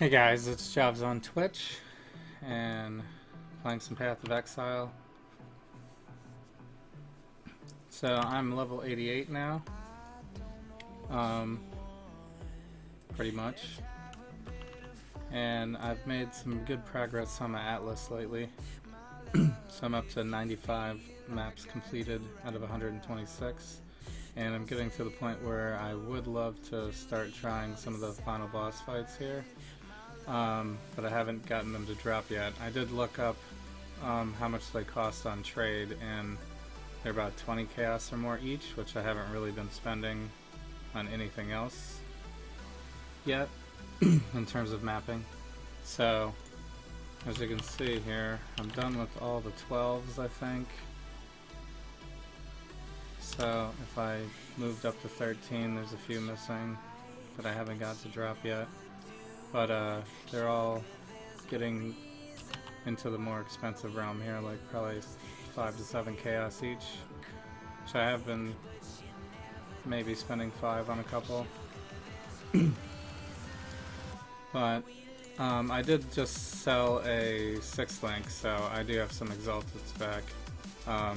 Hey guys, it's Javs on Twitch, and playing some Path of Exile. So I'm level 88 now, pretty much, and I've made some good progress on my Atlas lately. So I'm up to 95 maps completed out of 126, and I'm getting to the point where I would love to start trying some of the final boss fights here. But I haven't gotten them to drop yet. I did look up how much they cost on trade, and they're about 20 chaos or more each, which I haven't really been spending on anything else yet in terms of mapping. So as you can see here, I'm done with all the 12s, I think. So if I moved up to 13, there's a few missing that I haven't got to drop yet. But they're all getting into the more expensive realm here, like probably 5 to 7 chaos each, which I have been maybe spending 5 on a couple. But I did just sell a 6 link, so I do have some exalteds back.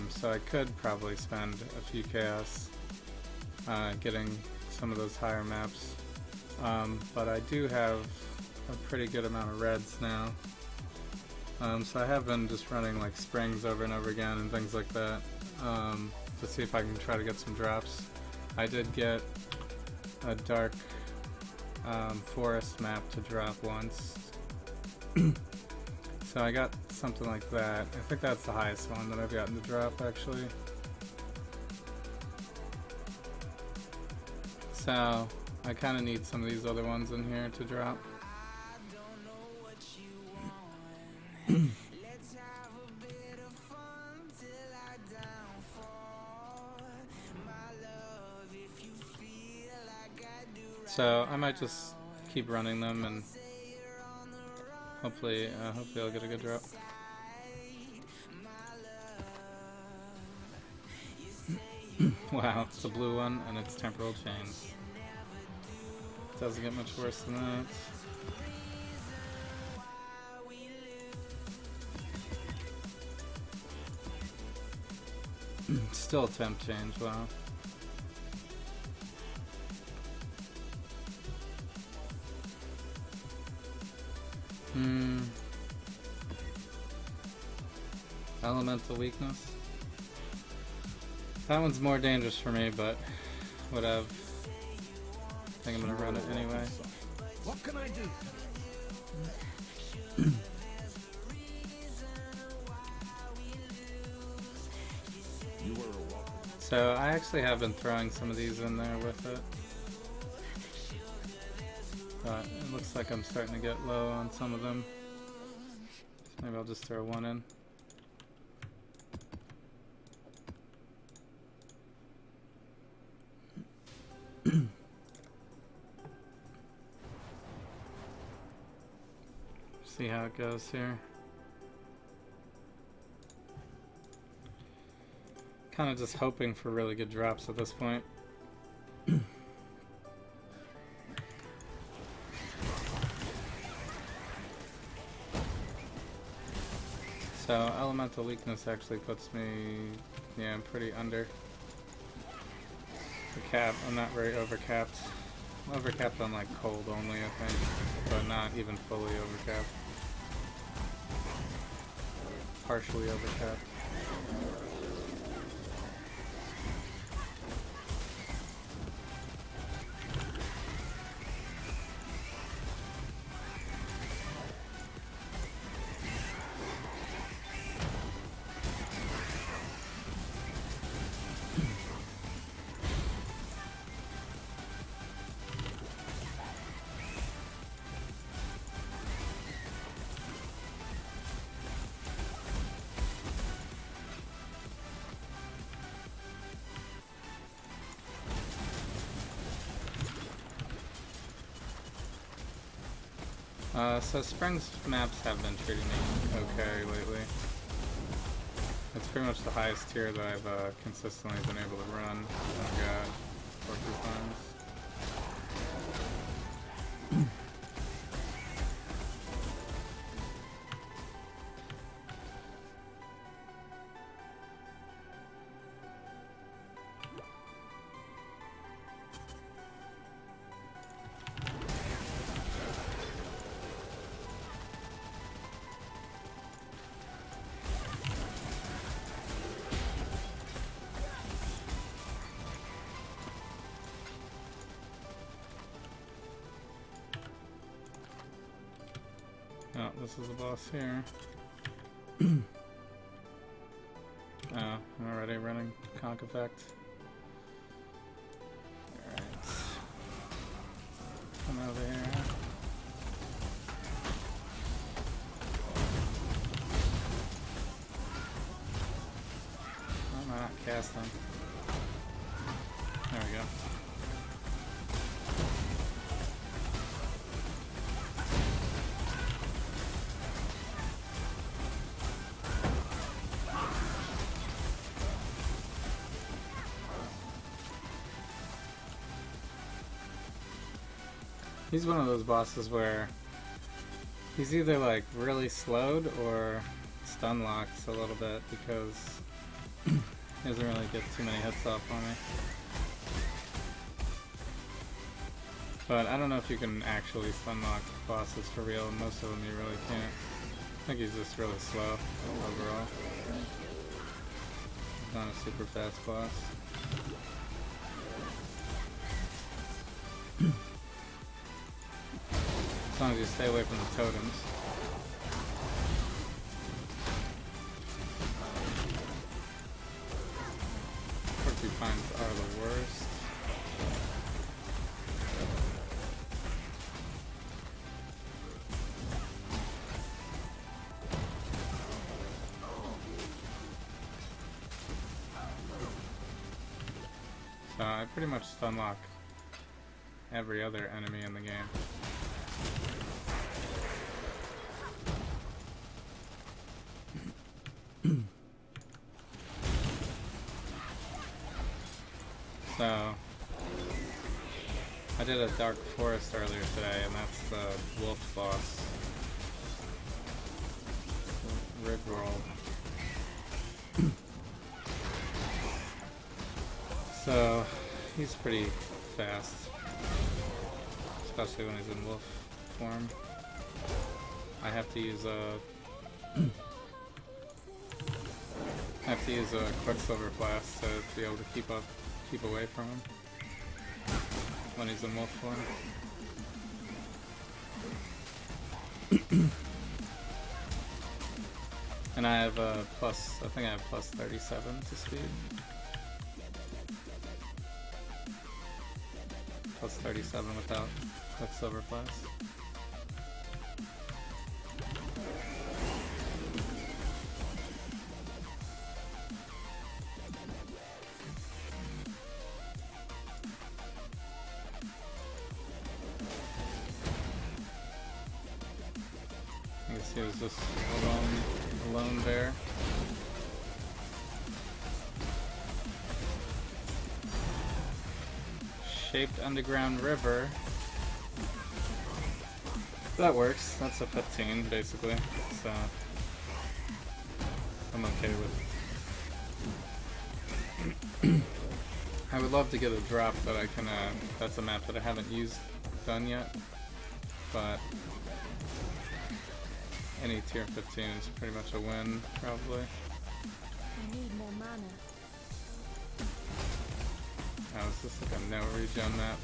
So I could probably spend a few chaos getting some of those higher maps. But I do have a pretty good amount of reds now. So I have been just running like springs over and over again and things like that to see if I can try to get some drops. I did get a dark forest map to drop once. So I got something like that. I think that's the highest one that I've gotten to drop actually. So I kind of need some of these other ones in here to drop. So I might just keep running them, and hopefully I'll get a good drop. Wow, it's a blue one and it's temporal chains. Doesn't get much worse than that. Still a temp change, wow. Elemental weakness. That one's more dangerous for me, but whatever. I think I'm gonna run it anyway. What can I do? So I actually have been throwing some of these in there with it, but it looks like I'm starting to get low on some of them. So maybe I'll just throw one in. See how it goes here. Kind of just hoping for really good drops at this point. So elemental weakness actually puts me, yeah, I'm pretty under the cap. I'm not very overcapped. I'm overcapped on like cold only, I think, but not even fully overcapped. Partially overcapped. So Springs maps have been treating me okay lately. It's pretty much the highest tier that I've consistently been able to run. I've got porcupines. this is the boss here. Oh, I'm already running conk effect. Alright. Come over here. Oh, I'm not casting. There we go. He's one of those bosses where he's either like really slowed or stun locked a little bit because he doesn't really get too many hits off on me. But I don't know if you can actually stun lock bosses for real. Most of them you really can't. I think he's just really slow overall. He's not a super fast boss. As long as you stay away from the totems. Porcupines are the worst. So I pretty much stun lock every other enemy in the game. So, I did a dark forest earlier today, and that's the wolf boss. Rigroll. So, he's pretty fast, especially when he's in wolf form. I have to use a Quicksilver Blast to be able to keep away from him when he's in wolf form. And I have I think I have plus 37 to speed. Plus 37 without Quicksilver Blast. I guess he was just a lone bear. Shaped underground river. That works. That's a 15 basically. So I'm okay with. I would love to get a drop that I can. That's a map that I haven't done yet, but any tier 15 is pretty much a win, probably. I need more mana. Oh, is this like a no regen map?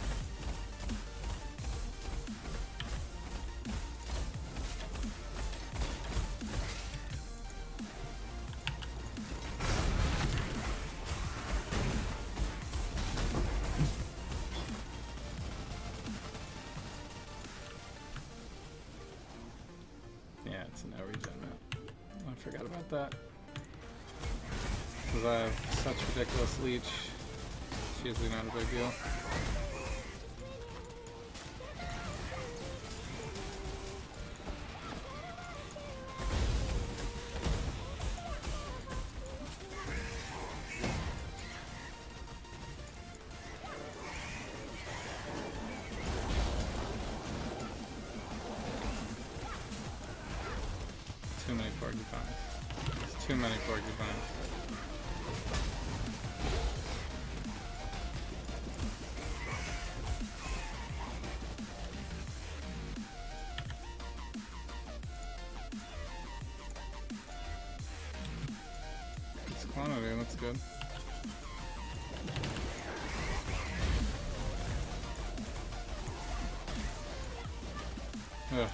Yeah, it's a no regen map. I forgot about that. Because I have such ridiculous leech. It's usually not a big deal. Too many porcupines. There's too many porcupines. It's quantity, that's good. Ugh.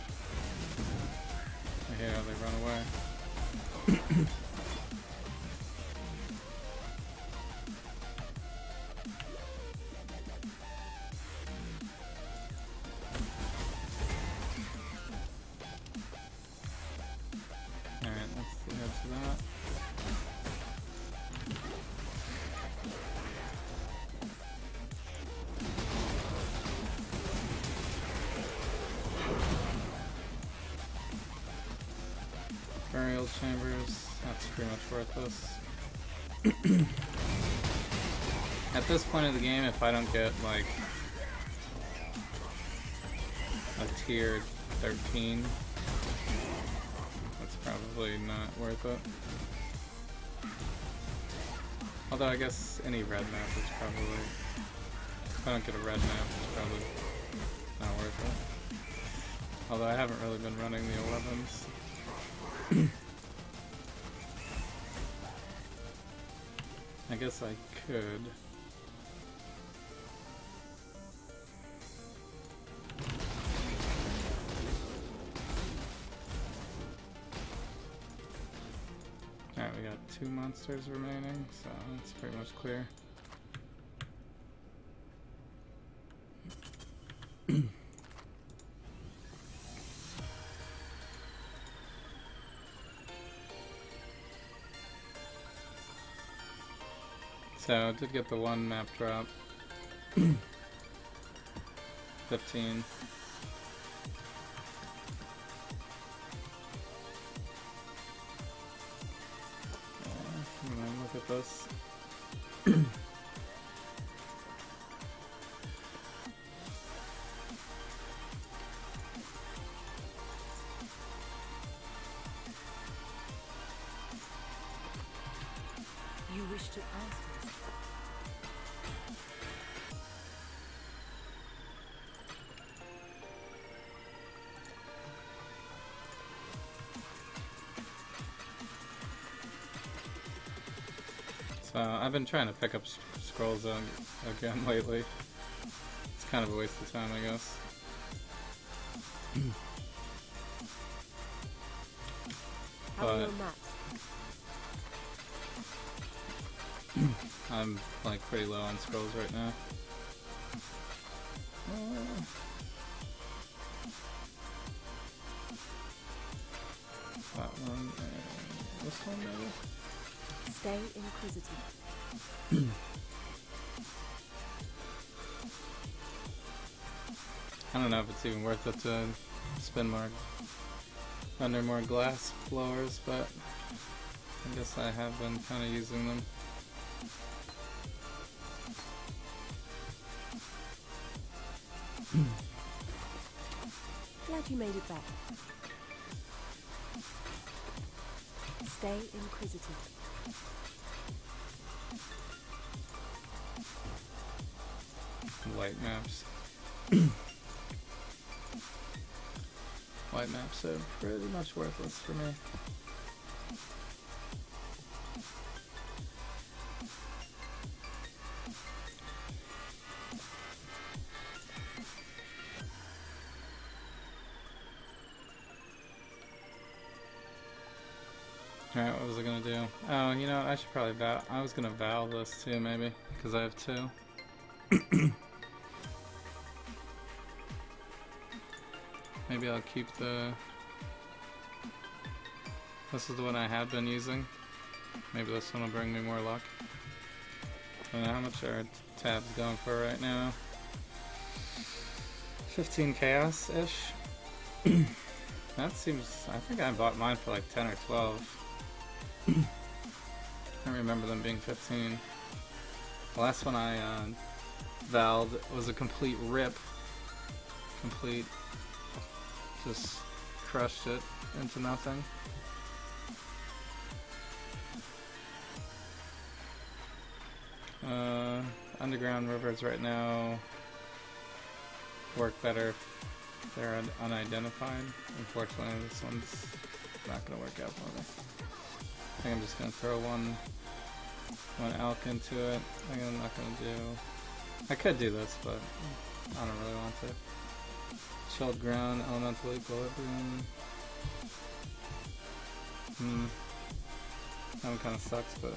pretty much worthless. At this point of the game, if I don't get like a tier 13, that's probably not worth it. Although I guess any red map is probably, if I don't get a red map, it's probably not worth it. Although I haven't really been running the 11s. I guess I could. Alright, we got 2 monsters remaining, so it's pretty much clear. So I did get the 1 map drop. 15. Look at this. You wish to ask us? So I've been trying to pick up scrolls again lately. It's kind of a waste of time, I guess. How are But your maps? I'm like pretty low on scrolls right now. That one, this one maybe? Stay inquisitive. I don't know if it's even worth it to spin more under more glass blowers, but I guess I have been kind of using them. Glad you made it back. Stay inquisitive. White maps. White maps are pretty much worthless for me. Alright, what was I gonna do? Oh, you know, I should probably vow. I was gonna vow this too, maybe, because I have 2. Maybe I'll keep the... This is the one I have been using. Maybe this one will bring me more luck. I don't know how much our tab's going for right now. 15 chaos-ish. That seems... I think I bought mine for like 10 or 12. I remember them being 15. The last one I vowed was a complete rip. Complete... Just crushed it into nothing. Underground rivers right now work better if they're unidentified. Unfortunately, this one's not going to work out for me. I think I'm just going to throw one elk into it. I think I'm not going to do... I could do this, but I don't really want to. Chilled ground, elemental equilibrium. That one kind of sucks, but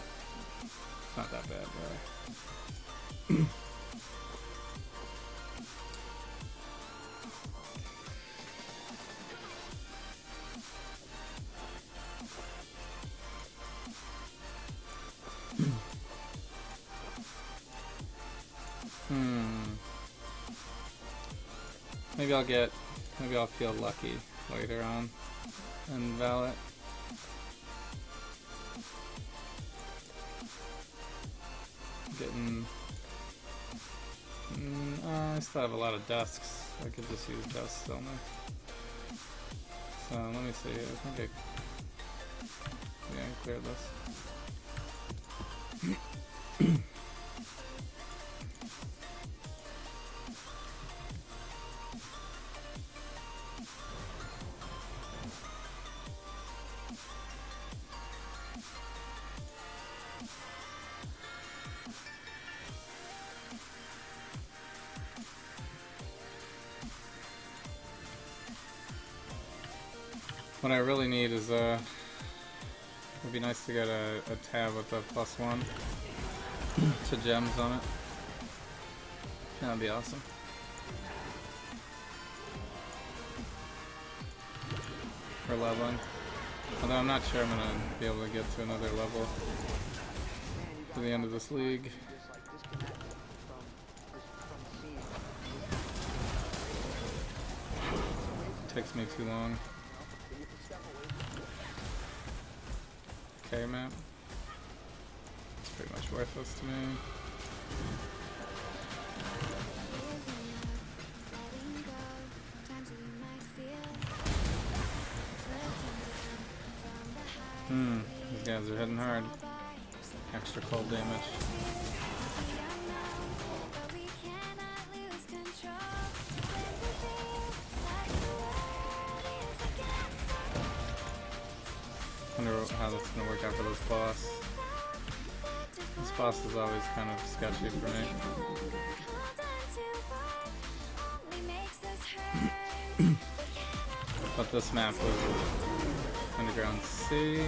it's not that bad, really. Maybe I'll feel lucky later on and vow it. getting... I still have a lot of dusks. I could just use dusks only. So let me see. I think I cleared this. What I really need is it'd be nice to get a tab with a +1 to gems on it. That'd be awesome. For leveling. Although I'm not sure I'm gonna be able to get to another level to the end of this league. Takes me too long. Okay, map. It's pretty much worthless to me. These guys are hitting hard. Extra cold damage. Wonder how that's gonna work out for this boss. This boss is always kind of sketchy for me. But this map was Underground C.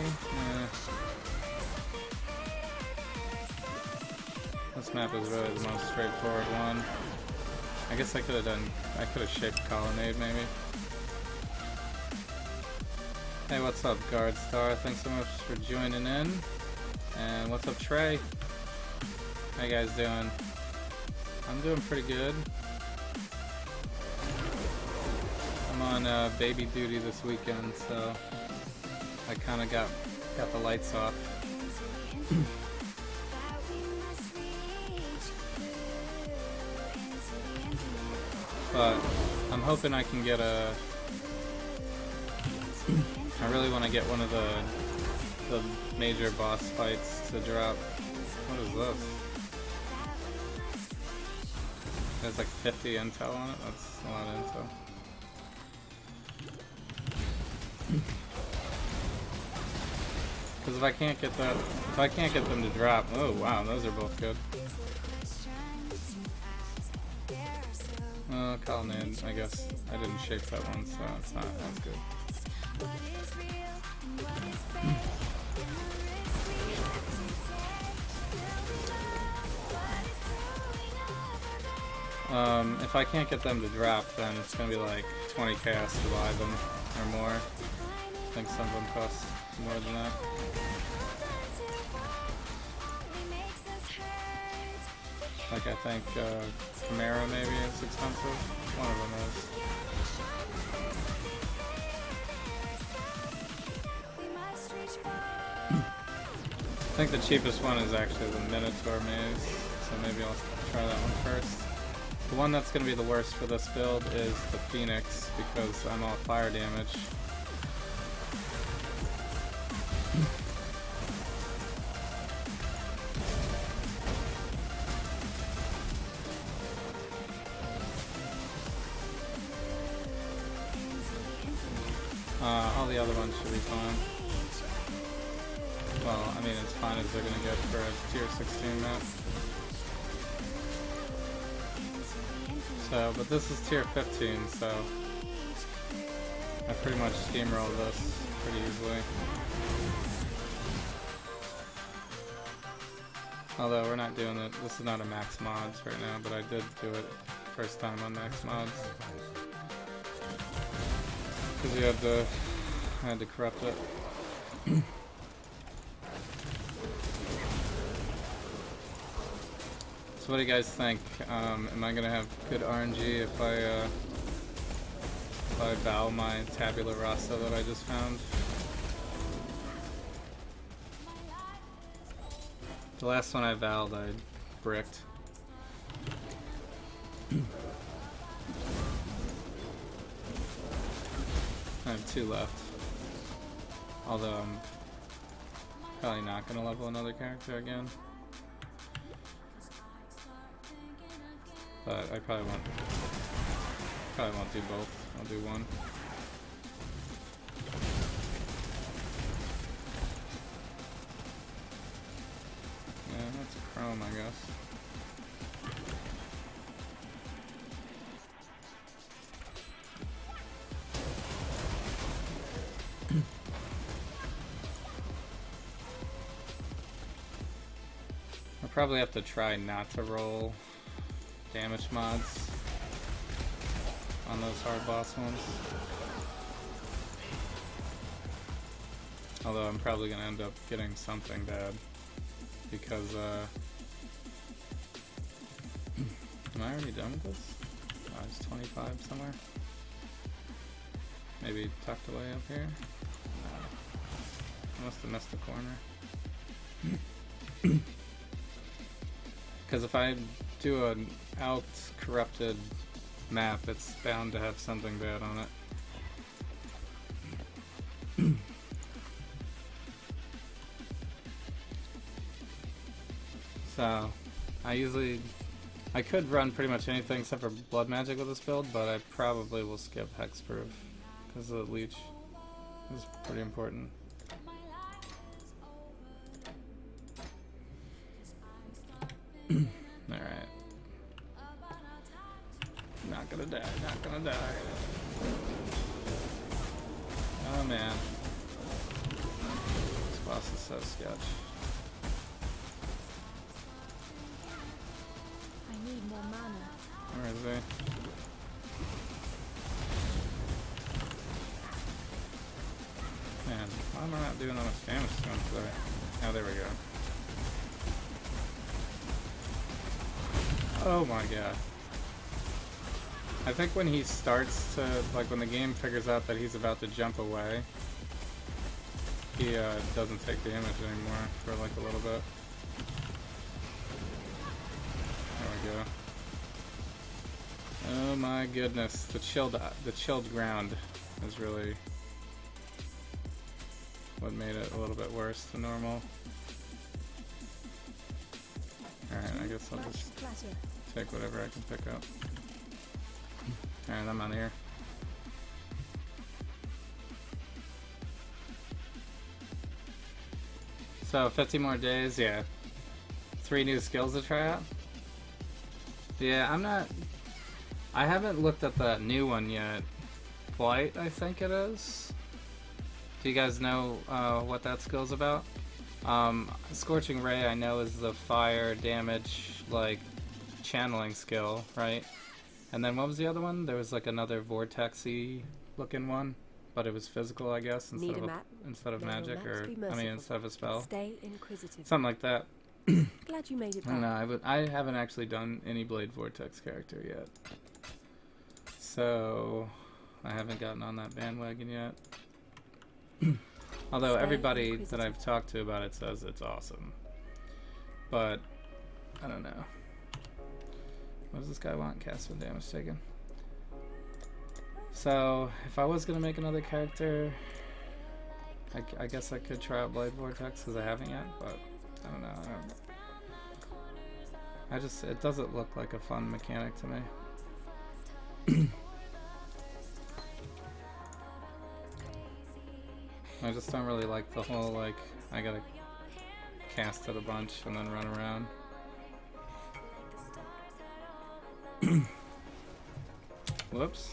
This map is really the most straightforward one. I guess I could have shaped Colonnade maybe. Hey, what's up, Guard Star? Thanks so much for joining in. And what's up, Trey? How you guys doing? I'm doing pretty good. I'm on baby duty this weekend, so I kind of got the lights off. But I'm hoping I can get a... I really want to get one of the major boss fights to drop. What is this? There's like 50 intel on it. That's a lot of intel. Because if I can't get them to drop. Oh wow, those are both good. Colonnade, I guess I didn't shape that one, so it's not as good. If I can't get them to drop, then it's gonna be like 20 chaos to buy them or more. I think some of them cost more than that. Like I think Chimera maybe is expensive. One of them is. I think the cheapest one is actually the Minotaur Maze, so maybe I'll try that one first. The one that's going to be the worst for this build is the Phoenix, because I'm all fire damage. All the other ones should be fine. Well, I mean, as fine as they're gonna get for a tier 16 map. So, but this is tier 15, so I pretty much steamroll this pretty easily. Although we're not doing it, this is not a max mods right now, but I did do it first time on max mods. Because I had to corrupt it. So what do you guys think? Am I gonna have good RNG if I bow my tabula rasa that I just found? The last one I vowed, I bricked. I have 2 left. Although I'm probably not gonna level another character again. But I probably won't do both. I'll do one. Yeah, that's chrome, I guess. I'll probably have to try not to roll damage mods on those hard boss ones. Although I'm probably gonna end up getting something bad because am I already done with this? Oh, it's 25 somewhere. Maybe tucked away up here? No. I must have missed the corner. Because if I do an out corrupted map, it's bound to have something bad on it. So, I could run pretty much anything except for blood magic with this build, but I probably will skip hexproof because the leech is pretty important. Alright. Not gonna die, not gonna die. Oh man. This boss is so sketch. I need more mana. Where is he? Man, why am I not doing that much damage to him today? Oh, there we go. Oh my god. I think when he starts to, like when the game figures out that he's about to jump away, he doesn't take damage anymore for like a little bit. There we go. Oh my goodness, the chilled ground is really what made it a little bit worse than normal. Alright, I guess I'll just take whatever I can pick up. Alright, I'm out of here. So, 50 more days, yeah. 3 new skills to try out? Yeah, I haven't looked at that new one yet. Blight, I think it is. Do you guys know what that skill's about? Scorching Ray, I know, is the fire damage, like, channeling skill, right? And then what was the other one? There was like another vortex-y looking one, but it was physical, I guess, instead of magic, or I mean, instead of a spell. Stay inquisitive. Something like that. Glad you made it I back. don't know. I haven't actually done any Blade Vortex character yet, so I haven't gotten on that bandwagon yet. Although everybody that I've talked to about it says it's awesome, but I don't know. What does this guy want? Cast with damage taken. So if I was gonna make another character, I guess I could try out Blade Vortex because I haven't yet, but I don't know. It doesn't look like a fun mechanic to me. I just don't really like the whole, like, I gotta cast it a bunch and then run around. Whoops.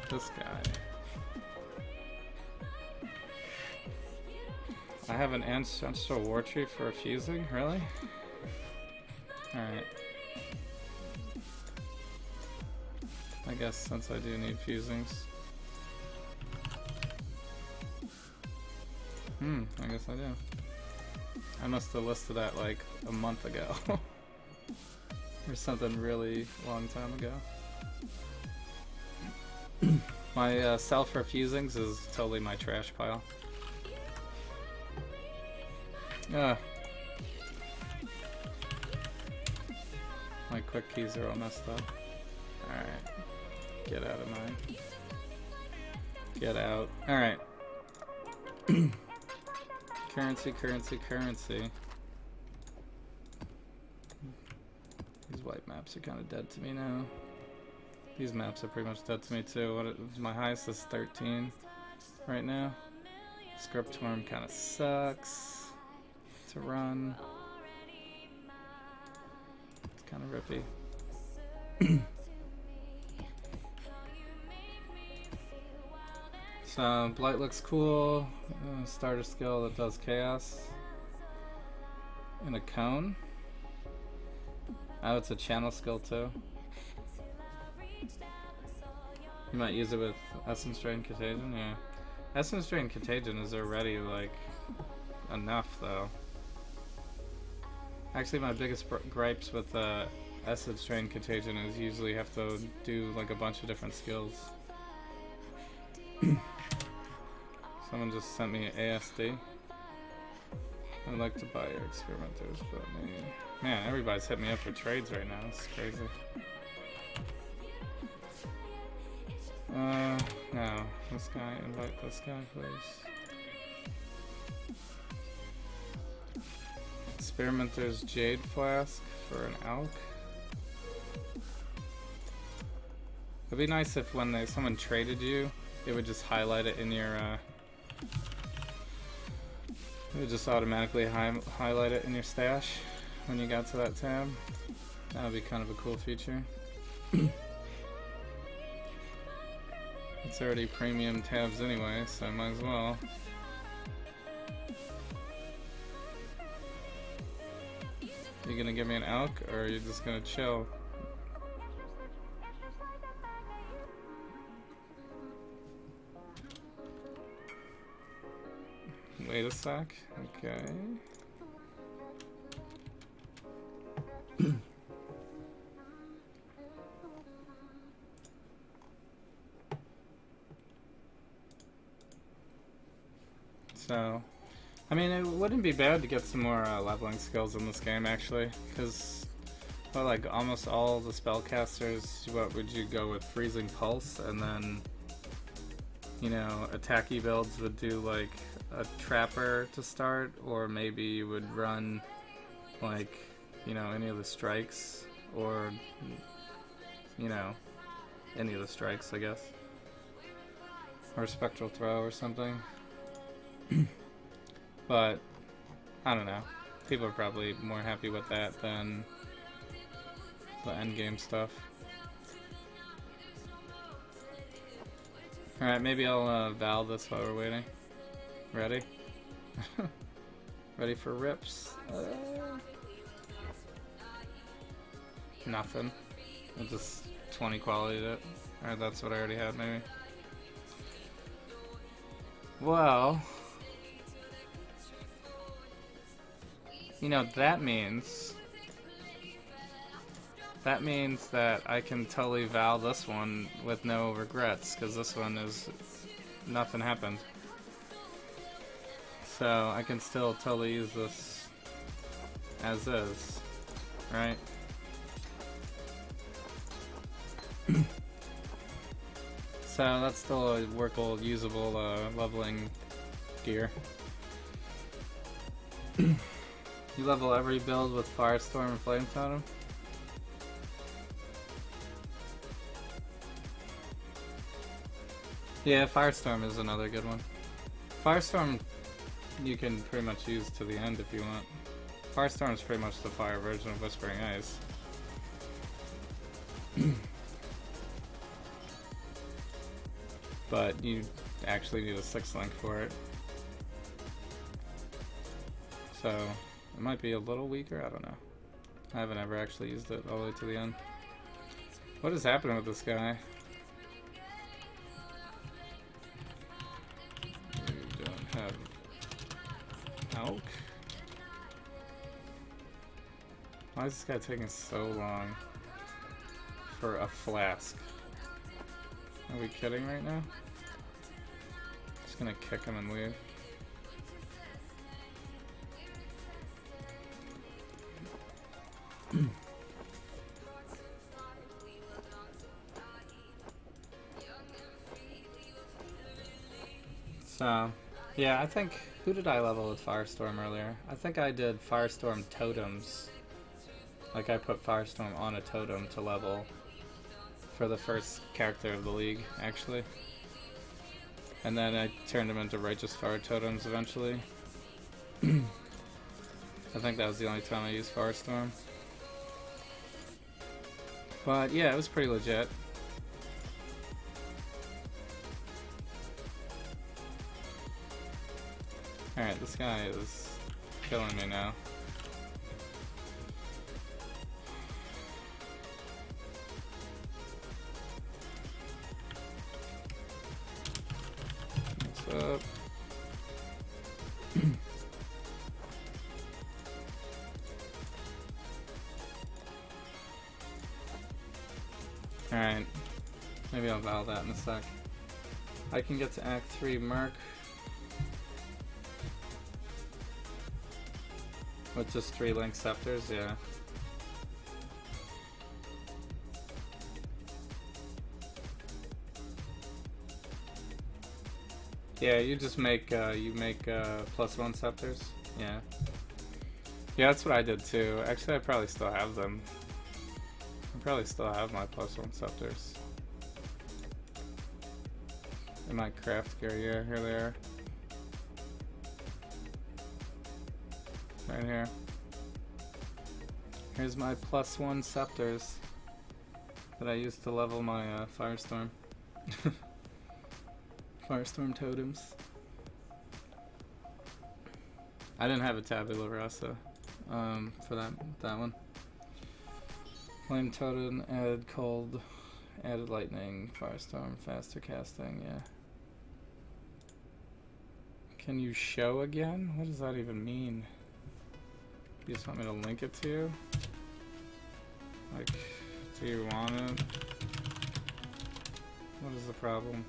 This guy. I have an ancestral war tree for fusing? Really? Alright. I guess since I do need fusings. I guess I do. I must have listed that like a month ago. Or something really long time ago. My cell for fusings is totally my trash pile. My quick keys are all messed up. Alright. Get out of mine. Get out. Alright. Currency, currency, currency. These white maps are kind of dead to me now. These maps are pretty much dead to me too. My highest is 13 right now. Scriptorm kind of sucks to run. It's kind of rippy. So Blight looks cool. Starter skill that does chaos. And a cone. Oh, it's a channel skill too. You might use it with Essence Drain Contagion, yeah. Essence Drain Contagion is already like enough though. Actually, my biggest gripes with Essence Drain Contagion is usually have to do like a bunch of different skills. Someone just sent me an ASD. I'd like to buy your experimenters, but man, everybody's hit me up for trades right now. It's crazy. No. This guy, invite this guy, please. Experimenter's Jade Flask for an Alk. It'd be nice if when someone traded you, it would just highlight it in your, it would just automatically highlight it in your stash when you got to that tab. That would be kind of a cool feature. It's already premium tabs anyway, so I might as well. You gonna give me an Alk, or are you just gonna chill? Wait a sec. Okay. So, I mean, it wouldn't be bad to get some more leveling skills in this game, actually, because, well, like, almost all the spellcasters, what would you go with? Freezing Pulse, and then, you know, attacky builds would do, like, a Trapper to start, or maybe you would run, like, you know, any of the strikes, or, you know, any of the strikes, I guess. Or Spectral Throw or something. But I don't know. People are probably more happy with that than the endgame stuff. Alright, maybe I'll Val this while we're waiting. Ready? Ready for rips? Nothing. I just 20 quality'd it. Alright, that's what I already had, maybe. Well, you know, that means that I can totally Val this one with no regrets, because this one is nothing happened. So I can still totally use this as is, right? So that's still a workable, usable leveling gear. You level every build with Firestorm and Flame Totem? Yeah, Firestorm is another good one. Firestorm you can pretty much use to the end if you want. Firestorm is pretty much the fire version of Whispering Ice. But you actually need a 6-link for it. So it might be a little weaker, I don't know. I haven't ever actually used it all the way to the end. What is happening with this guy? We don't have Alk. Why is this guy taking so long for a flask? Are we kidding right now? Just gonna kick him and leave. So, yeah, I think, who did I level with Firestorm earlier? I think I did Firestorm totems. Like, I put Firestorm on a totem to level for the first character of the league, actually. And then I turned him into Righteous Fire totems eventually. I think that was the only time I used Firestorm. But yeah, it was pretty legit. Alright, this guy is killing me now. What's up? Alright, maybe I'll vow that in a sec. I can get to Act 3 Merc with just 3 Link Scepters, yeah. Yeah, you just make, +1 Scepters, yeah. Yeah, that's what I did too. Actually, I probably still have them. I probably still have my +1 Scepters in my craft gear. Yeah, here they are. Right here. Here's my +1 Scepters that I used to level my Firestorm. Firestorm totems. I didn't have a Tabula Rasa for that one. Flame totem, added cold, added lightning, Firestorm, faster casting, yeah. Can you show again? What does that even mean? You just want me to link it to you? Like, do you want it? What is the problem?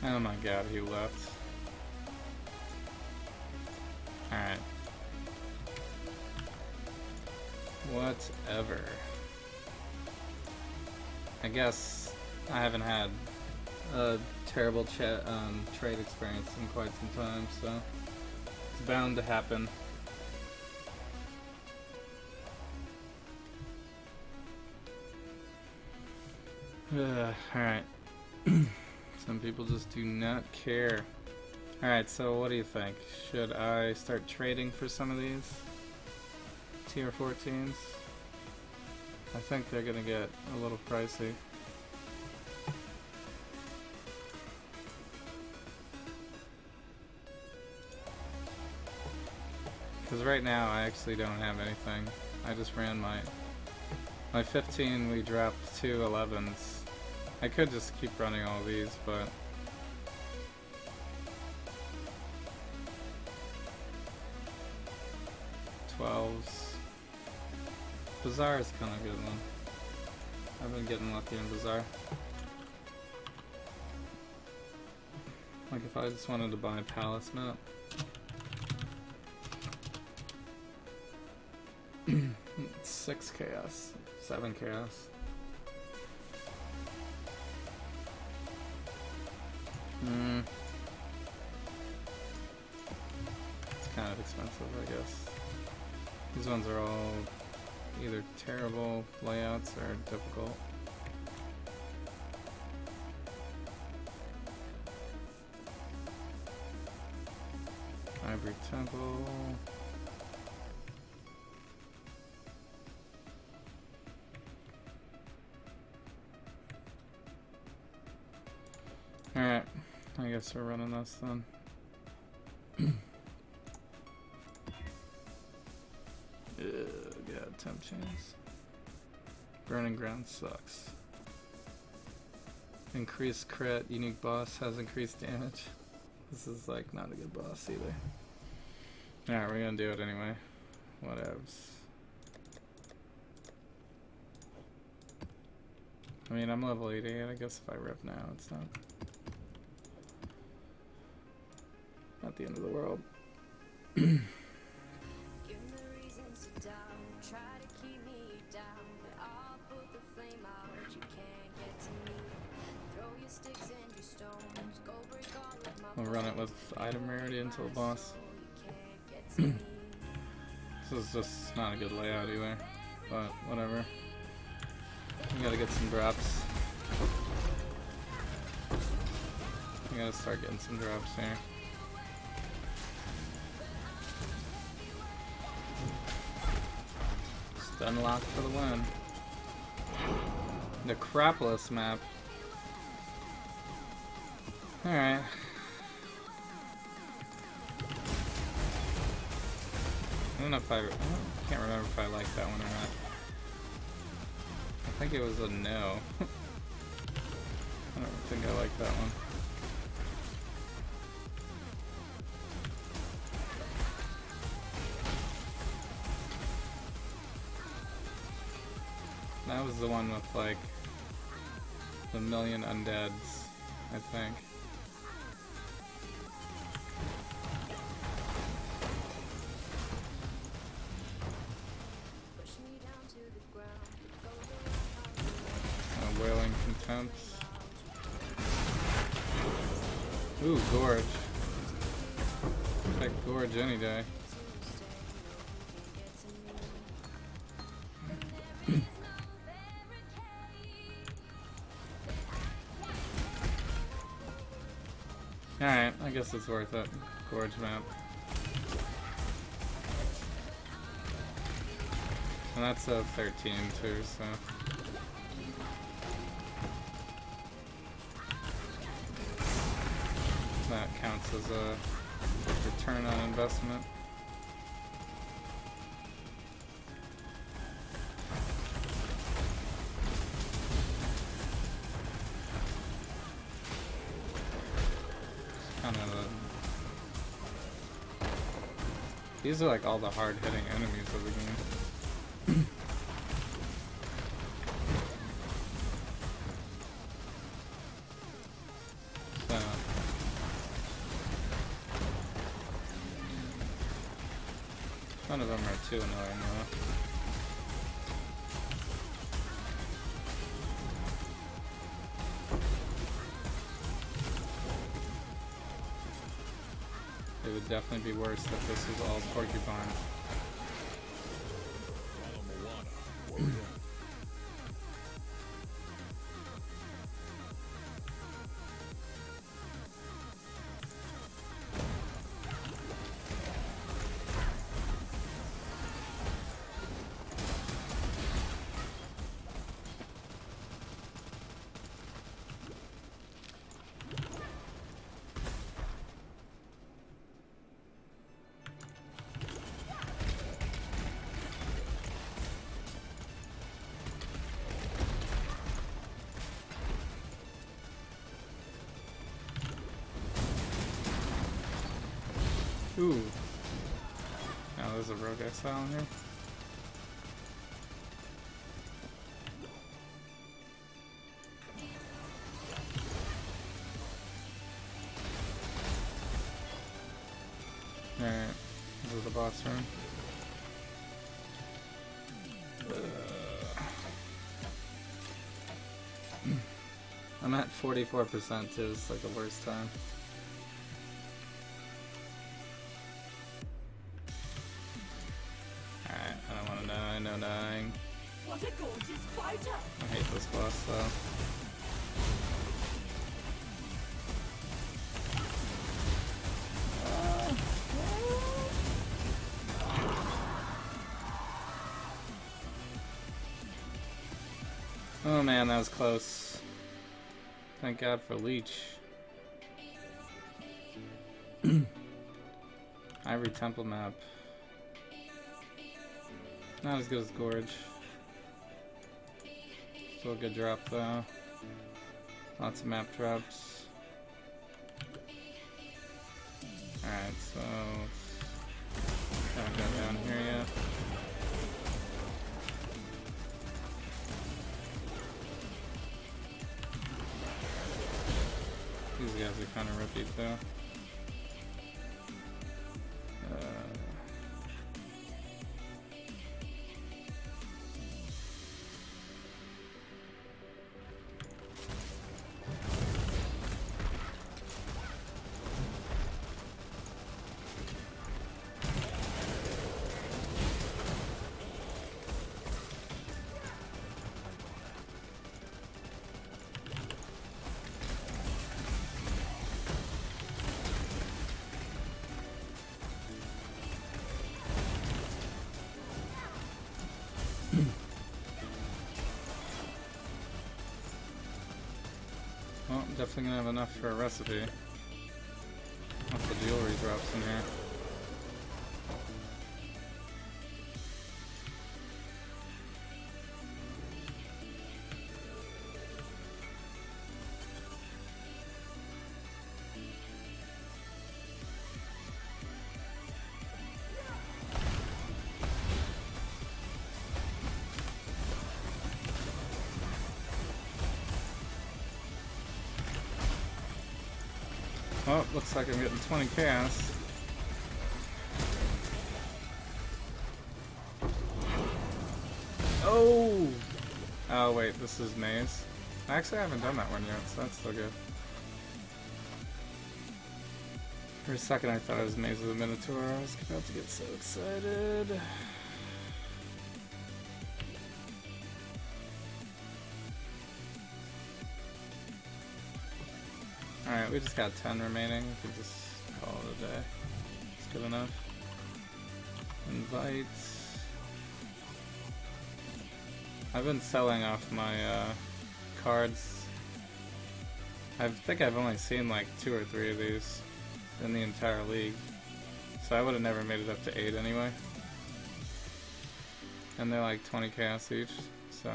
Oh my god, he left. Alright. Whatever. I guess I haven't had a terrible trade experience in quite some time, so it's bound to happen. Alright. Some people just do not care. Alright, so what do you think? Should I start trading for some of these tier 14s? I think they're gonna get a little pricey. Because right now I actually don't have anything. I just ran my 15, we dropped 2 11s. I could just keep running all these, but Bazaar is kind of a good one. I've been getting lucky in Bazaar. Like if I just wanted to buy a Palace map. 6 chaos, 7 chaos. It's kind of expensive, I guess. These ones are all either terrible layouts or difficult. Ivory Temple. Alright, I guess we're running this then. God, temp chains. Burning Ground sucks. Increased crit, unique boss has increased damage. This is like not a good boss either. Alright, we're gonna do it anyway. Whatevs. I mean, I'm level 88, I guess if I rip now, it's not the end of the world. We'll run it with item rarity until the boss. This is just not a good layout either, but whatever. We gotta get some drops. We gotta start getting some drops here. Just unlocked for the win. The Crapless map. Alright. I don't know if I can't remember if I like that one or not. I think it was a no. I don't think I like that one. That was the one with like the million undeads, I think. Wailing Contempt. Ooh, Gorge. Take Gorge any day. Alright, I guess it's worth it. Gorge map. And that's a 13 too, so. That counts as a return on investment. Kind of these are like all the hard-hitting enemies of the game. None of them are too annoying though. It would definitely be worse if this was all porcupine. Ooh. Now there's a rogue exile in here. Alright, this is the boss room. I'm at 44% too, it's like the worst time. Alright, I don't wanna die, no dying. What a gorgeous fighter! I hate this boss though. Oh man, that was close. Thank God for Leech. Ivory Temple map. Not as good as Gorge. Still a good drop though. Lots of map drops. Alright, so haven't got down here yet. These guys are kind of rippy though. Well, I'm definitely gonna have enough for a recipe. Lots of jewelry drops in here. Oh, looks like I'm getting 20 chaos. Oh! Oh wait, this is maze. Actually, I haven't done that one yet, so that's still good. For a second I thought it was Maze of the Minotaur. I was about to get so excited. Alright, we just got 10 remaining. We can just call it a day. It's good enough. Invite. I've been selling off my cards. I think I've only seen like 2 or 3 of these in the entire league. So I would have never made it up to 8 anyway. And they're like 20 chaos each, so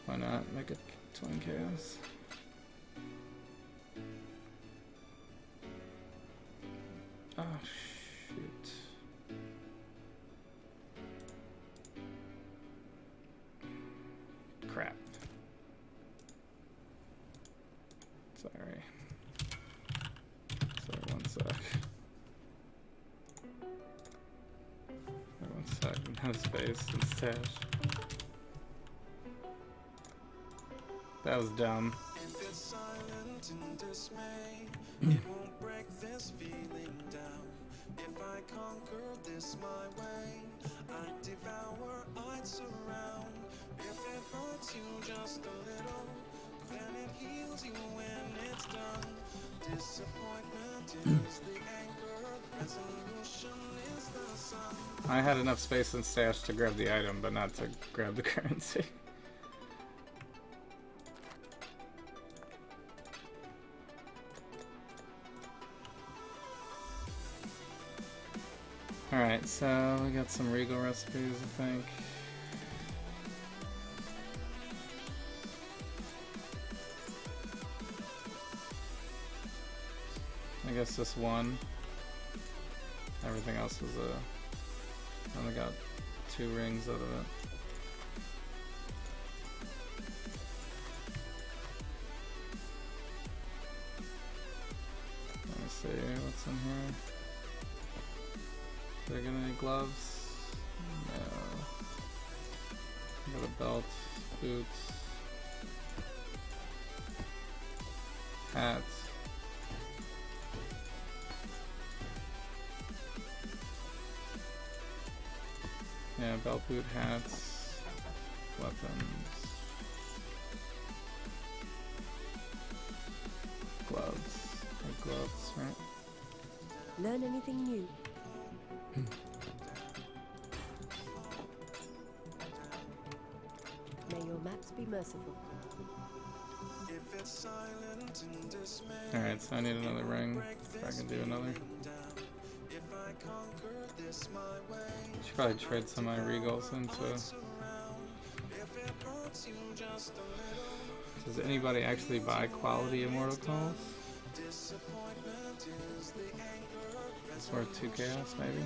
why not make it 20 chaos? Oh shoot. Crap. Sorry. Sorry, one sec. One sec, no space and stash. That was dumb. If it's silent in dismay, it won't break this feeling down. If I conquer this my way, I'd devour, I'd surround. If it hurts you just a little, then it heals you when it's done. Disappointment is the anchor, resolution is the sun. I had enough space and stash to grab the item, but not to grab the currency. Alright, so we got some Regal recipes, I think. I guess this one. Everything else was only got 2 rings out of it. Let me see what's in here. Did I get any gloves? No. Got a belt, boots, hats. Yeah, belt, boot, hats, weapons, gloves. Like gloves, right? Learn anything new? May your maps be merciful. If it's silent in dismay, Alright, so I need another ring, if I can do another. if I conquer this my way, Should probably trade some of my regals into if it hurts you just a little, Does anybody actually buy quality Immortal Calls? It's worth 2 chaos, maybe?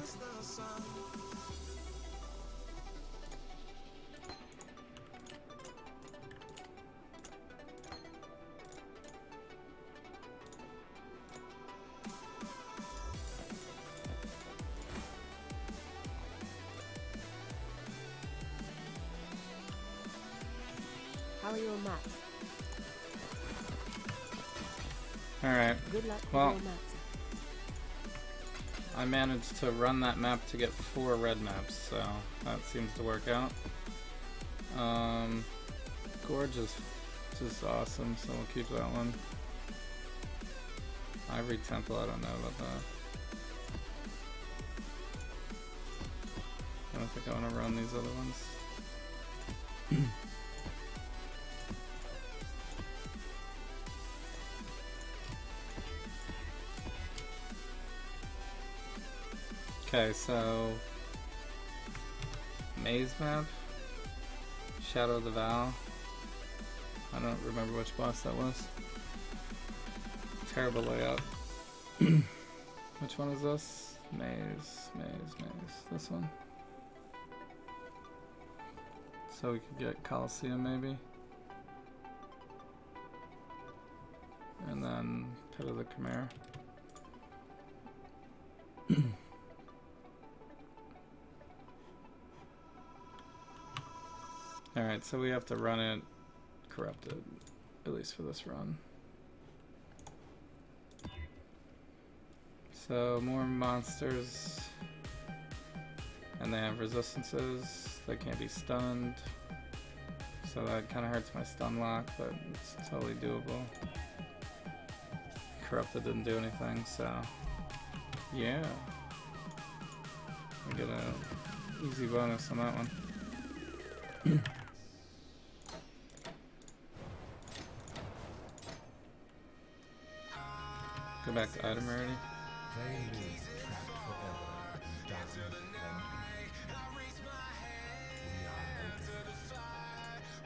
How are your maps? Alright, Good luck with well, your maps. I managed to run that map to get 4 red maps, so that seems to work out. Gorge is just awesome, so we'll keep that one. Ivory Temple, I don't know about that. I don't think I want to run these other ones. Okay, so Maze map, Shadow of the Vow. I don't remember which boss that was. Terrible layout. Which one is this? Maze. This one. So we could get Coliseum maybe. And then Pit of the Khmer. Alright, so we have to run it corrupted, at least for this run. So more monsters, and they have resistances, they can't be stunned, so that kind of hurts my stun lock, but it's totally doable. Corrupted didn't do anything, so yeah. We get a easy bonus on that one. Go back to item rarity. They live trapped forever in dazzle and greed. We are no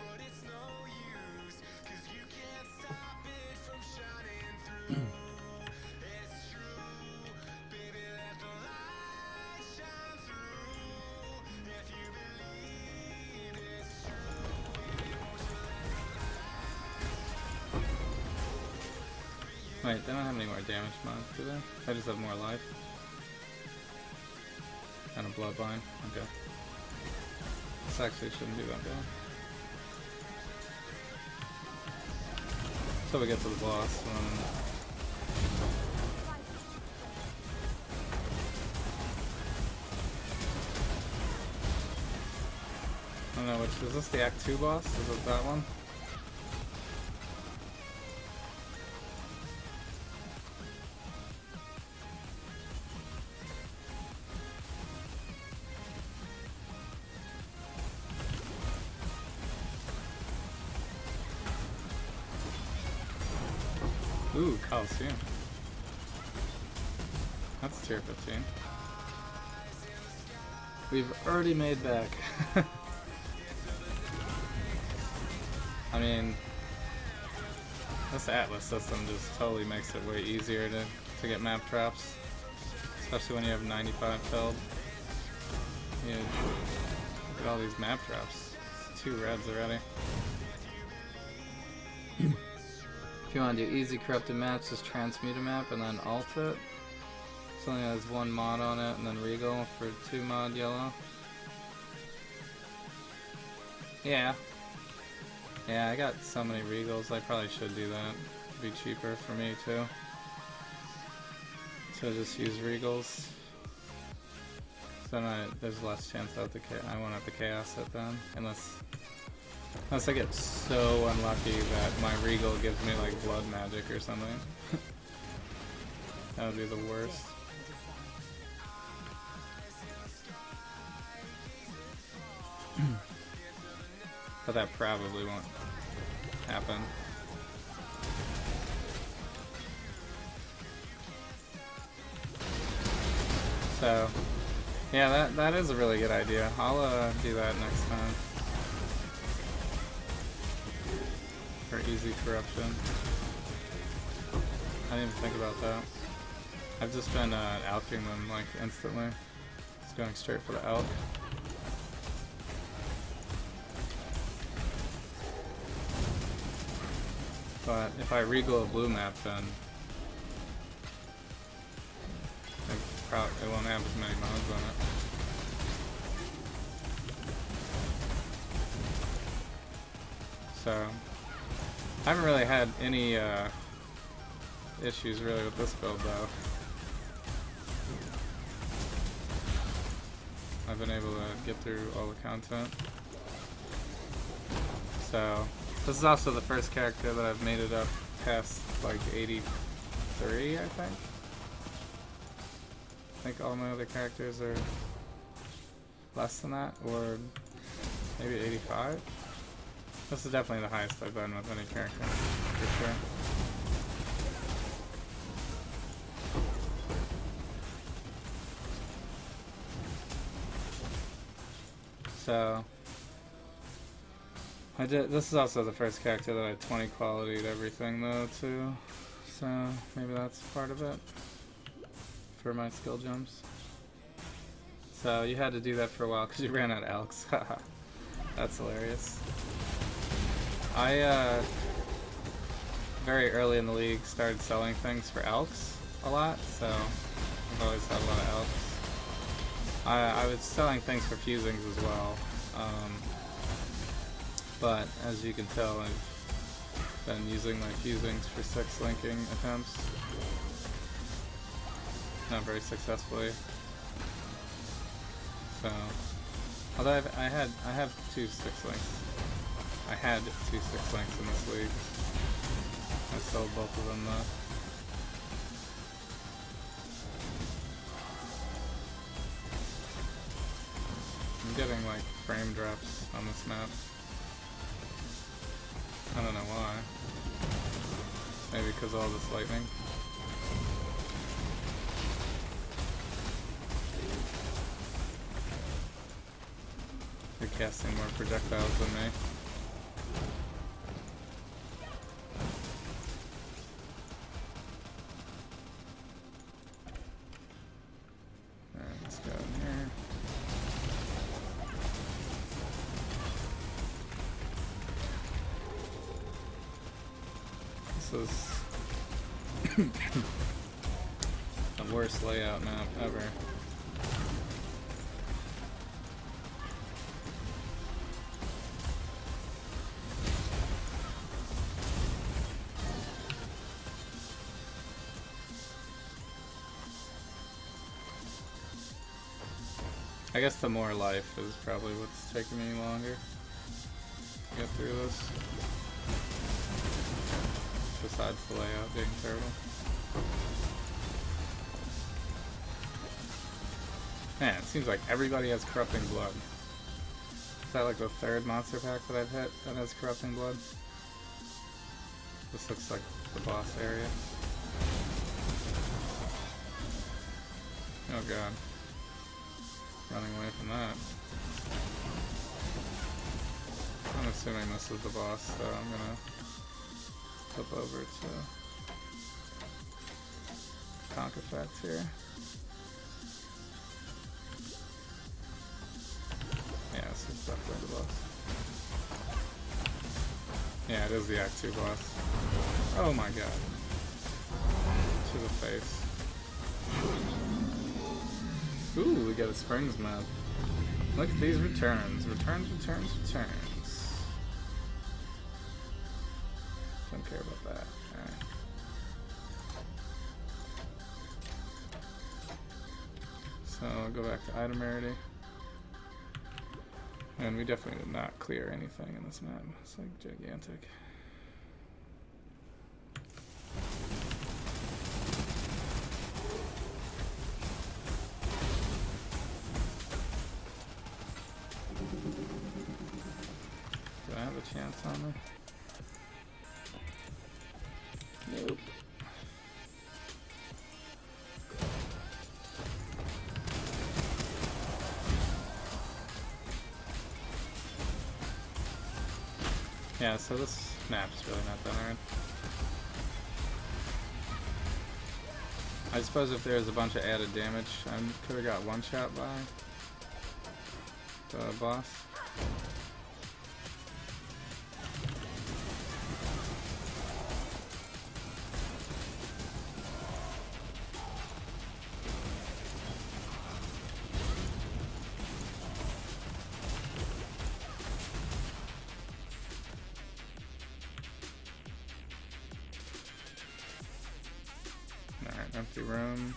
Wait, they don't have any more damage mods, do they? I just have more life. And a bloodline. Okay. This actually shouldn't be that bad. So we get to the boss. I don't know which is this, the Act 2 boss? Is it that one? Ooh, Coliseum. That's tier 15. We've already made back. I mean, this Atlas system just totally makes it way easier to get map traps. Especially when you have 95 filled. You look at all these map traps. It's 2 reds already. If you want to do easy corrupted maps, just transmute a map and then alt it. It only has 1 mod on it, and then Regal for 2 mod yellow. Yeah. Yeah, I got so many Regals, I probably should do that. It'd be cheaper for me too. So just use Regals. So then there's less chance that I won't have to chaos it then. Unless I get so unlucky that my Regal gives me like blood magic or something. That would be the worst. But that probably won't happen. So, yeah, that is a really good idea. I'll do that next time. for easy corruption. I didn't even think about that. I've just been alking them like instantly. Just going straight for the alk. But if I regal a blue map, then it won't have as many mods on it. So I haven't really had any issues really with this build though. I've been able to get through all the content. So this is also the first character that I've made it up past like 83, I think. I think all my other characters are less than that, or maybe 85. This is definitely the highest I've done with any character, for sure. So I did. This is also the first character that I 20 quality'd everything though too. So maybe that's part of it for my skill jumps. So you had to do that for a while because you ran out of Elks. That's hilarious. I very early in the league started selling things for Elks a lot, so I've always had a lot of Elks. I was selling things for fusings as well, but as you can tell, I've been using my fusings for 6 linking attempts. Not very successfully. So, although I have 2 6 links. I had 2 6 links in this league. I sold both of them though. I'm getting like frame drops on this map. I don't know why. Maybe because of all this lightning. You're casting more projectiles than me. Alright, let's go in here. This is the worst layout map ever. I guess the more life is probably what's taking me longer to get through this. Besides the layout being terrible. Man, it seems like everybody has Corrupting Blood. Is that like the 3rd monster pack that I've hit that has Corrupting Blood? This looks like the boss area. Oh god. Running away from that. I'm assuming this is the boss, so I'm gonna flip over to Conk Effect here. Yeah, this is definitely the boss. Yeah, it is the Act 2 boss. Oh my god. To the face. Ooh, we got a Springs map. Look at these returns. Returns. Don't care about that. Alright. So I'll go back to item rarity. And we definitely did not clear anything in this map. It's like gigantic. Do I have a chance on me? Nope. Yeah, so this map's really not that hard. I suppose if there's a bunch of added damage, I could have got one shot by the boss. Alright, empty room.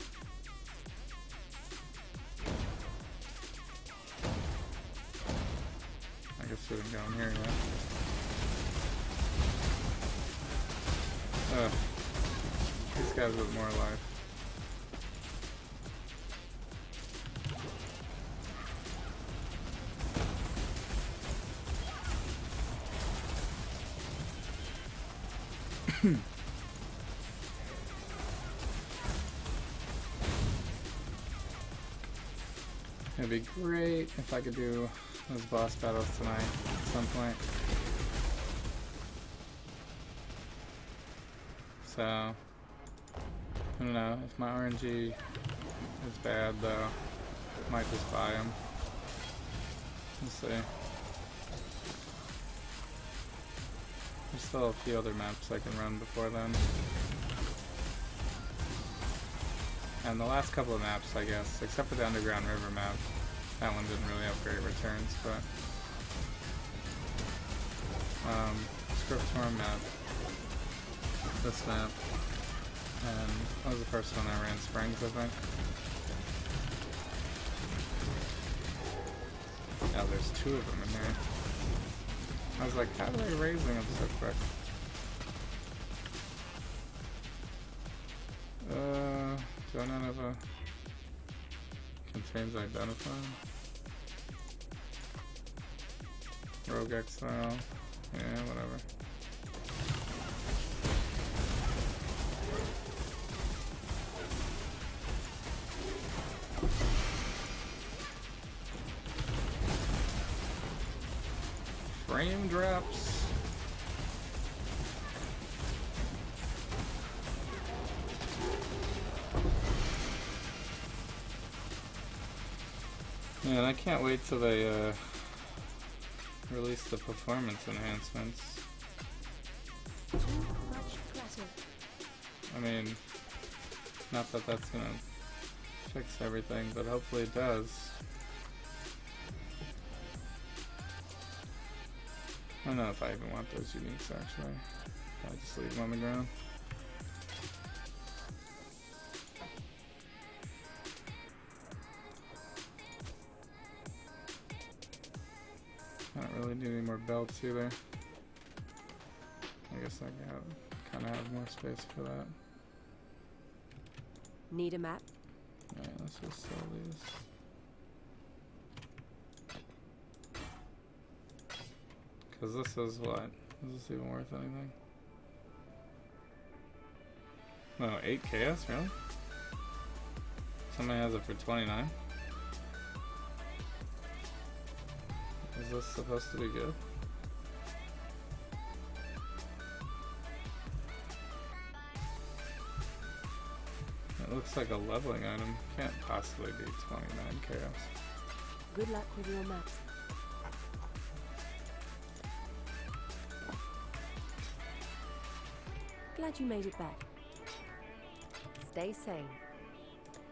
I guess we didn't go in here yet. Ugh. These guys with more life. It'd be great if I could do those boss battles tonight at some point. So, I don't know, if my RNG is bad though, might just buy them. We'll see. There's still a few other maps I can run before then. And the last couple of maps, I guess, except for the Underground River map, that one didn't really have great returns, but Scriptorm map, this map, and that was the first one I ran Springs, I think. Yeah, there's two of them in here. I was like, how are they raising them so quick? Do I not have a contains identified? Rogue Exile. Yeah, whatever. Frame drops. Yeah, and I can't wait till they release the performance enhancements. Too much clutter. I mean, not that that's gonna fix everything, but hopefully it does. I don't know if I even want those uniques actually. I'll just leave them on the ground. I don't really need any more belts either. I guess I kind of have more space for that. Need a map? Alright, let's just sell these. Because this is what? Is this even worth anything? No, 8 chaos, really? Somebody has it for 29? Is this supposed to be good? It looks like a leveling item. Can't possibly be 29 chaos. Good luck with your maps. Glad you made it back. Stay sane.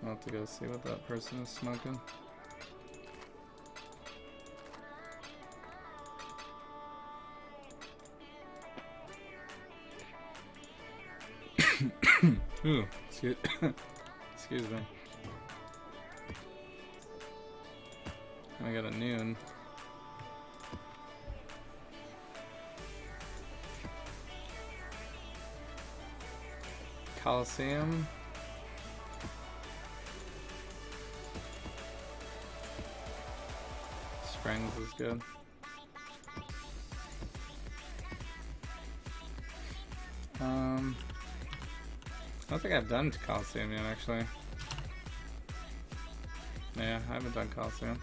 I'll have to go see what that person is smoking. Ooh, excuse me. I got a noon. Coliseum. Springs is good. I don't think I've done Coliseum yet, actually. Yeah, I haven't done Coliseum.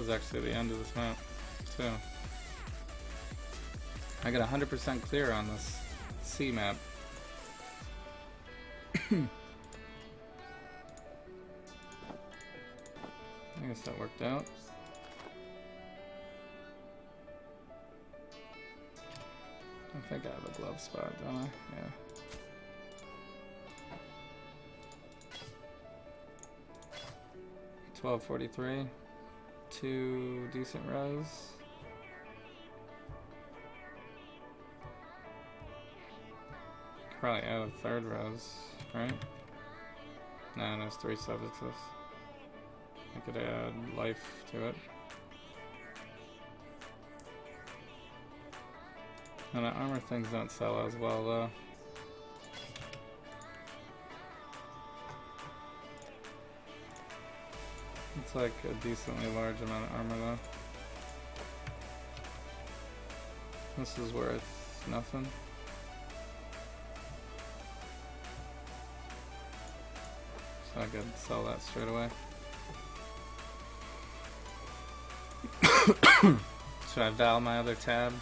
was actually the end of this map, too. I got 100% clear on this C map. I guess that worked out. I think I have a glove spot, don't I? Yeah. $12.43. 2 decent rows. Probably add a third rows, right? No, there's 3 suffixes. I could add life to it. And the armor things don't sell as well though. It's like a decently large amount of armor though. This is worth nothing. So I could sell that straight away. Should I val my other tab?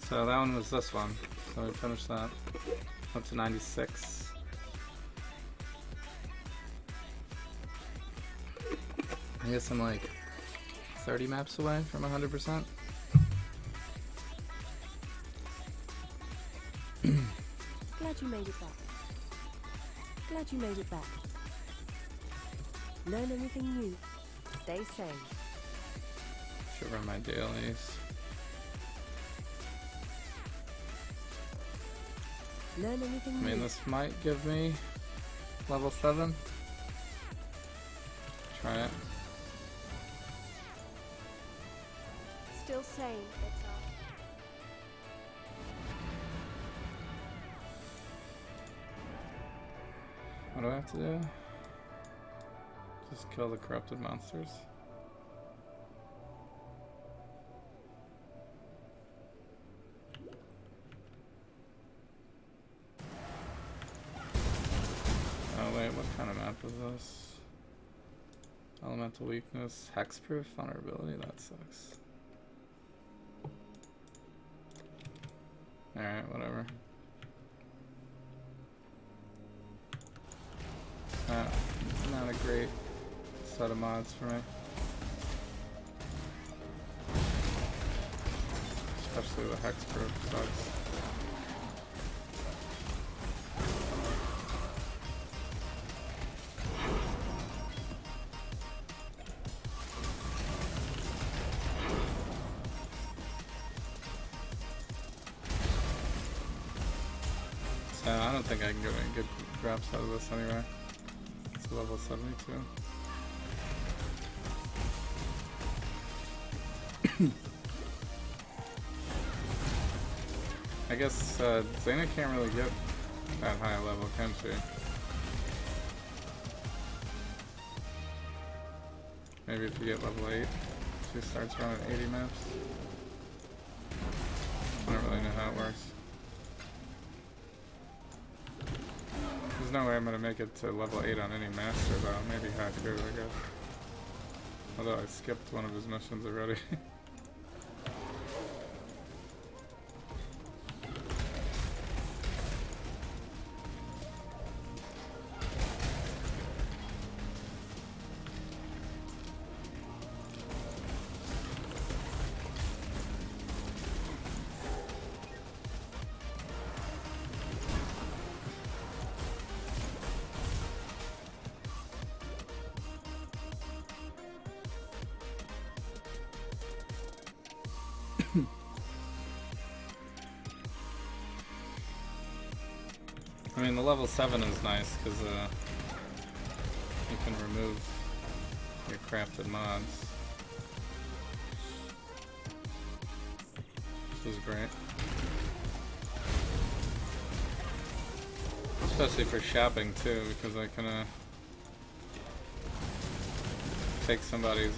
So that one was this one. So we finished that. Up to 96. I guess I'm like 30 maps away from 100%. Glad you made it back. Glad you made it back. Learn anything new. Stay safe. Should run my dailies. Learn anything I new. mean, this might give me level 7. Try it. Still sane, that's all. What do I have to do? Just kill the corrupted monsters. Oh wait, what kind of map is this? Elemental weakness, hexproof, vulnerability, that sucks. Alright, whatever. Not a great set of mods for me. Especially the hexproof sucks. So I don't think I can get any good drops out of this anyway. It's level 72. I guess Xena can't really get that high a level, can she? Maybe if you get level 8, she starts running 80 maps. I don't really know how it works. There's no way I'm gonna make it to level 8 on any master though. Maybe Haku, I guess. Although I skipped one of his missions already. I mean, the level 7 is nice because you can remove your crafted mods, which is great. Especially for shopping too, because I can take somebody's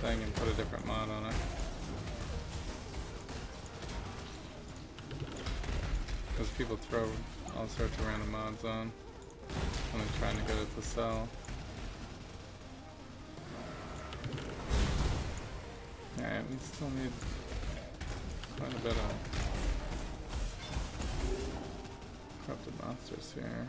thing and put a different mod on it. Because people throw all sorts of random mods on when they're trying to get it to sell. Alright, we still need quite a bit of corrupted monsters here.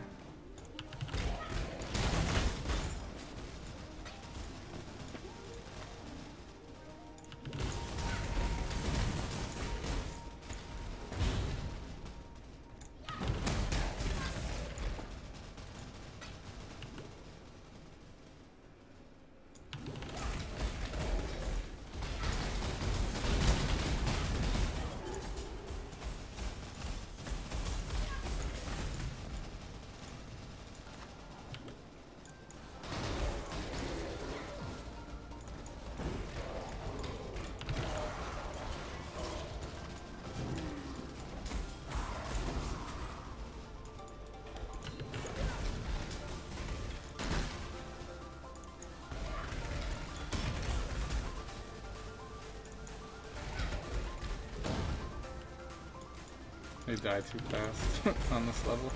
They die too fast on this level.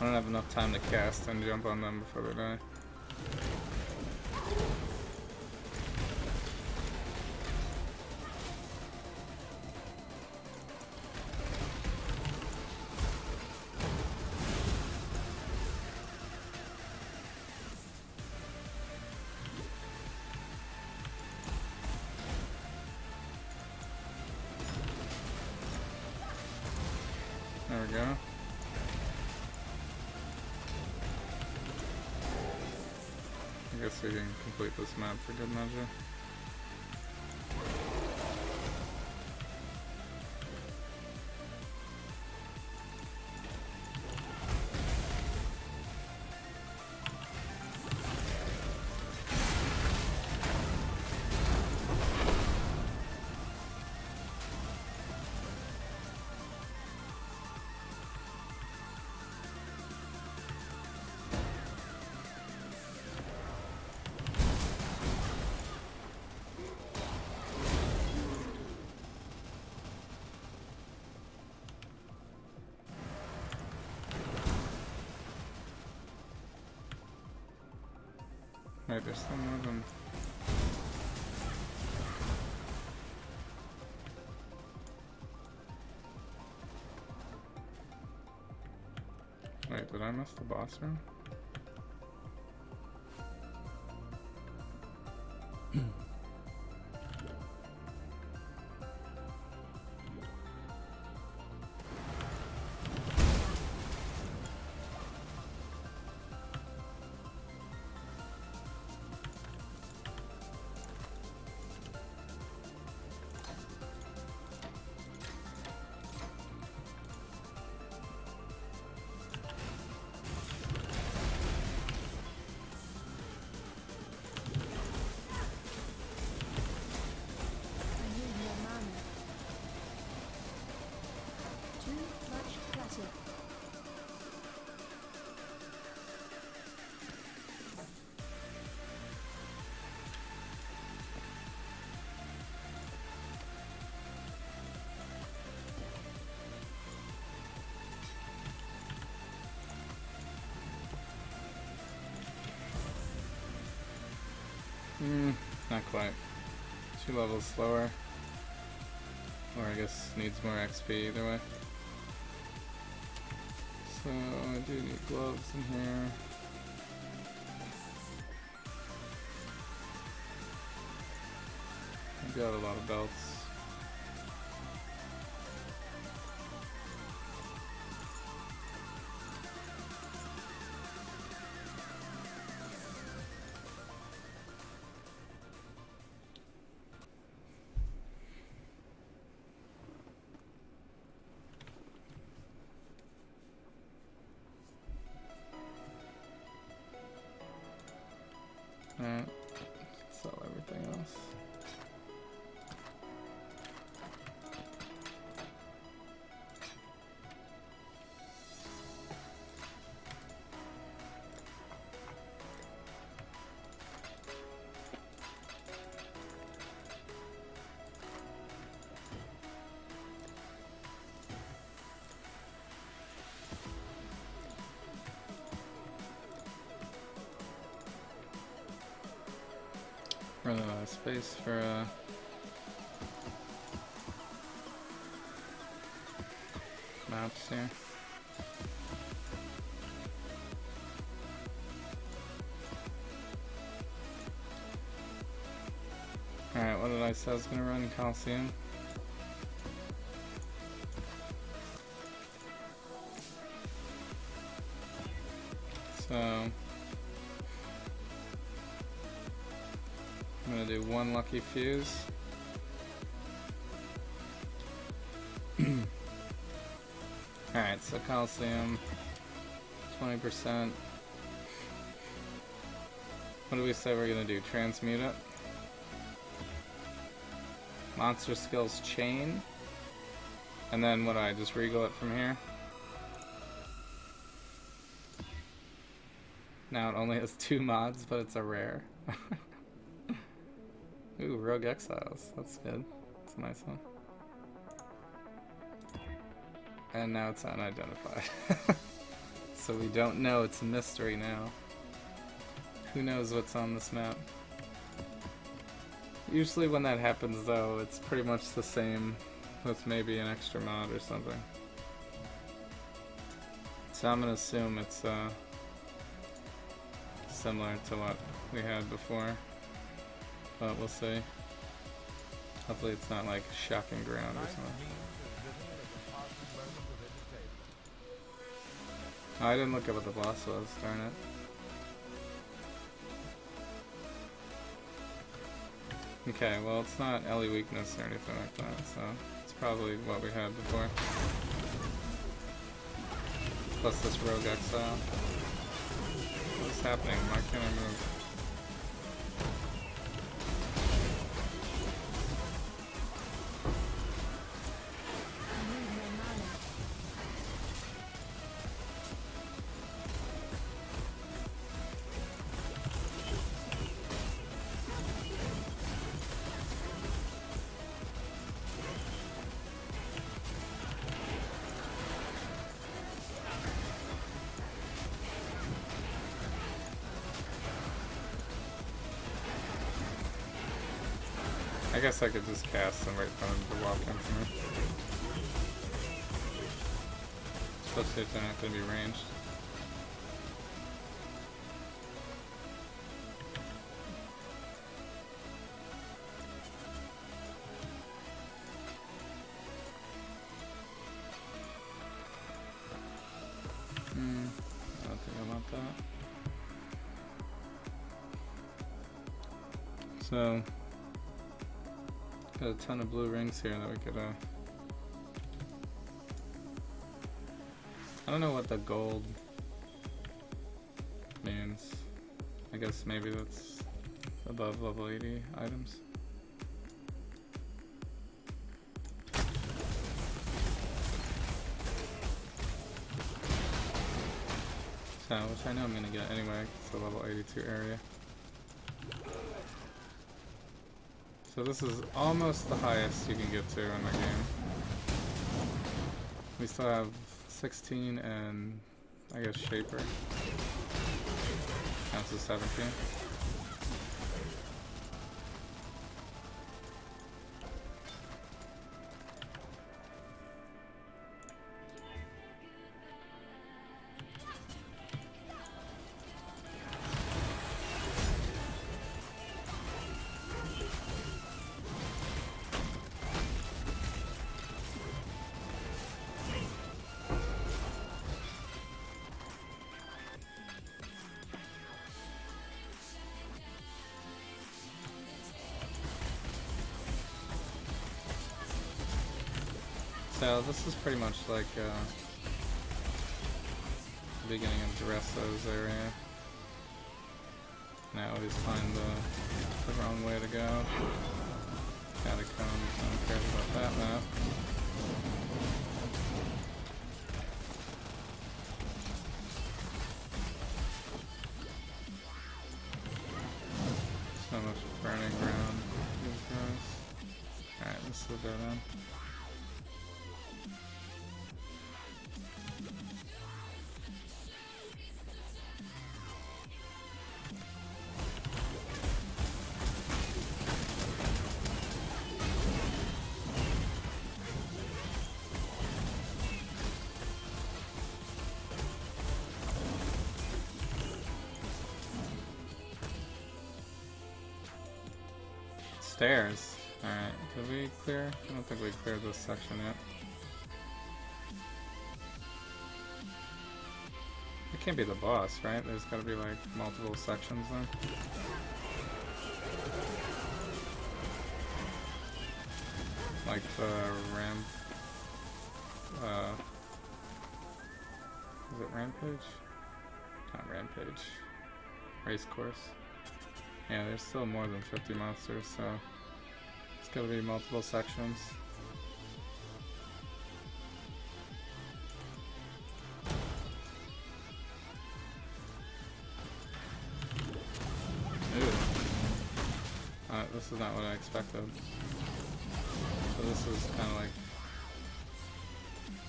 I don't have enough time to cast and jump on them before they die. There we go. I guess we can complete this map for good measure. Wait, there's still more than... Wait, did I miss the boss room? Not quite. 2 levels slower. Or I guess needs more XP either way. So I do need gloves in here. I've got a lot of belts. Alright, sell everything else. Running out of space for maps here. Alright, what did I say I was gonna run? Coliseum. So I'm gonna do one lucky fuse. Alright, so Coliseum, 20%. What do we say we're gonna do? Transmute it? Monster skills chain. And then what do I just regal it from here? Now it only has 2 mods, but it's a rare. Ooh, Rogue Exiles. That's good. That's a nice one. And now it's unidentified. So we don't know. It's a mystery now. Who knows what's on this map? Usually when that happens though, it's pretty much the same with maybe an extra mod or something. So I'm gonna assume it's similar to what we had before, but we'll see. Hopefully it's not like shocking ground or something. Oh, I didn't look at what the boss was, darn it. Okay, well it's not LE weakness or anything like that, so it's probably what we had before. Plus this Rogue Exile. What's happening? Why can't I move? I guess I could just cast and wait for them to walk into me. Especially if they're not going to be ranged. I don't think I want that. So got a ton of blue rings here that we could I don't know what the gold means. I guess maybe that's above level 80 items. So, which I know I'm gonna get anyway, it's the level 82 area. So this is almost the highest you can get to in the game. We still have 16 and I guess Shaper. Counts as 17. So this is pretty much like the beginning of Dressro's area. And I always find the wrong way to go. Catacombs, I don't care about that map. So much burning ground. Alright, this is the dead end. stairs. Alright, did we clear? I don't think we cleared this section yet. It can't be the boss, right? There's gotta be like multiple sections then. Like the is it Rampage? Not Rampage. Race course. Yeah, there's still more than 50 monsters, so it's gotta be multiple sections. Ooh. This is not what I expected. So this is kind of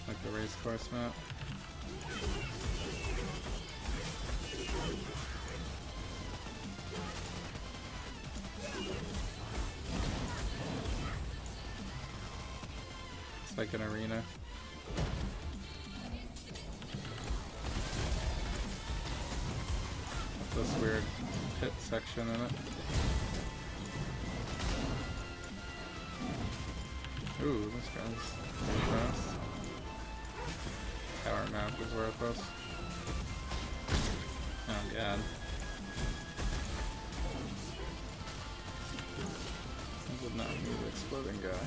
like the race course map. It's like an arena. With this weird pit section in it. Ooh, this guy's pretty fast. Tower map is worthless. Oh god. I did not need the exploding guy.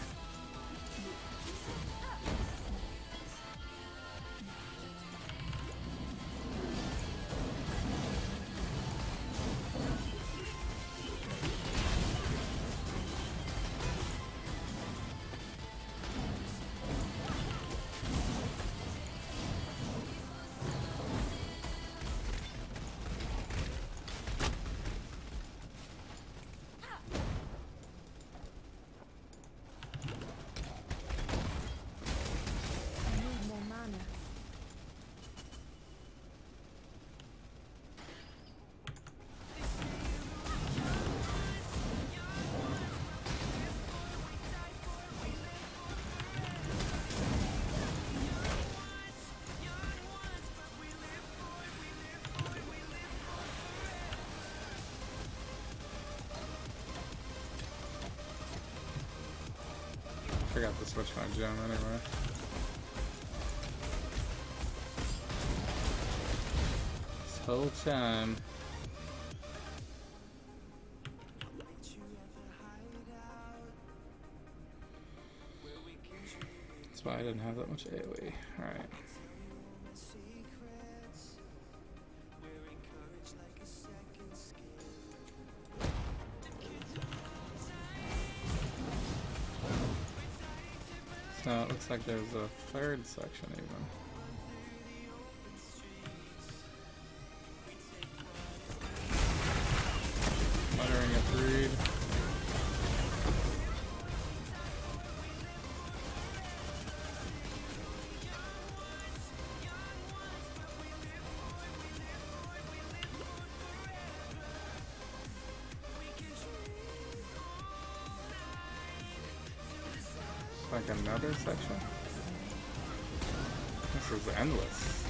I forgot to switch my gem anyway. This whole time. That's why I didn't have that much AoE. Alright. So it looks like there's a third section even. Muttering a breed. Like another section? This is endless.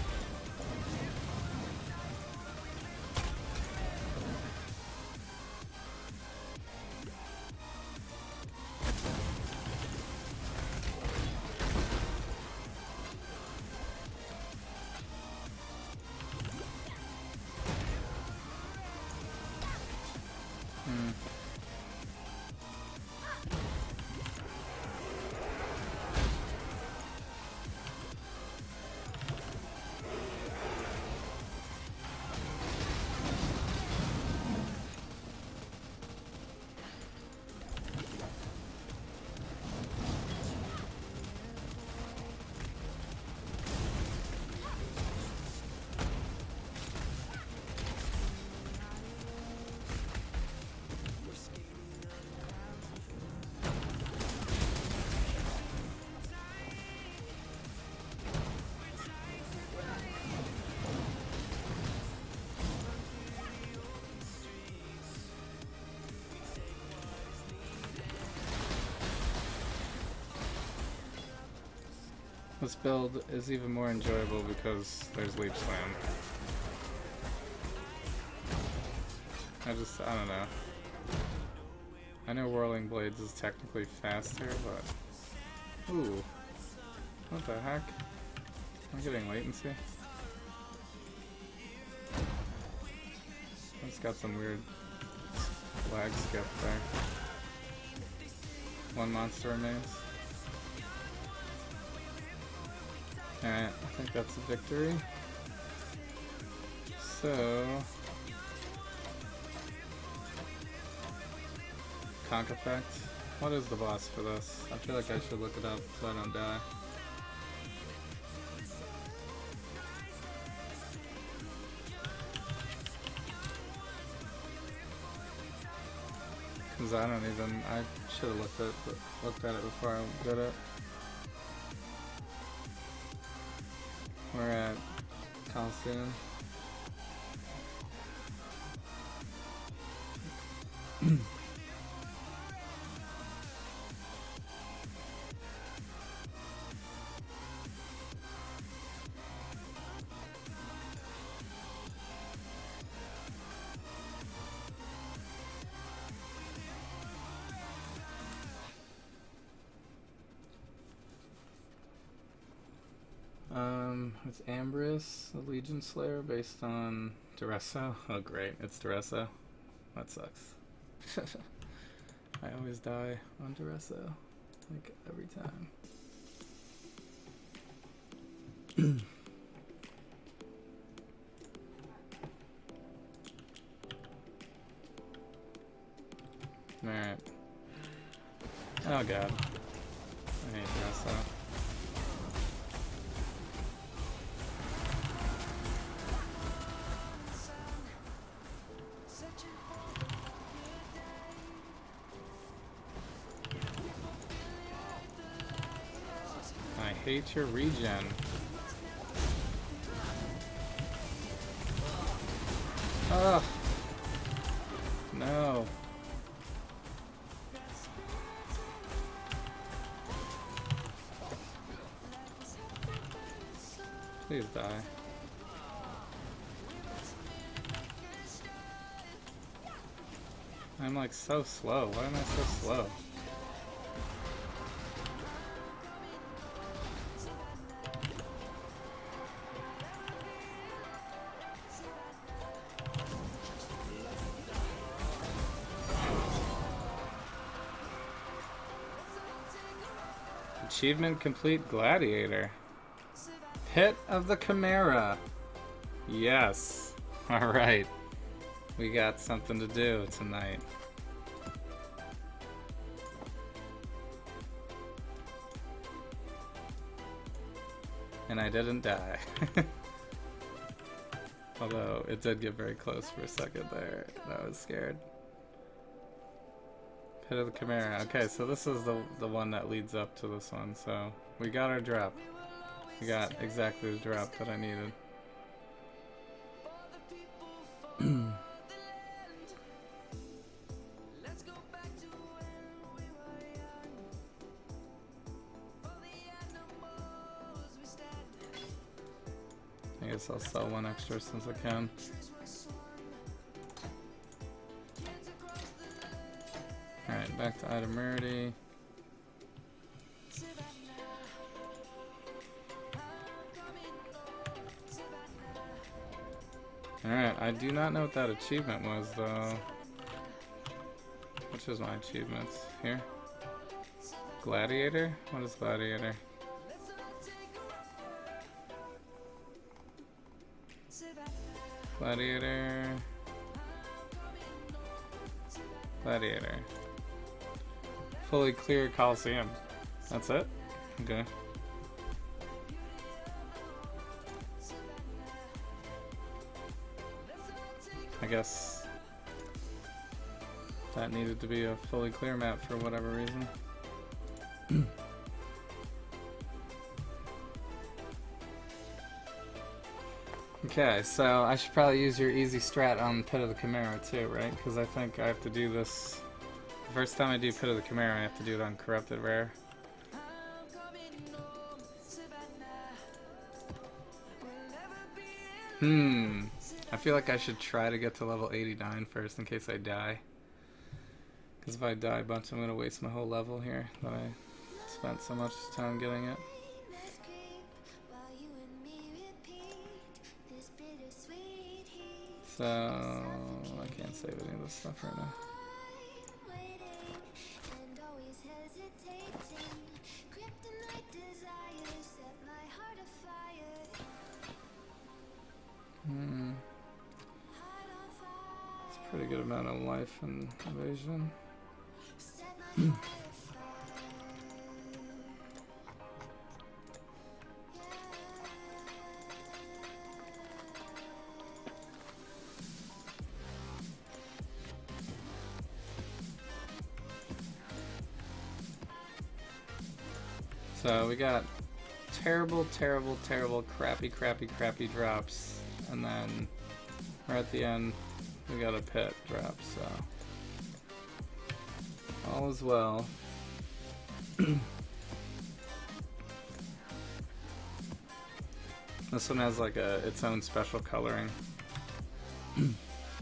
This build is even more enjoyable because there's leap slam. I don't know. I know Whirling Blades is technically faster, but... Ooh. What the heck? Am I getting latency? It's got some weird lag skip there. One monster remains. Alright, I think that's a victory. So... Conk effect. What is the boss for this? I feel like I should look it up so I don't die. Cause I don't even, I should have looked at it before I did it. We're at Coliseum. It's Ambrose, the Legion Slayer, based on Duresso. Oh great, it's Duresso. That sucks. I always die on Duresso, like every time. Alright. Oh god. I hate Duresso. I hate your regen. Ugh. No. Please die. I'm like so slow. Why am I so slow? Achievement complete Gladiator. Pit of the Chimera. Yes. Alright. We got something to do tonight. And I didn't die. Although it did get very close for a second there. I was scared. Pit of the Chimera. Okay, so this is the one that leads up to this one. So we got our drop. We got exactly the drop that I needed. I guess I'll sell one extra since I can. Alright, back to item rarity. Alright, I do not know what that achievement was though. Which is my achievements? Here? Gladiator? What is Gladiator? Gladiator. Gladiator. Fully clear Coliseum. That's it? Okay. I guess that needed to be a fully clear map for whatever reason. Okay, so I should probably use your easy strat on Pit of the Chimera too, right? Because I think I have to do this... The first time I do Pit of the Chimera, I have to do it on Corrupted Rare. I feel like I should try to get to level 89 first in case I die. Because if I die a bunch, I'm gonna waste my whole level here that I spent so much time getting it. So I can't save any of this stuff right now. It's a pretty good amount of life and evasion. So we got terrible, crappy drops, and then right at the end we got a pit drop, so all is well. This one has like its own special coloring.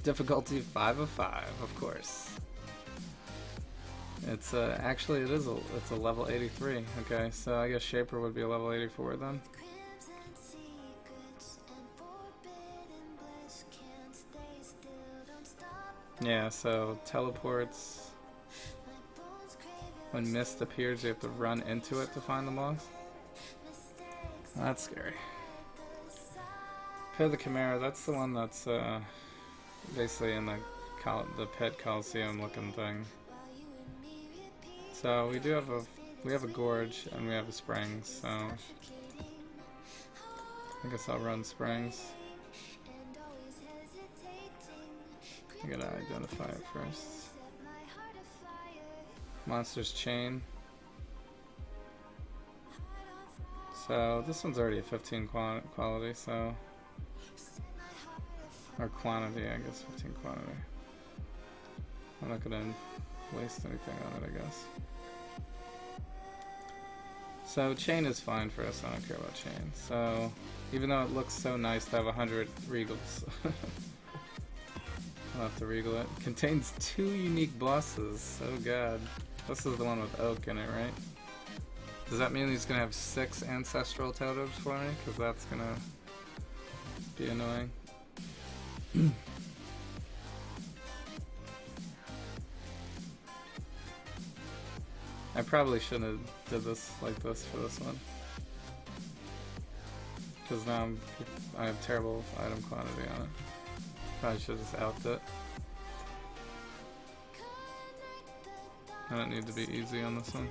Difficulty 5 of 5, of course. It's actually it's a level 83. Okay, so I guess Shaper would be a level 84 then. Yeah, so teleports. When mist appears, you have to run into it to find the boss. That's scary. Pit of the Chimera, that's the one that's basically in the pit Coliseum looking thing. So we have a gorge and we have a springs, so I guess I'll run springs. I gotta identify it first. Monster's Chain. So this one's already a 15 quality, so or quantity, I guess 15 quantity. I'm not gonna waste anything on it, I guess. So chain is fine for us. I don't care about chain. So even though it looks so nice to have 100 regals, I'll have to regal it. Contains 2 unique bosses. Oh god. This is the one with oak in it, right? Does that mean he's gonna have 6 ancestral totems for me? Because that's gonna be annoying. I probably shouldn't have did this like this for this one. Because now I have terrible item quantity on it. Probably should have just outed it. I don't need to be easy on this one.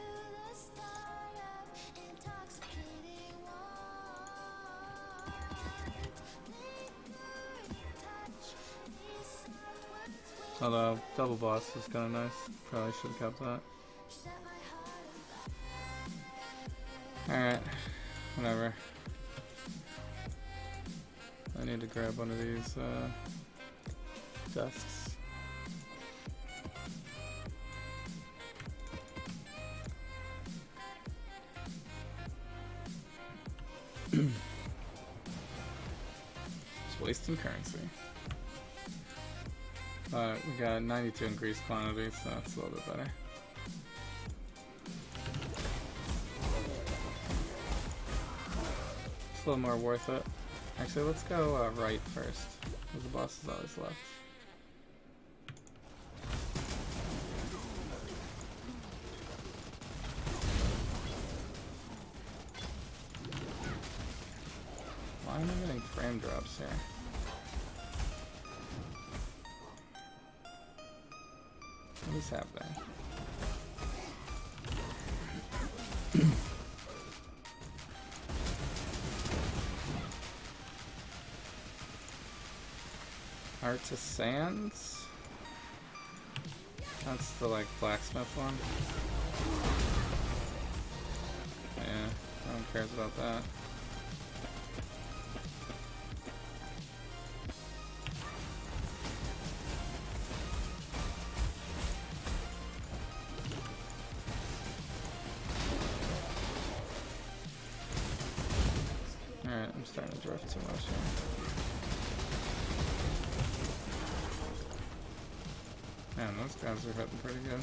Although double boss is kind of nice. Probably should have kept that. Alright, whatever. I need to grab one of these desks. Just wasting currency. We got 92 increased quantity, so that's a little bit better. It's a little more worth it. Actually, let's go right first, because the boss is always left. Why am I getting frame drops here? What is happening? Artisans? That's the like blacksmith one. Yeah, no one cares about that. Alright, I'm starting to drift too much here. Man, those guys are hitting pretty good.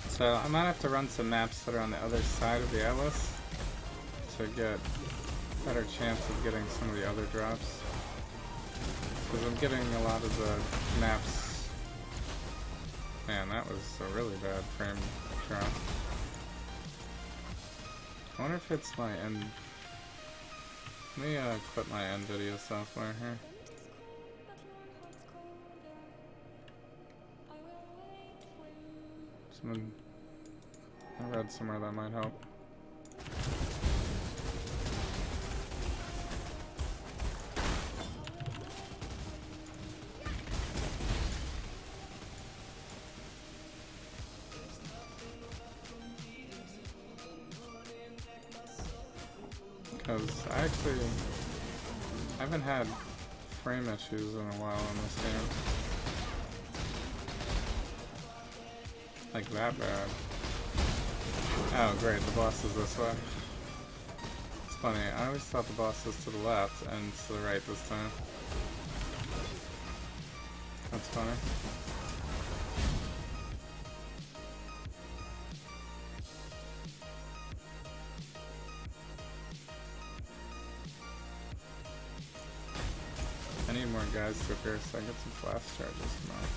So I might have to run some maps that are on the other side of the atlas to get a better chance of getting some of the other drops. Because I'm getting a lot of the maps. Man, that was a really bad frame drop. I wonder if it's my end. Let me quit my NVIDIA software here. I read somewhere that might help. Because I haven't had frame issues in a while in this game. Like that bad. Oh great, the boss is this way. It's funny, I always thought the boss was to the left and to the right this time. That's funny. I need more guys to appear so I get some flash charges tomorrow.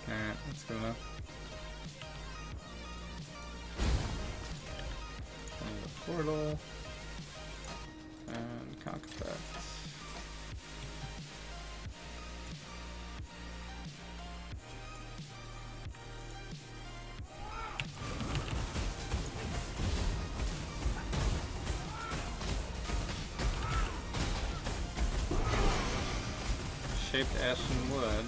Alright, that's good enough. And the portal. And cock effect. Shaped ashen wood.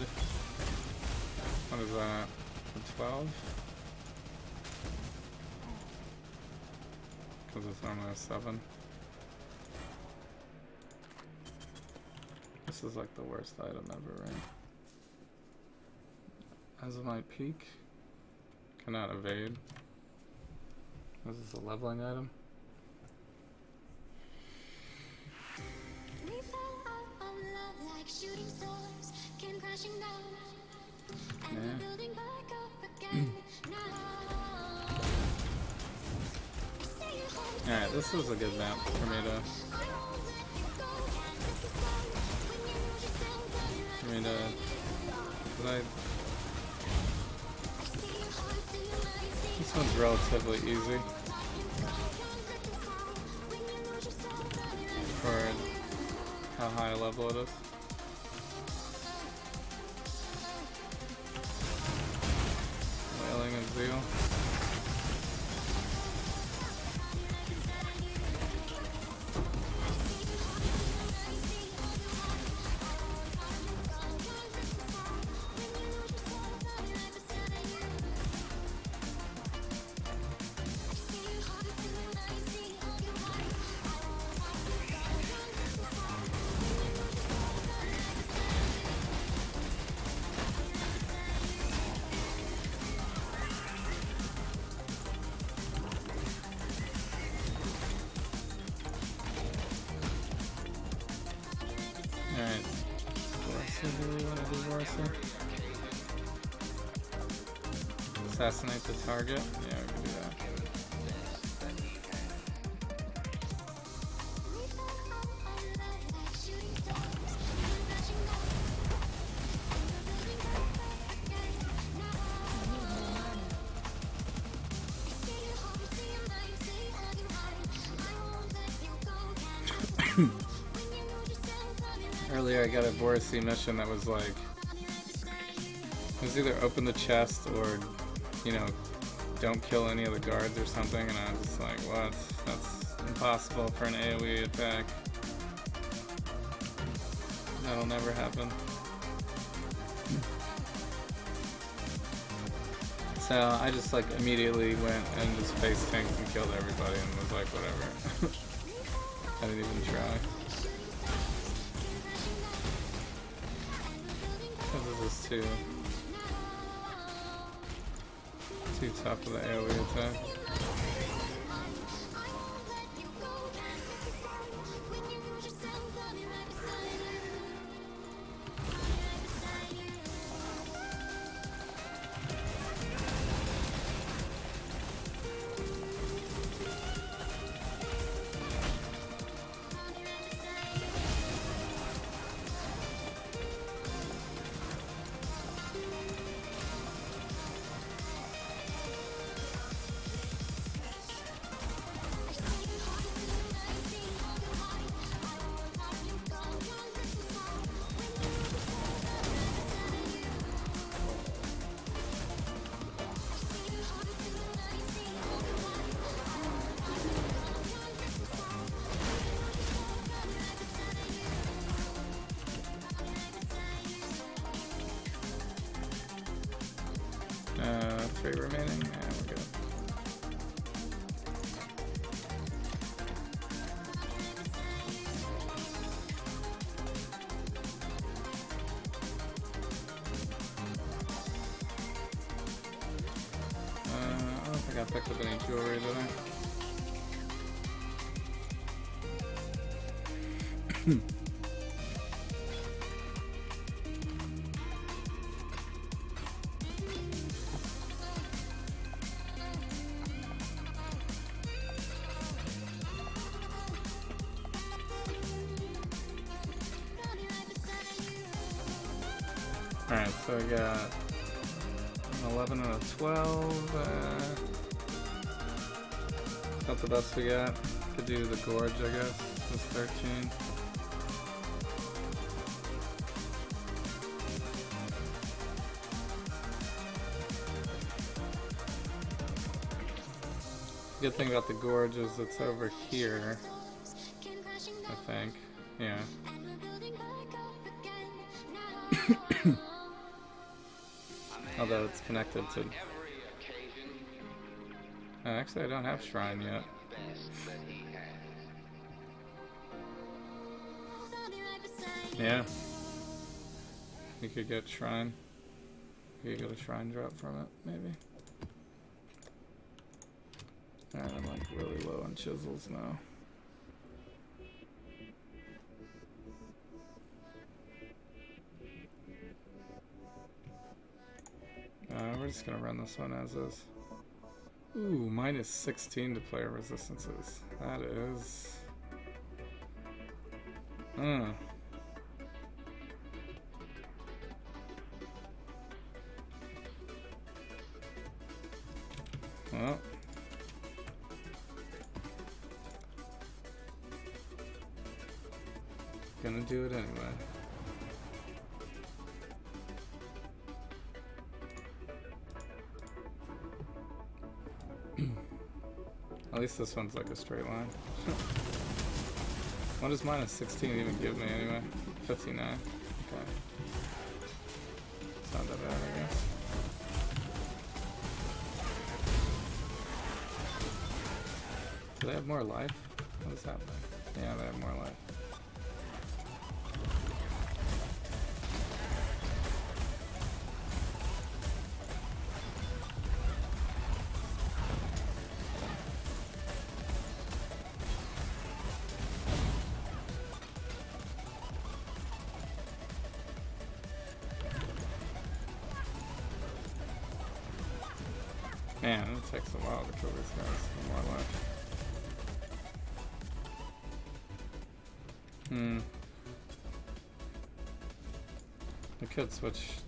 What is that? A 12? Because it's only a 7. This is like the worst item ever, right? Azomite Peak. Cannot evade. This is a leveling item. We fell out of love like shooting stars, came crashing down, and we're building back up again now. Alright, this is a good map for me to this one's relatively easy for how high level it is. Wailing of Zeal. Alright. Do we want to do Warsaw? Assassinate the target? Yeah, we can do that. Earlier I got a Borisy mission that was like, it was either open the chest or, you know, don't kill any of the guards or something, and I was just like, what? That's impossible for an AoE attack. That'll never happen. So I just like immediately went and just face tanked and killed everybody and was like, whatever. I didn't even try. Because it was too tough for the AoE attack. Three remaining, and we're good. I don't think I picked up any jewelry, did I? Alright, so we got an 11 and a 12. Not the best we got. Could do the gorge, I guess. It's 13. Good thing about the gorge is it's over here, I think. Yeah. Although it's connected to... actually, I don't have shrine yet. Yeah. You could get shrine. You could get a shrine drop from it, maybe. Alright, I'm like really low on chisels now. We're just gonna run this one as is. Ooh, minus 16 to player resistances. That is... Well... Gonna do it anyway. At least this one's like a straight line. What does minus 16 even give me anyway? 59. Okay. It's not that bad, I guess. Do they have more life? What is happening? Yeah, they have more life. Man, it takes a while to kill these guys. More life. We could switch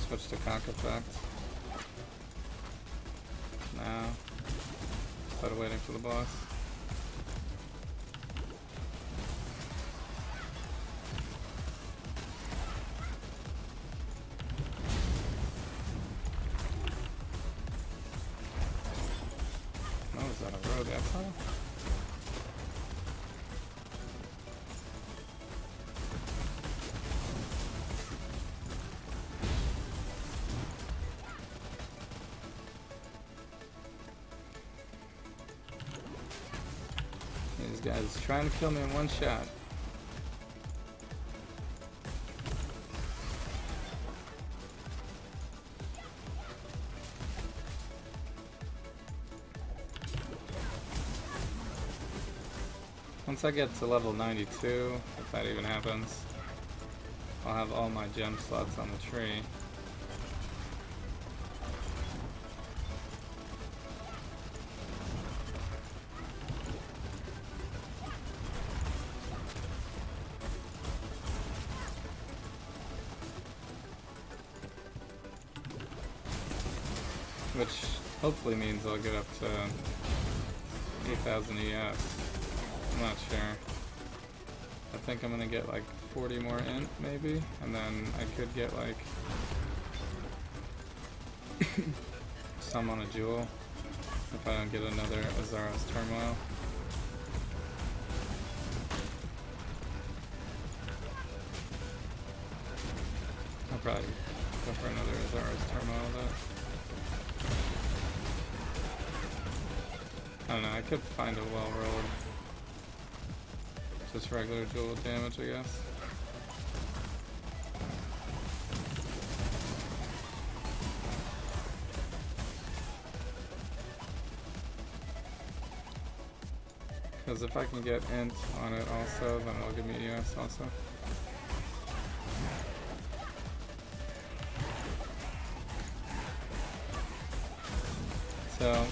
to conk effect. Now, instead of waiting for the boss. This guy's trying to kill me in one shot. Once I get to level 92, if that even happens, I'll have all my gem slots on the tree. Which hopefully means I'll get up to 8,000 ES. I'm not sure. I think I'm gonna get like 40 more int maybe, and then I could get like some on a jewel if I don't get another Azara's Turmoil. I'll probably go for another Azara's Turmoil though. I don't know, I could find a well-rolled, just regular jewel damage, I guess. Because if I can get int on it also, then it'll give me ES also. So,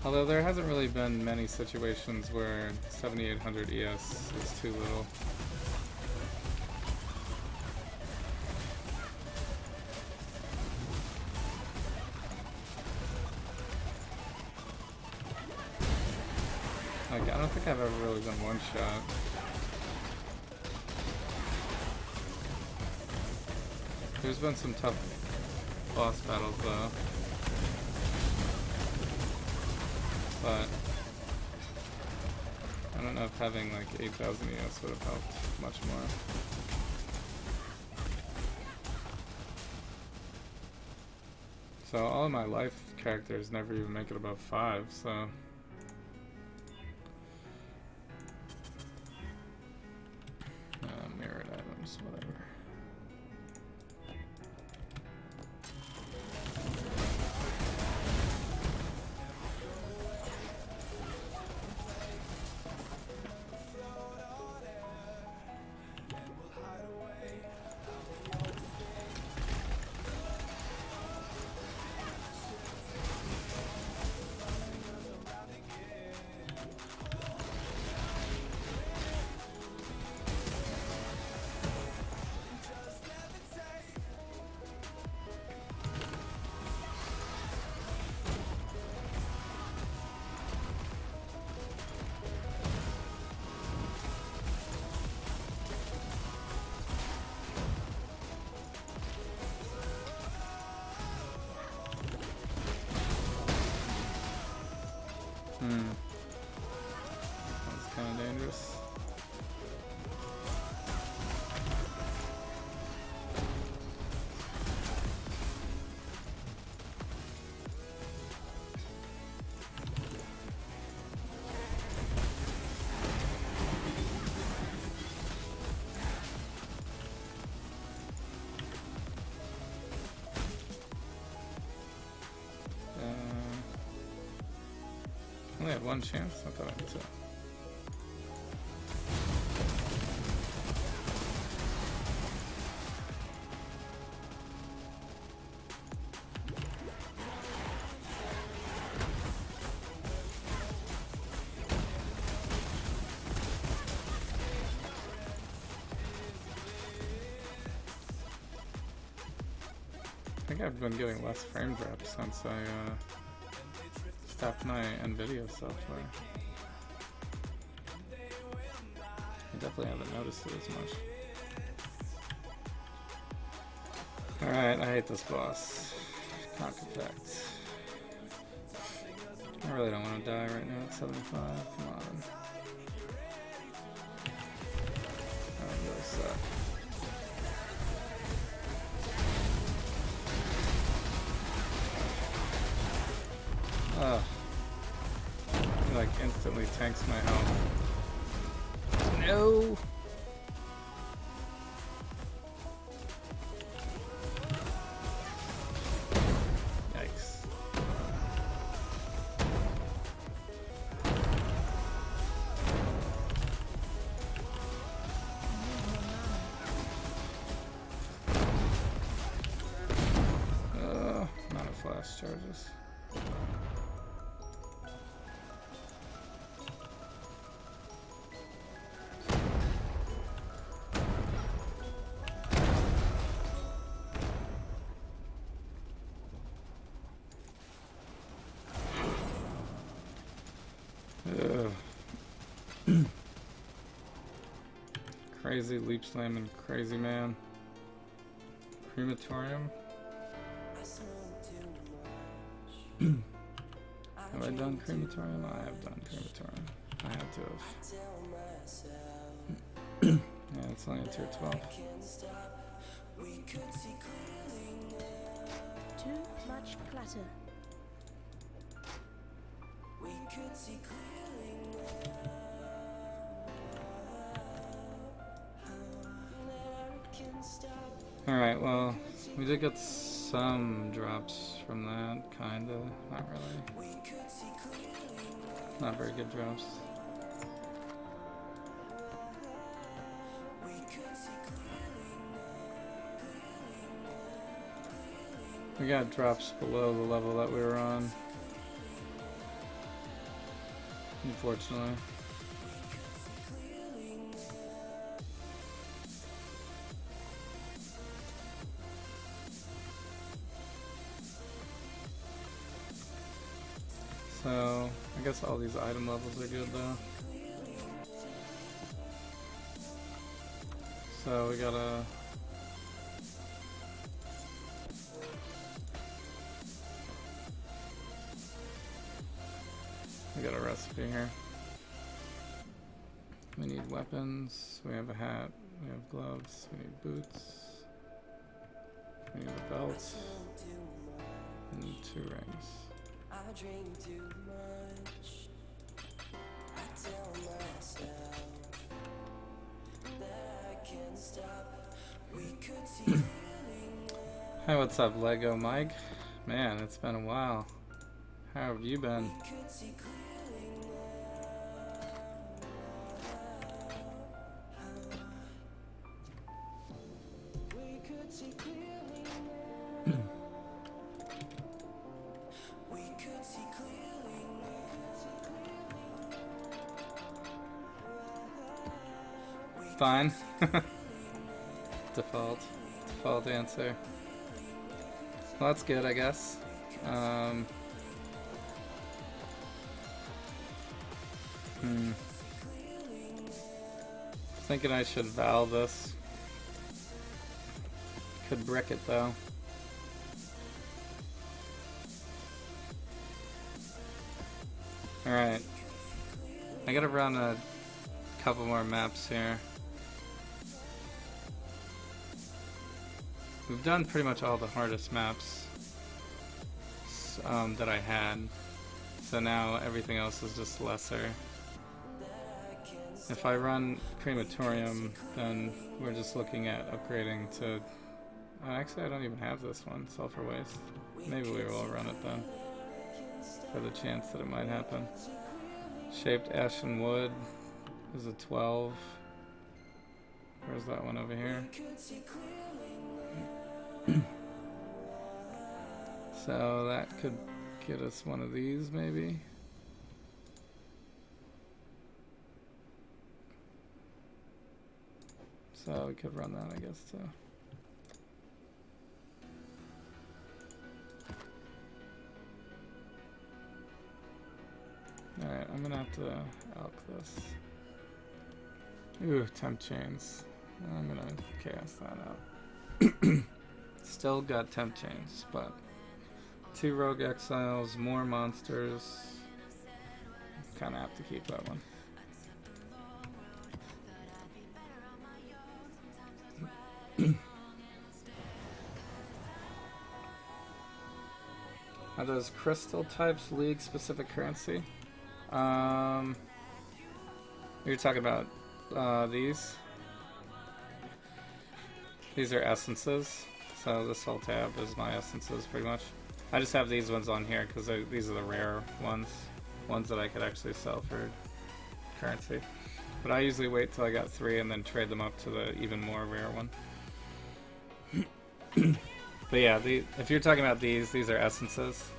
although there hasn't really been many situations where 7800 ES is too little. Like, I don't think I've ever really done one shot. There's been some tough boss battles though. But I don't know if having like 8,000 ES would have helped much more. So all of my life characters never even make it above 5, so mirrored items, whatever. That's kind of dangerous. I only had one chance? I thought I had two. I think I've been getting less frame drops since I stopped my NVIDIA software. I definitely haven't noticed it as much. Alright, I hate this boss. Cock effect. I really don't want to die right now at 75. Come on. That would really suck. Ugh. He like instantly tanks my health. No. Yikes. Not a flash charges. Crazy leap slam and crazy man. Crematorium. Have I done crematorium? I have done crematorium. I had to have. Yeah, it's only a tier 12. Too much clatter. Alright, well, we did get some drops from that, kinda. Not really. Not very good drops. We got drops below the level that we were on, unfortunately. So, I guess all these item levels are good though. So we gotta... We got a recipe here. We need weapons, we have a hat, we have gloves, we need boots, we need a belt, and 2 rings. I drink too much. I tell myself that I can't stop. We could see clearly. Hey, what's up, Lego Mike? Man, it's been a while. How have you been? Could see clearly now. We could see clearly now. We could see clearly now. Fine. Default answer. Well, that's good, I guess. Thinking I should valve this. Could brick it though. Alright. I gotta run a couple more maps here. We've done pretty much all the hardest maps that I had. So now everything else is just lesser. If I run Crematorium, then we're just looking at upgrading to... actually, I don't even have this one, Sulfur Waste. Maybe we will run it then, for the chance that it might happen. Shaped Ashen Wood is a 12. Where's that one over here? So that could get us one of these, maybe. So we could run that, I guess, too. Alright, I'm gonna have to elk this. Ooh, temp chains. I'm gonna chaos that out. Still got temp chains, but 2 rogue exiles, more monsters. Kinda have to keep that one. Are those crystal types league specific currency? You're talking about these. These are essences. So this whole tab is my essences pretty much. I just have these ones on here because these are the rare ones. Ones that I could actually sell for currency. But I usually wait till I got 3 and then trade them up to the even more rare one. But yeah, if you're talking about these are essences.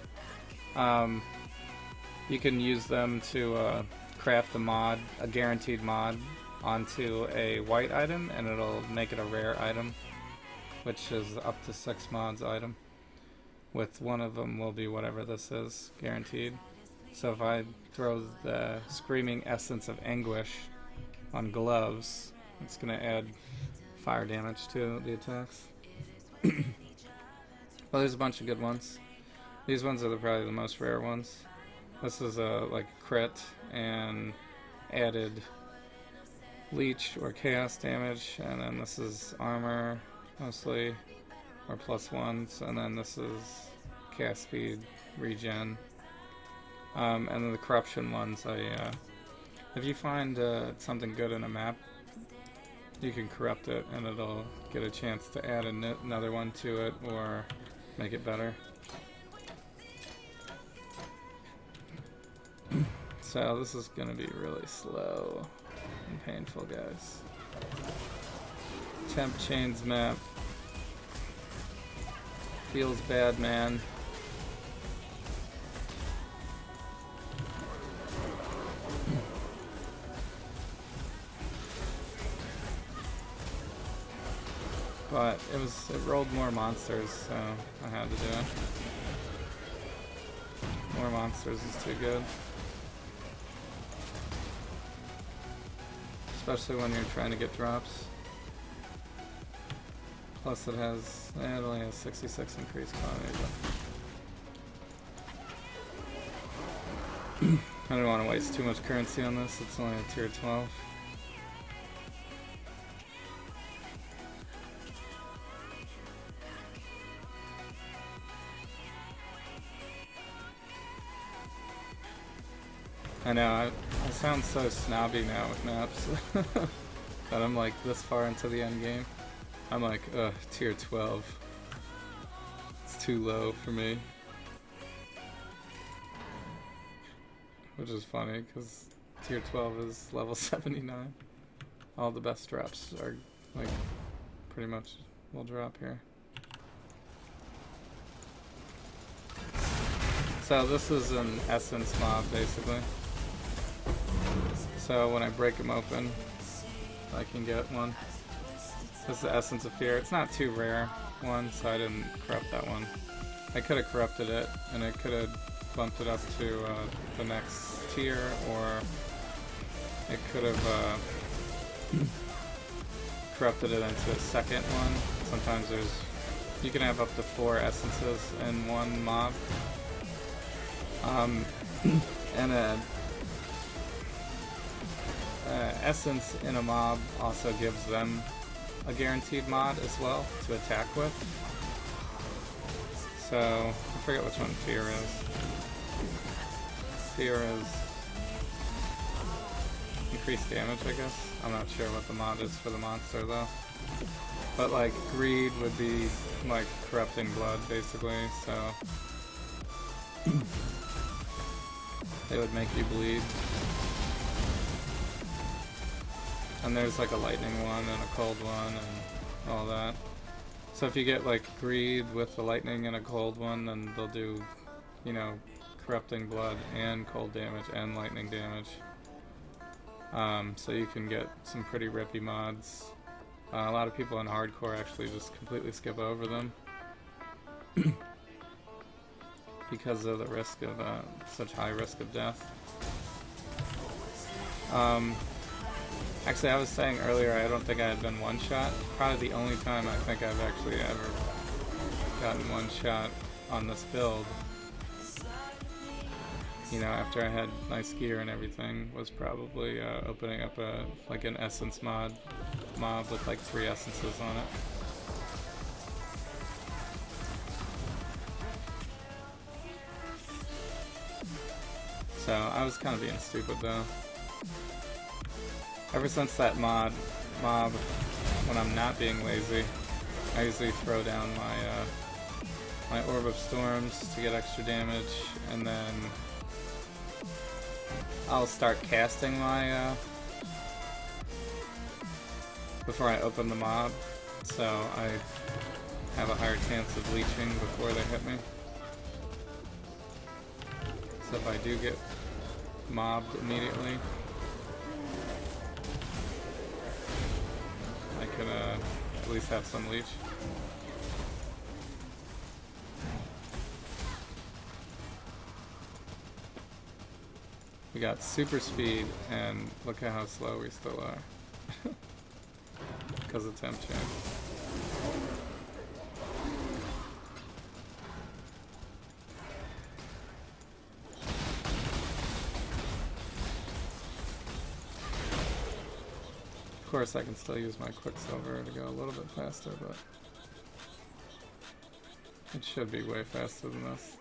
You can use them to craft a mod, a guaranteed mod, onto a white item, and it'll make it a rare item, which is up to 6 mods item. With one of them will be whatever this is, guaranteed. So if I throw the Screaming Essence of Anguish on gloves, it's going to add fire damage to the attacks. Well, there's a bunch of good ones. These ones are probably the most rare ones. This is a like crit and added leech or chaos damage, and then this is armor mostly, or +1s, and then this is cast speed regen. And then the corruption ones, if you find something good in a map, you can corrupt it and it'll get a chance to add another one to it or make it better. So this is going to be really slow and painful, guys. Temp Chains map. Feels bad, man. But it rolled more monsters, so I had to do it. More monsters is too good. Especially when you're trying to get drops. Plus it only has 66 increased quantity, but I don't want to waste too much currency on this, it's only a tier 12. I know, I sound so snobby now with maps. That I'm like this far into the end game. I'm like, ugh, tier 12. It's too low for me. Which is funny, because tier 12 is level 79. All the best drops are, like, pretty much will drop here. So this is an essence mob, basically. So when I break them open, I can get one. This is the Essence of Fear. It's not too rare one, so I didn't corrupt that one. I could have corrupted it, and it could have bumped it up to the next tier, or it could have corrupted it into a second one. Sometimes you can have up to 4 essences in one mob. And a essence in a mob also gives them a guaranteed mod as well to attack with. So I forget which one Fear is. Fear is increased damage, I guess. I'm not sure what the mod is for the monster though. But like Greed would be like corrupting blood basically, so they would make you bleed. And there's like a lightning one and a cold one and all that. So if you get like Greed with the lightning and a cold one, then they'll do, you know, corrupting blood and cold damage and lightning damage. So you can get some pretty rippy mods. A lot of people in hardcore actually just completely skip over them because of the risk of such high risk of death. Actually, I was saying earlier I don't think I had been one-shot. Probably the only time I think I've actually ever gotten one-shot on this build, you know, after I had nice gear and everything, was probably opening up like an essence mob with like 3 essences on it. So I was kind of being stupid though. Ever since that mob, when I'm not being lazy, I usually throw down my Orb of Storms to get extra damage, and then I'll start casting my before I open the mob, so I have a higher chance of leeching before they hit me. So if I do get mobbed immediately, I can at least have some leech. We got super speed, and look at how slow we still are. Because of temp change. Of course, I can still use my Quicksilver to go a little bit faster, but it should be way faster than this.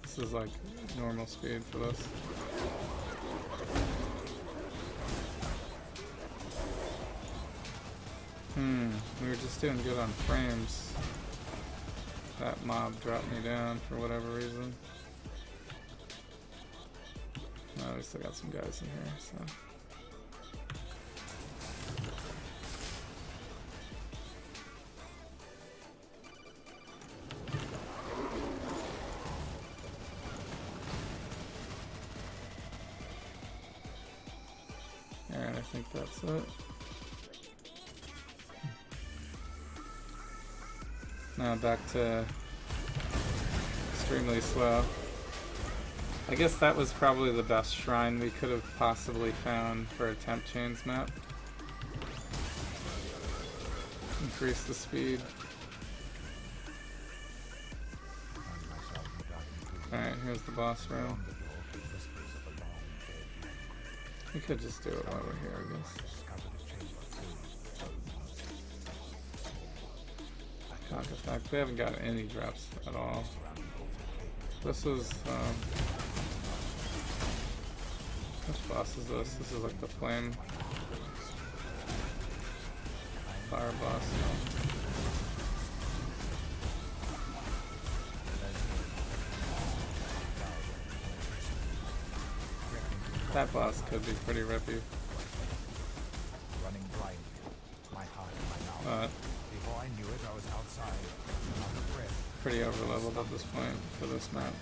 This is like normal speed for this. We were just doing good on frames. That mob dropped me down for whatever reason. Oh, we still got some guys in here, so. Alright, I think that's it. Now back to extremely slow. I guess that was probably the best shrine we could have possibly found for a temp chains map. Increase the speed. Alright, here's the boss room. We could just do it while we're here, I guess. Cock effect. We haven't got any drops at all. This is, which boss is this? This is like the flame fire boss. That boss could be pretty rippy. Running blind, my heart in my mouth. Before I knew it, I was outside, out of breath. Pretty overleveled at this point for this map.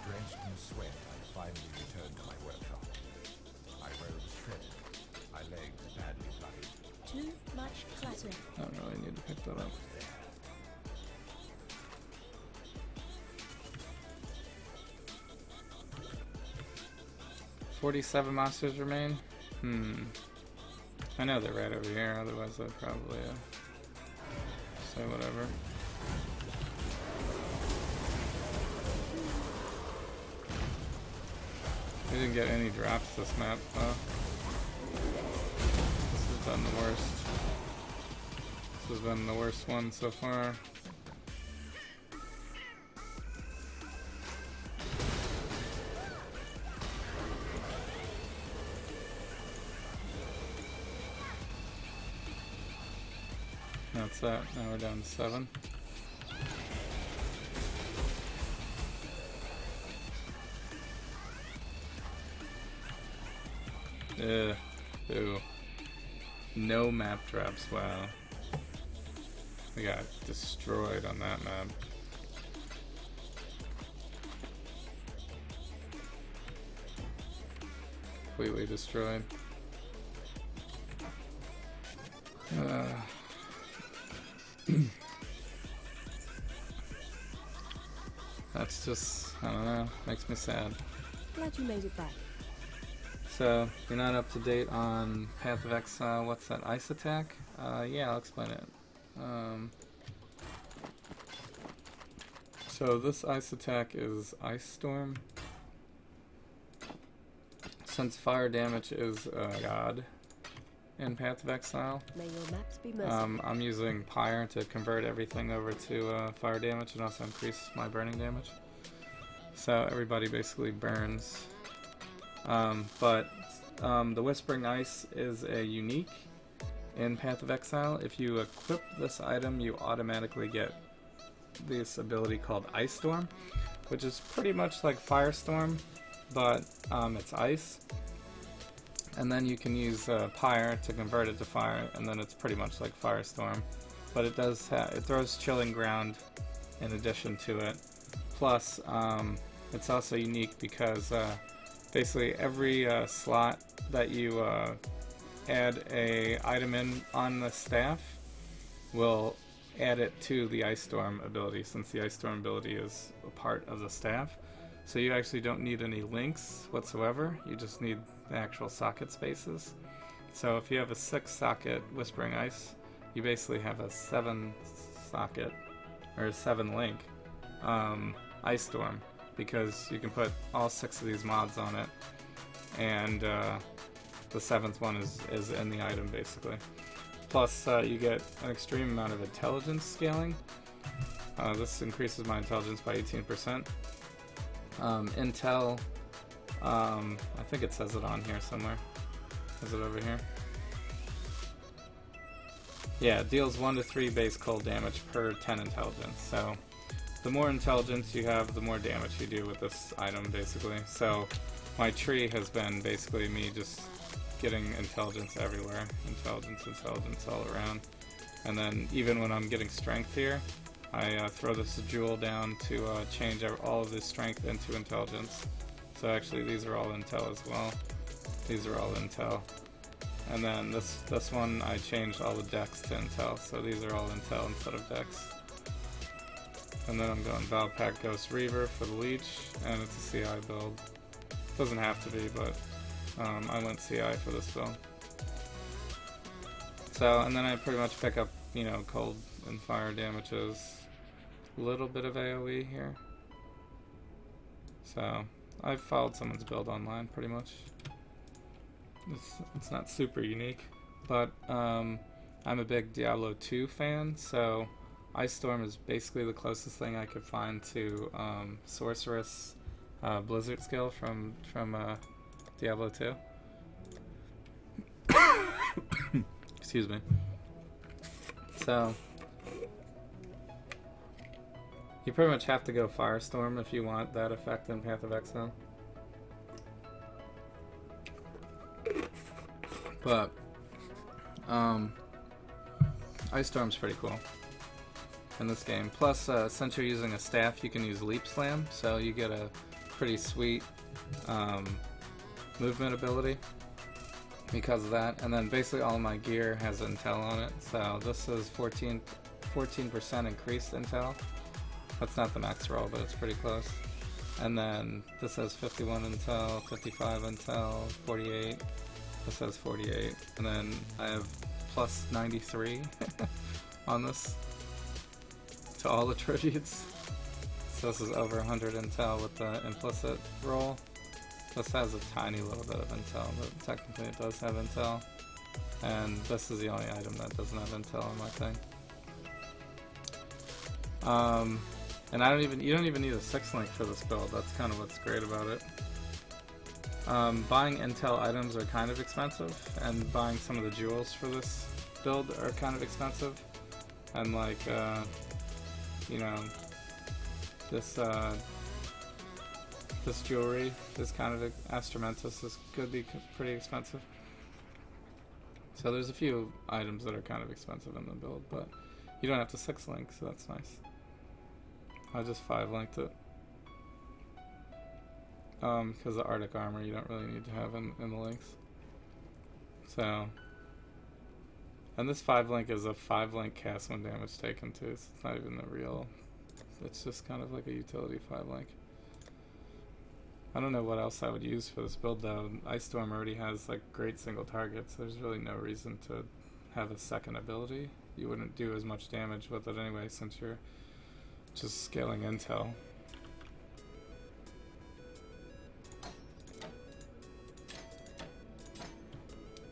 Drenched in sweat, I finally returned to my workshop. My robes shredded, my legs badly bloodied. Too much clutter. I don't really need to pick that up. $47 monsters remain? I know they're right over here, otherwise I'd probably say whatever. We didn't get any drops this map, though. This has been the worst. This has been the worst one so far. That's that. Now we're down to 7. Ew. No map drops, wow. We got destroyed on that map. Completely destroyed. That's just, I don't know, makes me sad. Glad you made it back. So, you're not up to date on Path of Exile, what's that, Ice Attack? Yeah, I'll explain it. So this Ice Attack is Ice Storm. Since fire damage is God in Path of Exile, May your maps be merciful. I'm using Pyre to convert everything over to fire damage and also increase my burning damage. So everybody basically burns. But the Whispering Ice is a unique in Path of Exile. If you equip this item, you automatically get this ability called Ice Storm, which is pretty much like Firestorm, but it's ice. And then you can use Pyre to convert it to fire, and then it's pretty much like Firestorm. But it does it throws Chilling Ground in addition to it. Plus, it's also unique because basically every slot that you add a item in on the staff will add it to the Ice Storm ability, since the Ice Storm ability is a part of the staff. So you actually don't need any links whatsoever, you just need the actual socket spaces. So if you have a 6-socket Whispering Ice, you basically have a 7-socket, or a 7-link Ice Storm, because you can put all 6 of these mods on it, and the 7th one is in the item basically. Plus you get an extreme amount of intelligence scaling. This increases my intelligence by 18%. Intel, I think it says it on here somewhere. Is it over here? Yeah, it deals 1 to 3 base cold damage per 10 intelligence. So the more intelligence you have, the more damage you do with this item basically. So my tree has been basically me just getting intelligence everywhere. Intelligence all around. And then even when I'm getting strength here, I throw this jewel down to change all of this strength into intelligence. So actually these are all intel as well. These are all intel. And then this one I changed all the dex to intel, so these are all intel instead of dex. And then I'm going Valpack Ghost Reaver for the leech, and it's a CI build. Doesn't have to be, but I went CI for this build. So, and then I pretty much pick up, you know, cold and fire damages. A little bit of AoE here. So, I've followed someone's build online pretty much. It's not super unique, but I'm a big Diablo 2 fan, so Ice Storm is basically the closest thing I could find to Sorceress Blizzard skill from Diablo 2. Excuse me. So you pretty much have to go Firestorm if you want that effect in Path of Exile. But Ice Storm's pretty cool in this game. Plus, since you're using a staff, you can use Leap Slam, so you get a pretty sweet movement ability because of that. And then basically all of my gear has intel on it, so this is 14% increased intel. That's not the max roll, but it's pretty close. And then this has 51 intel, 55 intel, 48. This has 48, and then I have plus 93 on this to all attributes. So this is over 100 intel with the implicit roll. This has a tiny little bit of intel, but technically it does have intel. And this is the only item that doesn't have intel on my thing. And you don't even need a 6-link for this build. That's kind of what's great about it. Buying intel items are kind of expensive, and buying some of the jewels for this build are kind of expensive. And like, you know, this jewelry is kind of Astromentus. This could be pretty expensive. So there's a few items that are kind of expensive in the build, but you don't have to 6-link, so that's nice. I just 5-linked it. Because the Arctic armor you don't really need to have in the links. So, and this 5-link is a 5-link cast when damage taken too, so it's not even the real, it's just kind of like a utility 5-link. I don't know what else I would use for this build though. Ice Storm already has like great single targets, so there's really no reason to have a second ability. You wouldn't do as much damage with it anyway since you're just scaling intel.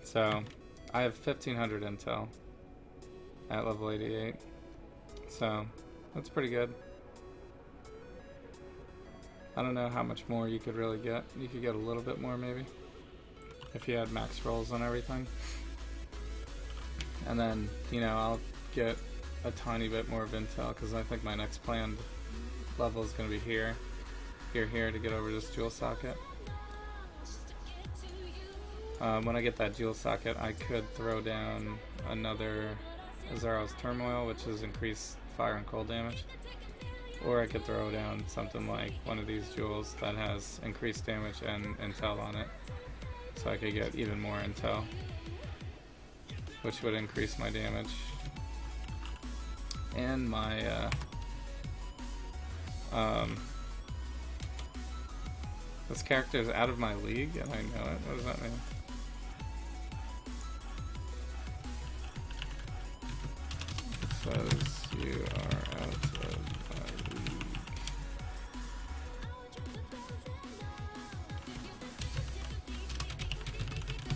So, I have 1500 intel at level 88, so that's pretty good. I don't know how much more you could really get. You could get a little bit more maybe. if he had max rolls and everything. And then, you know, I'll get a tiny bit more of intel, because I think my next planned level is going to be here to get over this jewel socket. When I get that jewel socket, I could throw down another Azaro's Turmoil, which is increased fire and cold damage. Or I could throw down something like one of these jewels that has increased damage and intel on it. So I could get even more intel, which would increase my damage. And my, this character is out of my league, and I know it. What does that mean? It says you are out of my league.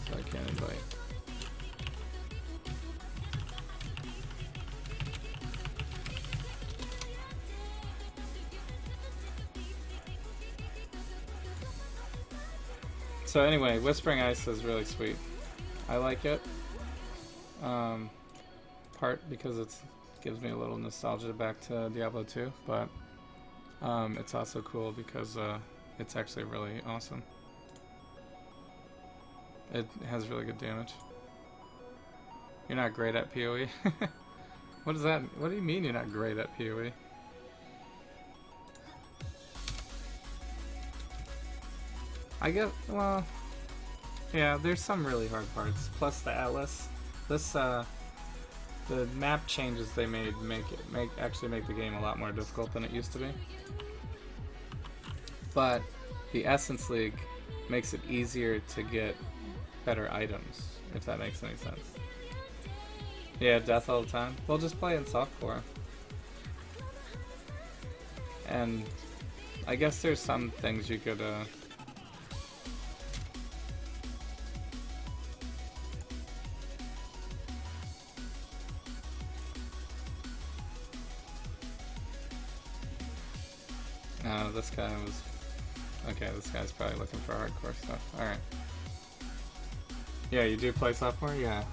So I can't invite. So anyway, Whispering Ice is really sweet. I like it. Part because it gives me a little nostalgia back to Diablo 2, but it's also cool because it's actually really awesome. It has really good damage. You're not great at PoE? What does that? What do you mean you're not great at PoE? I guess, well, yeah, there's some really hard parts. Plus the Atlas. This, the map changes they made actually make the game a lot more difficult than it used to be. But the Essence League makes it easier to get better items, if that makes any sense. Yeah, death all the time. Well, just play in softcore. And I guess there's some things you could, this guy was... Okay, this guy's probably looking for hardcore stuff. Alright. Yeah, you do play softcore? Yeah.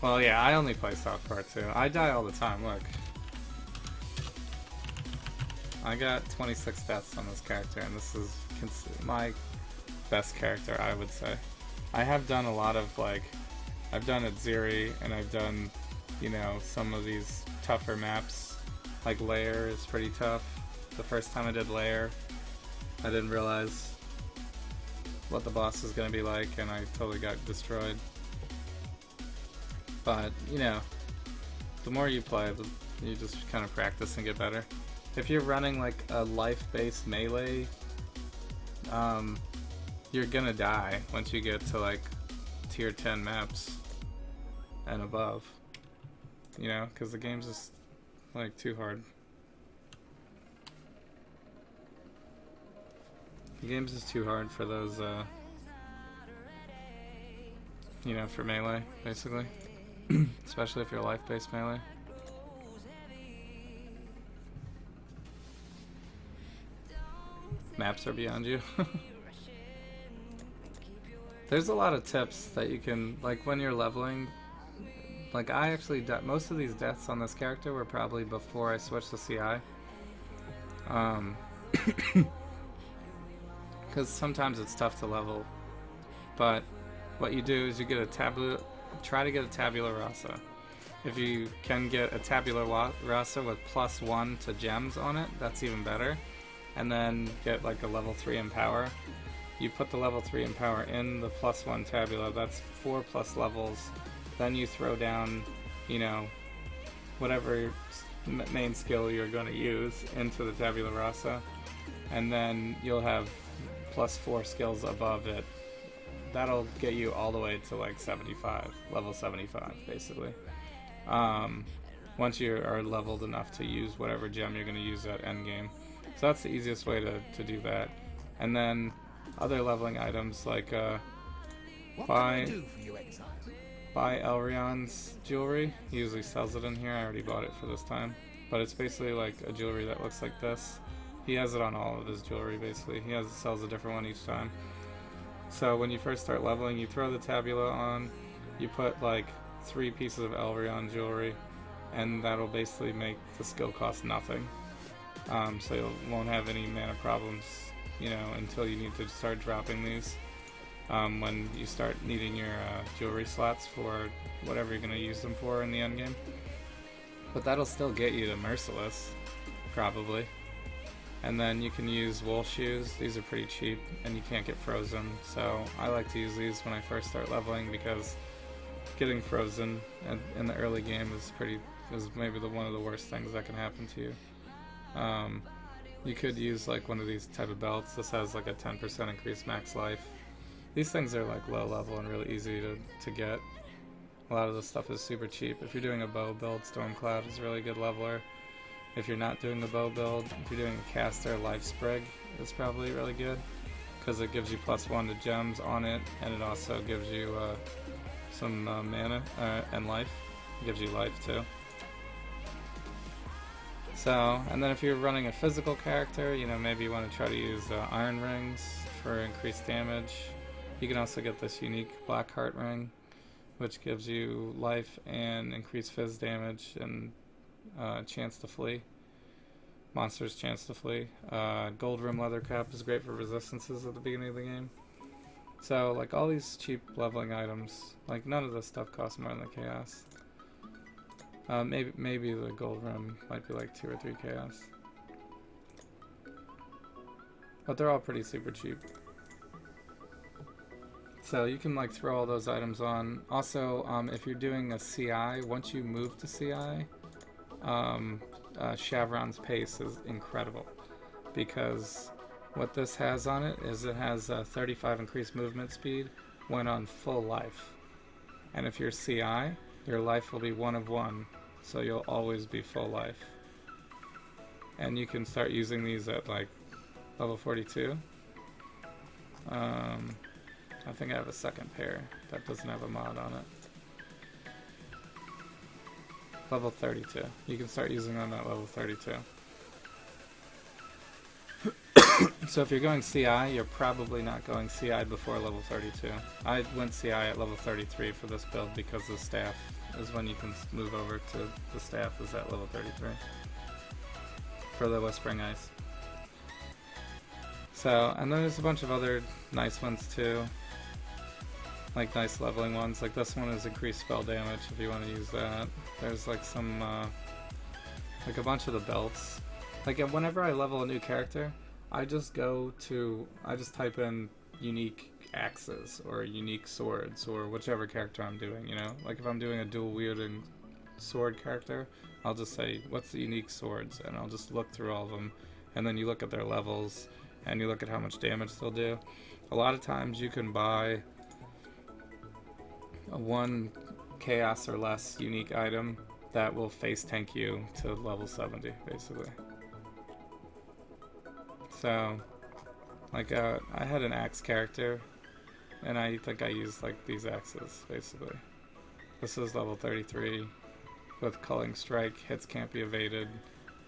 Well, yeah, I only play softcore too. I die all the time, look. I got 26 deaths on this character, and this is my best character, I would say. I have done a lot of, like... I've done Atziri, and I've done, you know, some of these tougher maps. Like Lair is pretty tough. The first time I did Lair, I didn't realize what the boss was going to be like, and I totally got destroyed. But, you know, the more you play, you just kind of practice and get better. If you're running like a life-based melee, you're gonna die once you get to like tier 10 maps and above. You know, because the game's just like too hard. The game's just too hard for those, you know, for melee, basically. Especially if you're life-based melee. Maps are beyond you. There's a lot of tips that you can, like when you're leveling. Like I actually, most of these deaths on this character were probably before I switched to CI. Because sometimes it's tough to level, but what you do is you get a try to get a tabula rasa. If you can get a tabula rasa with +1 to gems on it, that's even better. And then get like a level 3 in power. You put the level 3 in power in the +1 tabula, that's 4+ levels. Then you throw down, you know, whatever main skill you're going to use into the tabula rasa. And then you'll have +4 skills above it. That'll get you all the way to like 75, level 75 basically. Once you are leveled enough to use whatever gem you're going to use at endgame. So that's the easiest way to do that. And then other leveling items like buy Elrion's jewelry. He usually sells it in here. I already bought it for this time. But it's basically like a jewelry that looks like this. He has it on all of his jewelry basically. He sells a different one each time. So when you first start leveling, you throw the tabula on, you put like 3 pieces of Elrion jewelry, and that'll basically make the skill cost nothing. So you won't have any mana problems, you know, until you need to start dropping these. When you start needing your jewelry slots for whatever you're going to use them for in the endgame. But that'll still get you to Merciless, probably. And then you can use wool shoes. These are pretty cheap, and you can't get frozen. So I like to use these when I first start leveling, because getting frozen in the early game is maybe one of the worst things that can happen to you. You could use like one of these type of belts. This has like a 10% increased max life. These things are like low level and really easy to get. A lot of this stuff is super cheap. If you're doing a bow build, Stormcloud is a really good leveler. If you're not doing the bow build, if you're doing a caster, Life Sprig is probably really good, because it gives you +1 to gems on it, and it also gives you some mana and life. It gives you life too. So, and then if you're running a physical character, you know, maybe you want to try to use Iron Rings for increased damage. You can also get this unique Black Heart Ring, which gives you life and increased fizz damage and chance to flee. Monster's chance to flee. Gold Rim Leather Cap is great for resistances at the beginning of the game. So, like, all these cheap leveling items, like, none of this stuff costs more than the chaos. Maybe the Gold Rim might be like 2 or 3 chaos. But they're all pretty super cheap. So you can like throw all those items on. Also, if you're doing a CI, once you move to CI, Shavron's Pace is incredible, because what this has on it is it has 35 increased movement speed when on full life. And if you're CI, your life will be 1 of 1, so you'll always be full life. And you can start using these at like level 42. I think I have a second pair that doesn't have a mod on it. Level 32. You can start using them at level 32. So if you're going CI, you're probably not going CI before level 32. I went CI at level 33 for this build, because the staff is when you can move over to the staff is at level 33 for the Whispering Ice. So, and then there's a bunch of other nice ones too. Like nice leveling ones. Like this one is increased spell damage if you want to use that. There's like some, like a bunch of the belts. Like whenever I level a new character, I just type in unique axes or unique swords or whichever character I'm doing, you know? Like if I'm doing a dual wielding sword character, I'll just say, what's the unique swords? And I'll just look through all of them. And then you look at their levels and you look at how much damage they'll do. A lot of times you can buy a 1 chaos or less unique item that will face tank you to level 70, basically. So, like, I had an axe character, and I think I used, like, these axes, basically. This is level 33, with Culling Strike, hits can't be evaded,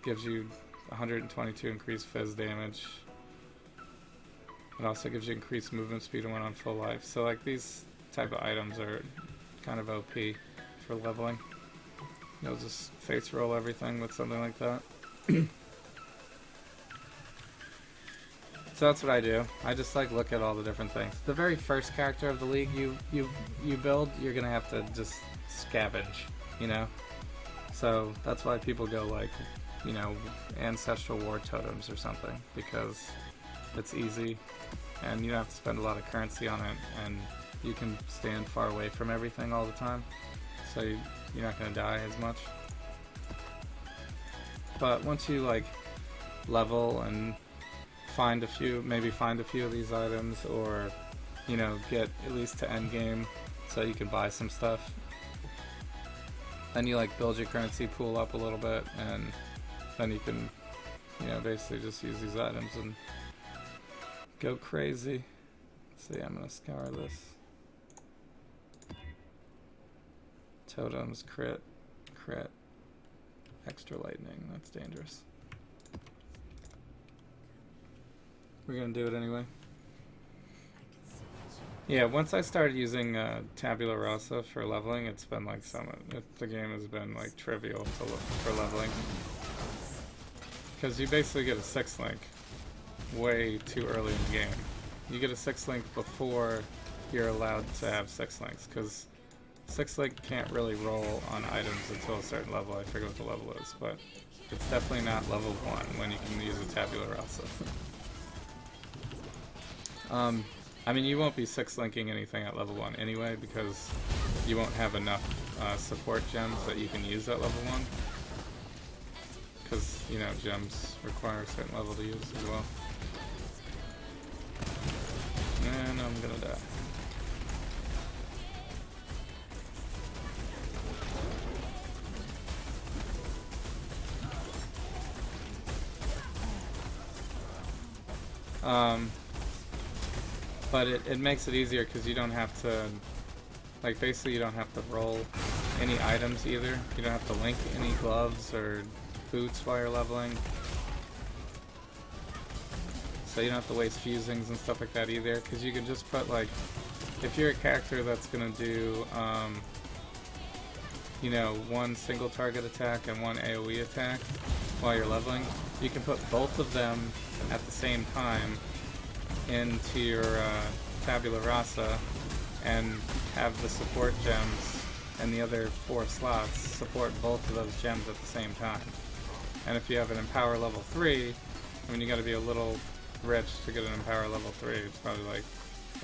gives you 122 increased fizz damage. It also gives you increased movement speed when on full life. So, like, these type of items are kind of OP for leveling. You'll just face roll everything with something like that. So that's what I do. I just like look at all the different things. The very first character of the league you build, you're gonna have to just scavenge, you know? So that's why people go like, you know, Ancestral War Totems or something, because it's easy and you don't have to spend a lot of currency on it, and you can stand far away from everything all the time, so you're not going to die as much. But once you like level and maybe find a few of these items, or you know, get at least to end game so you can buy some stuff, then you like build your currency pool up a little bit, and then you can, you know, basically just use these items and go crazy. Let's see, I'm going to scour this. Totems, crit, extra lightning, that's dangerous. We're gonna do it anyway. Yeah, once I started using tabula rasa for leveling, it's been like the game has been like trivial for leveling. Because you basically get a 6-link way too early in the game. You get a 6-link before you're allowed to have 6-links, because 6-link can't really roll on items until a certain level. I forget what the level is, but it's definitely not level 1 when you can use a tabula rasa. I mean, you won't be 6-linking anything at level 1 anyway, because you won't have enough support gems that you can use at level 1. Because, you know, gems require a certain level to use as well. And I'm gonna die. But it makes it easier because you don't have to, like, basically you don't have to roll any items either. You don't have to link any gloves or boots while you're leveling. So you don't have to waste fusings and stuff like that either, because you can just put, like, if you're a character that's gonna do, you know, one single target attack and one AoE attack while you're leveling, you can put both of them at the same time into your tabula rasa and have the support gems and the other 4 slots support both of those gems at the same time. And if you have an Empower level 3, I mean, you gotta be a little rich to get an Empower level 3. It's probably like,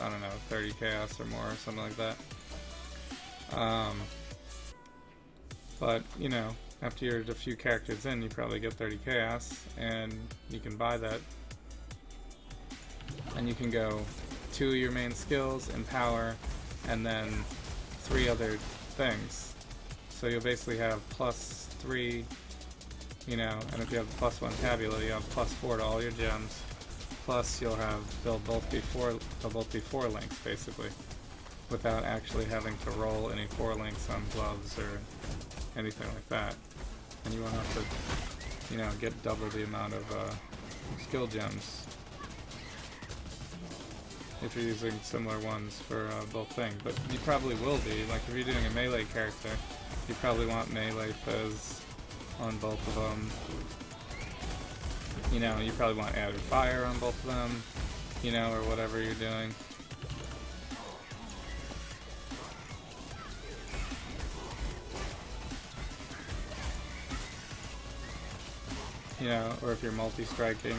I don't know, 30 chaos or more or something like that. But, you know, after you're a few characters in, you probably get 30 chaos, and you can buy that. And you can go 2 of your main skills, Empower, and then 3 other things. So you'll basically have +3, you know, and if you have the +1 tabula, you have +4 to all your gems. Plus you'll have, they'll both be 4 links basically, without actually having to roll any 4 links on gloves or anything like that. And you won't have to, you know, get double the amount of skill gems if you're using similar ones for both things. But you probably will be, like if you're doing a melee character, you probably want melee fizz on both of them. You know, you probably want added fire on both of them, you know, or whatever you're doing. You know, or if you're multi-striking,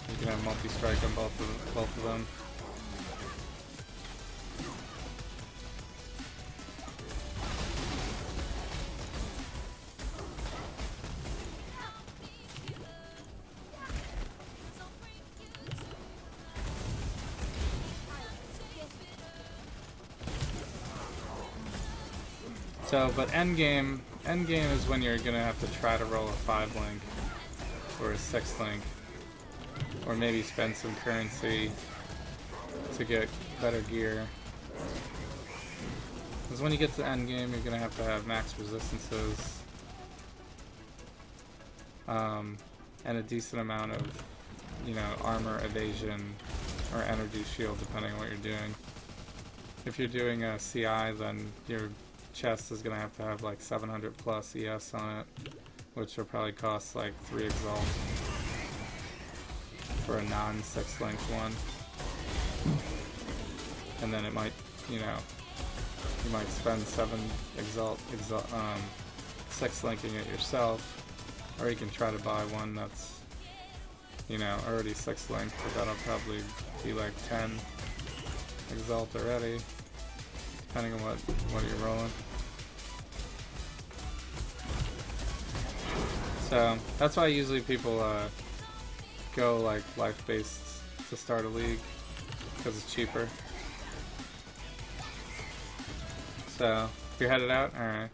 you can have multi-strike on both of them. So, but endgame is when you're gonna have to try to roll a 5-link or a 6-link, or maybe spend some currency to get better gear. Because when you get to endgame, you're gonna have max resistances, and a decent amount of, you know, armor, evasion, or energy shield, depending on what you're doing. If you're doing a CI, then your chest is gonna have like 700 plus ES on it, which will probably cost like 3 exalt for a non-6-link one. And then it might, you know, you might spend 7 exalt 6-linking it yourself, or you can try to buy one that's, you know, already 6-linked, but that'll probably be like 10 exalt already, depending on what you're rolling. So that's why usually people go like life-based to start a league, because it's cheaper. So if you're headed out, alright.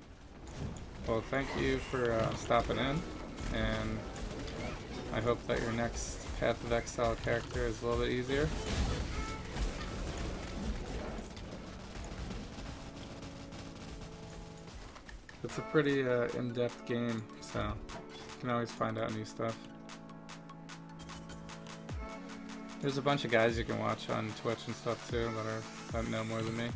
Well, thank you for stopping in, and I hope that your next Path of Exile character is a little bit easier. It's a pretty in-depth game, so you can always find out new stuff. There's a bunch of guys you can watch on Twitch and stuff too that know more than me.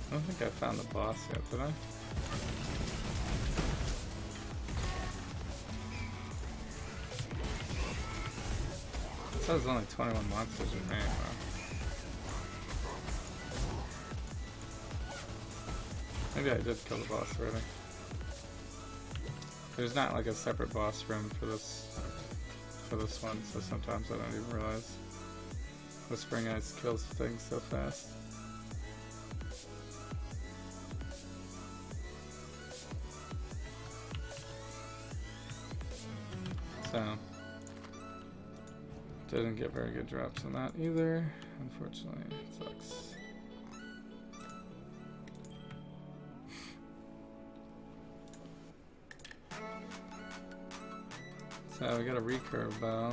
I don't think I found the boss yet, did I? It says only 21 monsters remain, though. Maybe I did kill the boss already. There's not like a separate boss room for this one, so sometimes I don't even realize Whispering Ice kills things so fast. So, didn't get very good drops on that either, unfortunately. It sucks. So we got a recurve bow.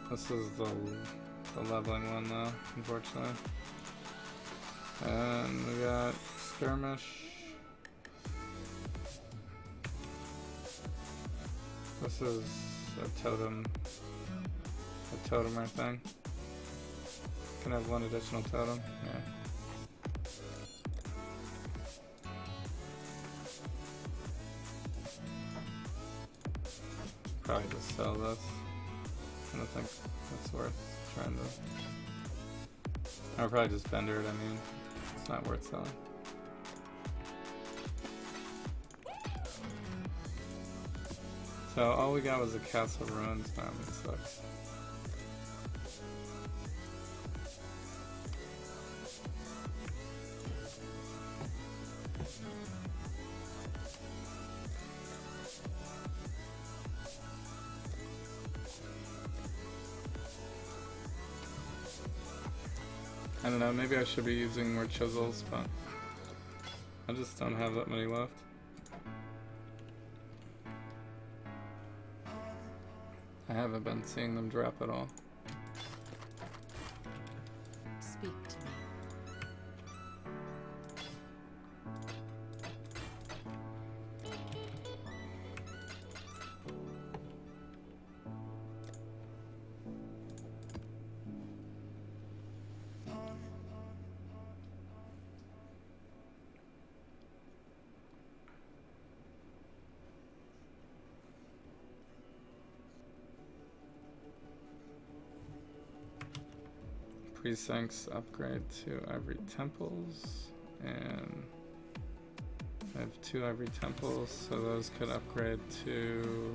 This is the leveling one though, unfortunately. And we got skirmish. This is a totemer thing. Can have one additional totem, yeah. Probably just sell this. I don't think that's worth trying to. I'll probably just vendor it, I mean, it's not worth selling. So all we got was a Castle Ruins now, it sucks. I don't know, maybe I should be using more chisels, but I just don't have that many left. I haven't been seeing them drop at all. Speak to me. Precincts upgrade to Ivory Temples, and I have 2 Ivory Temples, so those could upgrade to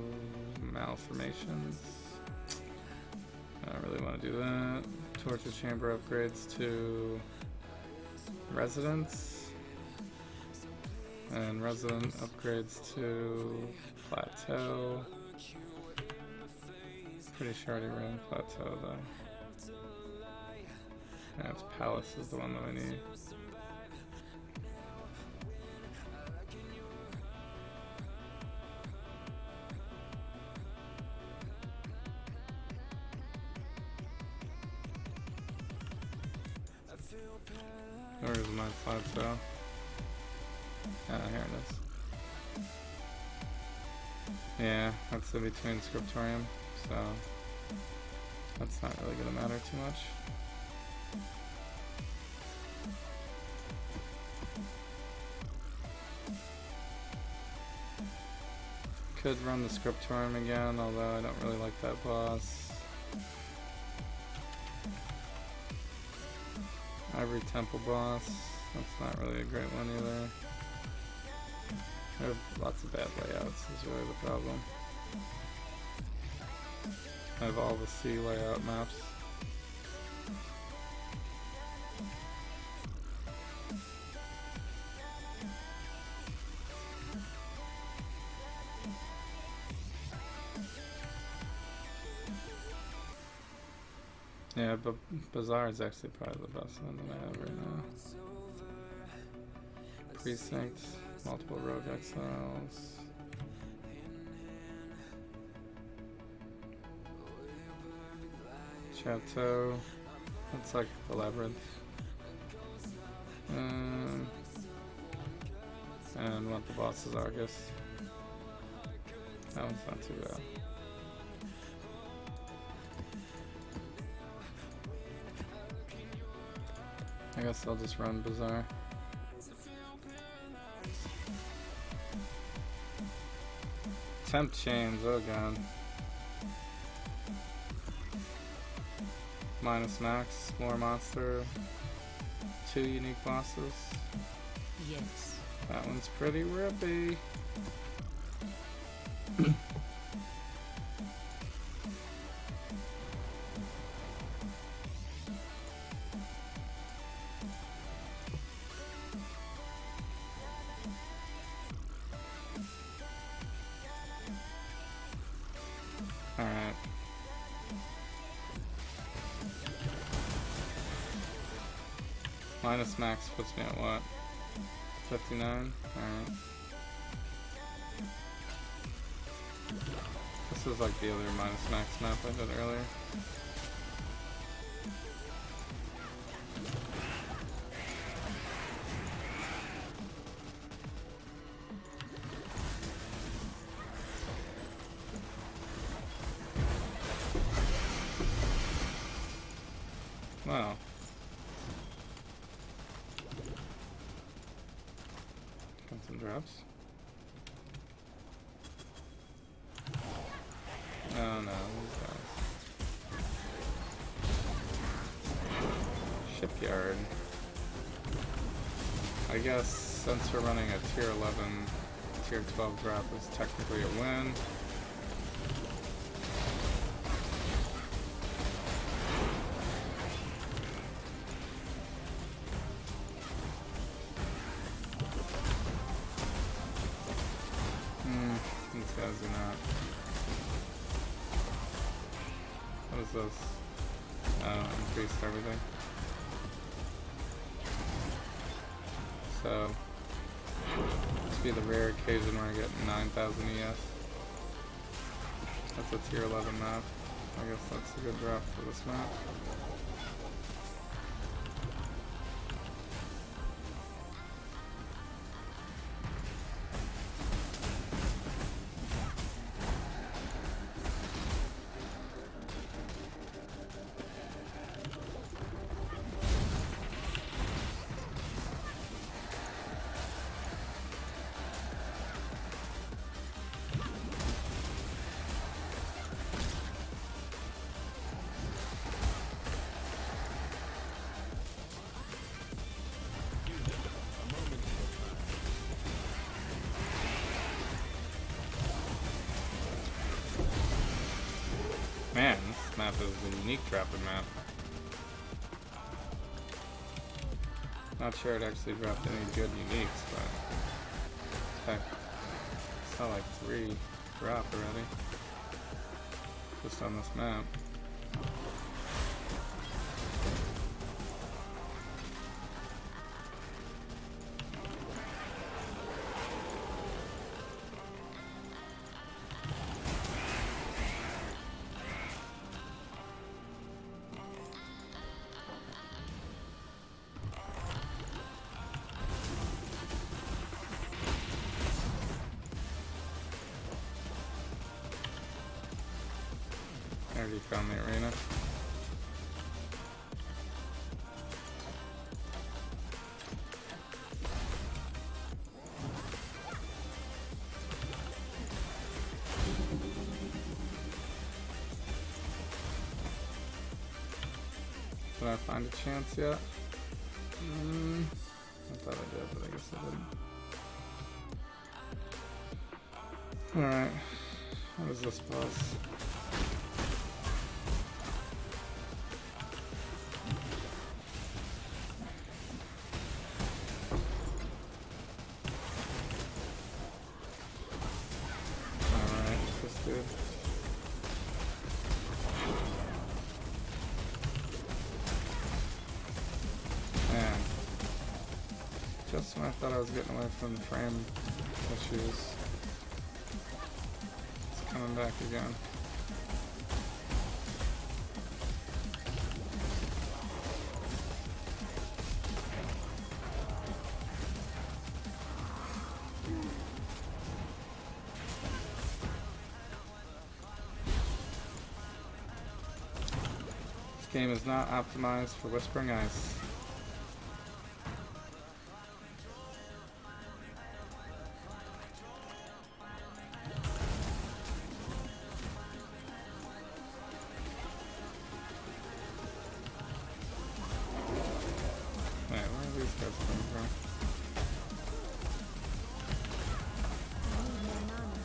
Malformations. I don't really want to do that. Torture Chamber upgrades to Residence, and Resident upgrades to Plateau. Pretty sure I already ran Plateau though. Yeah, it's Palace is the one that I need. Where is my Plateau? Ah, here it is. Yeah, that's in between Scriptorium, so that's not really gonna matter too much. Could run the Scriptorium again, although I don't really like that boss. Ivory Temple boss, that's not really a great one either. There are lots of bad layouts, is really the problem. I have all the C layout maps. Yeah, but Bazaar is actually probably the best one that I have right now. Precinct, multiple rogue exiles. Chateau. That's like the labyrinth. And what the bosses are, I guess. That one's not too bad. I guess I'll just run Bazaar. Temp chains, oh god. Minus max, more monster, 2 unique bosses. Yes. That one's pretty rippy. Alright. Minus max puts me at what? 59? Alright. This is like the other minus max map I did earlier. Wow. Got some drops. Oh no, these guys. Shipyard. I guess since we're running a tier 11, tier 12 drop is technically a win. These guys are not. What is this? Increased everything. So, this be the rare occasion where I get 9,000 ES. That's a tier 11 map. I guess that's a good drop for this map. Man, this map is a unique dropping map. Not sure it actually dropped any good uniques, but heck, I saw like 3 drop already. Just on this map. I already found the arena. Did I find a chance yet? I thought I did, but I guess I didn't. Alright. What is this boss? Dude. Man, just when I thought I was getting away from the frame issues, it's coming back again. game is not optimized for Whispering Ice. Wait, where are these guys coming from? I need more mana.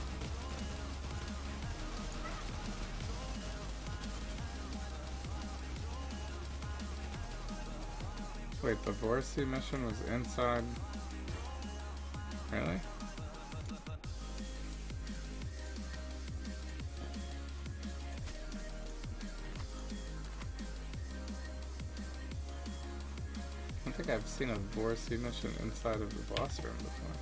Wait, the Vorsi mission was inside. Really? I don't think I've seen a Vorsi mission inside of the boss room before.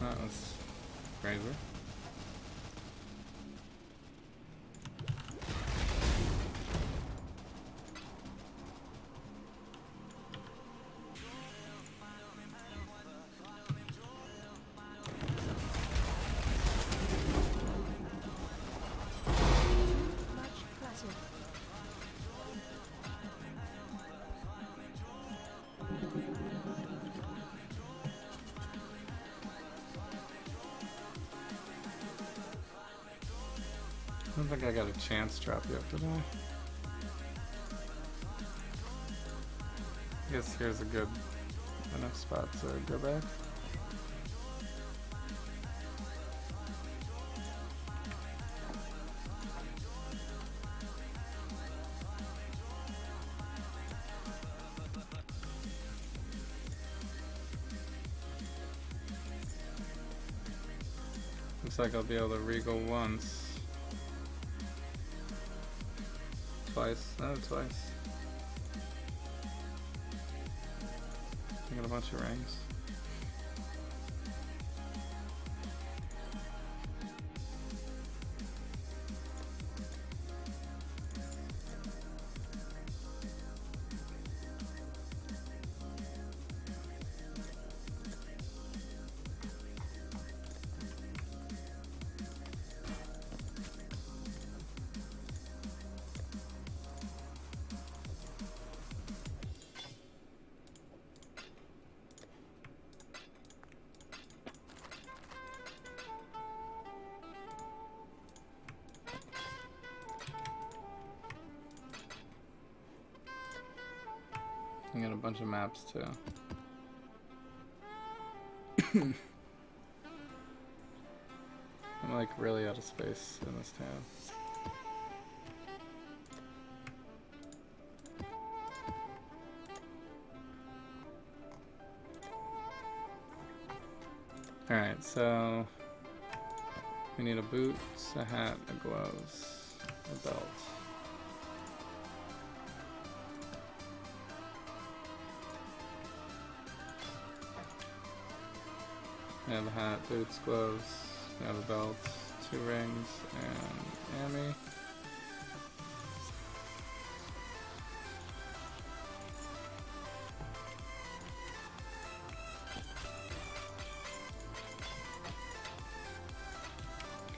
That was crazy. Much clutter. I don't think I got a chance drop yet, did I? I guess here's a good enough spot to go back. Looks like I'll be able to regal once. Twice. No, twice. I got a bunch of rings. I got a bunch of maps too. I'm like really out of space in this tab. Alright, so we need a boot, a hat, a gloves, a belt. We have a hat, boots, gloves, we have a belt, 2 rings, and Amy.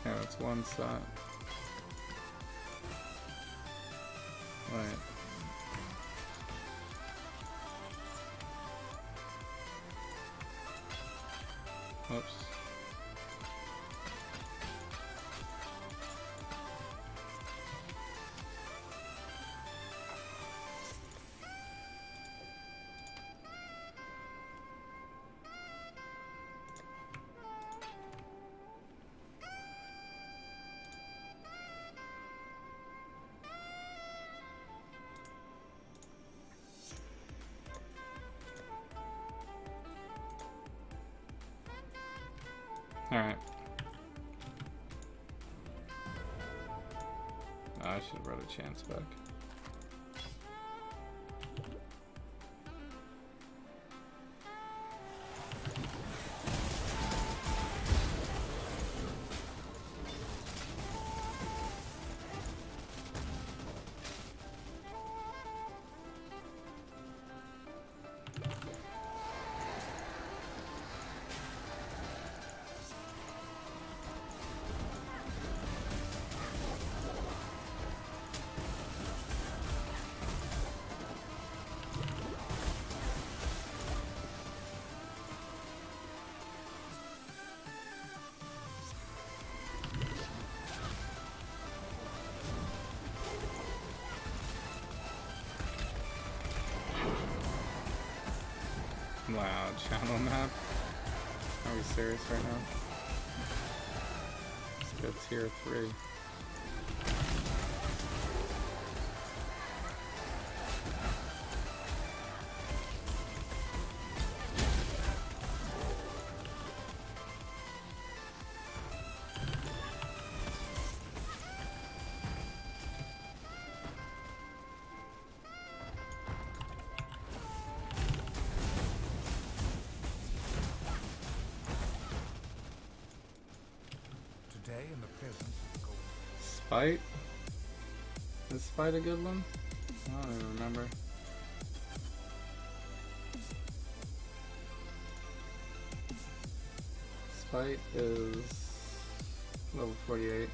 Okay, that's one set. Wait. Oops. Alright. Oh, I should have brought a chance back. Wow, channel map? Are we serious right now? Let's go tier 3. Today in the presence of gold. Spite? Is Spite a good one? I don't even remember. Spite is level 48, yeah.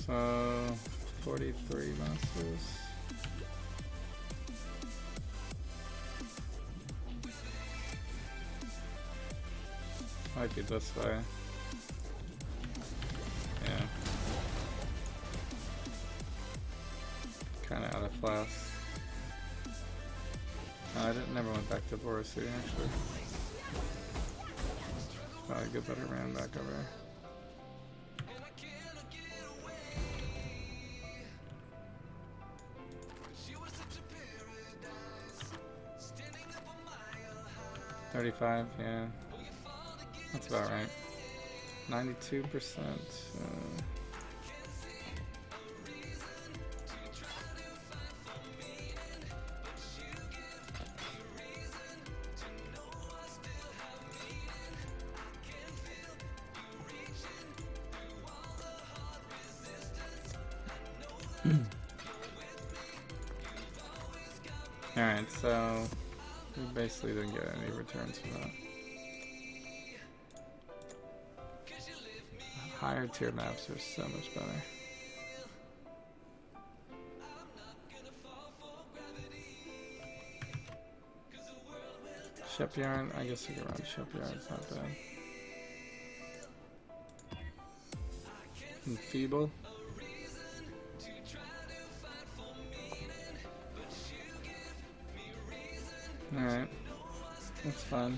So 43 monsters. Might be this way. Yeah. Kinda out of class. No, I never went back to Boris City actually. Probably get better ran back over there. $35, yeah. That's about right. 92%. Alright, so we basically didn't get any returns from that. Higher tier maps are so much better. Shipyard, I guess we can run Shipyard, it's not bad. Enfeeble. Alright, that's fun.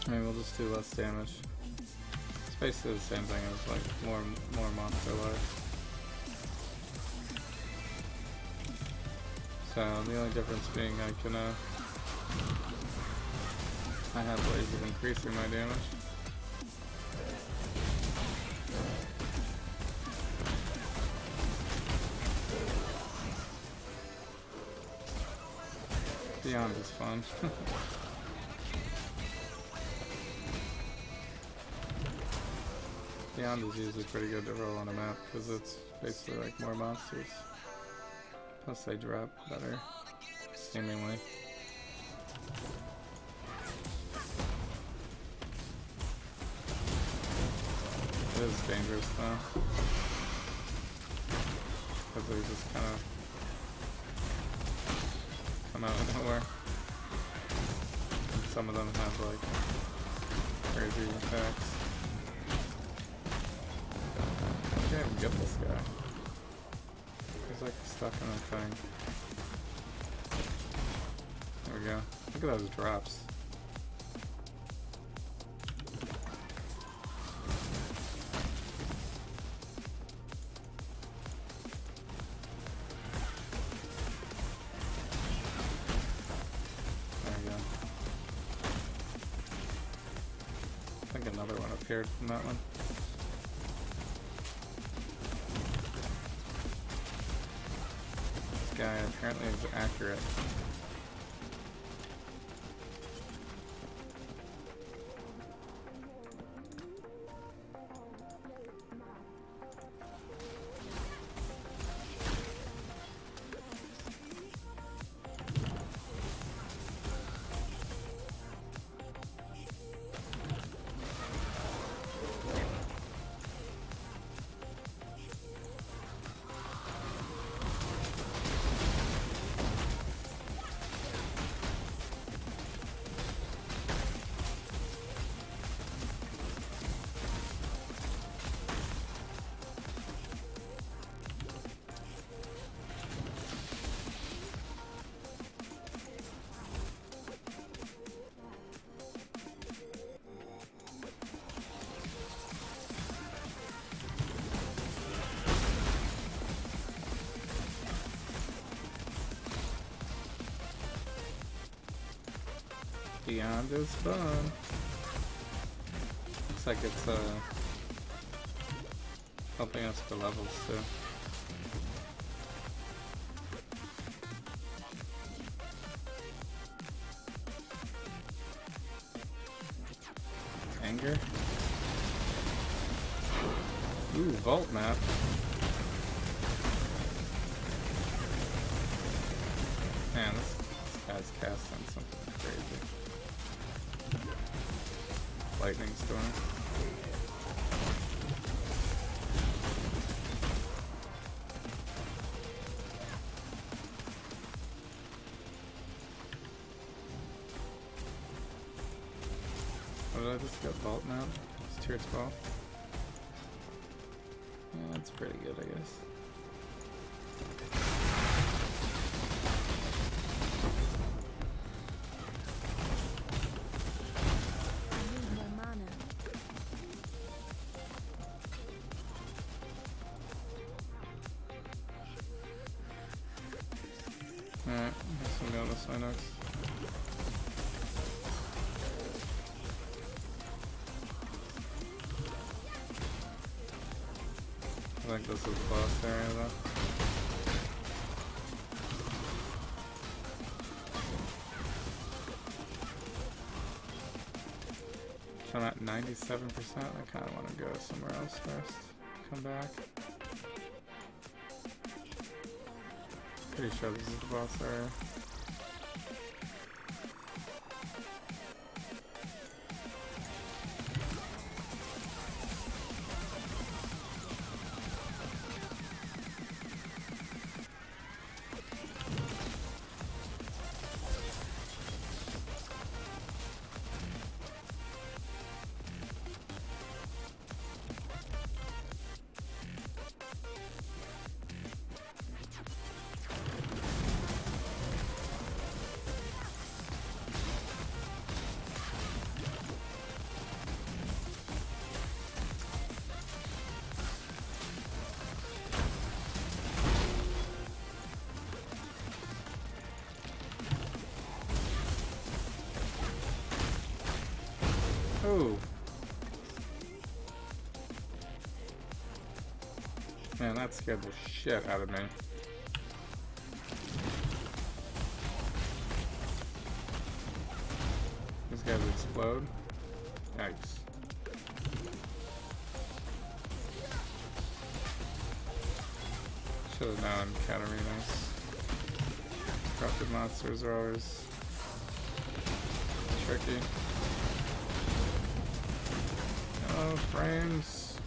Maybe we'll just do less damage. It's basically the same thing as like more monster life. So the only difference being I have ways of increasing my damage. Beyond is fun. Beyond is usually pretty good to roll on a map because it's basically like more monsters. Plus they drop better, seemingly. It is dangerous though, because they just kind of come out of nowhere. And some of them have like crazy attacks. I can't even get this guy. He's like stuck in a thing. There we go. Look at those drops. another one appeared from that one. This guy apparently is accurate. Beyond is fun. Looks like it's helping us for levels too. Anger. Ooh, vault map. Man, this guy's casting something crazy. Lightning storm. What did I just get? Vault now? It's tier 12. Yeah, that's pretty good, I guess. Alright, I guess I'm going this way next. I think this is the boss area though. So I'm at 97%. I kind of want to go somewhere else first. Come back. Pretty sure this is the boss area. Oh. Man, that scared the shit out of me. These guys explode. Yikes. Should have known Katarina's corrupted monsters are always tricky. Oh, frames.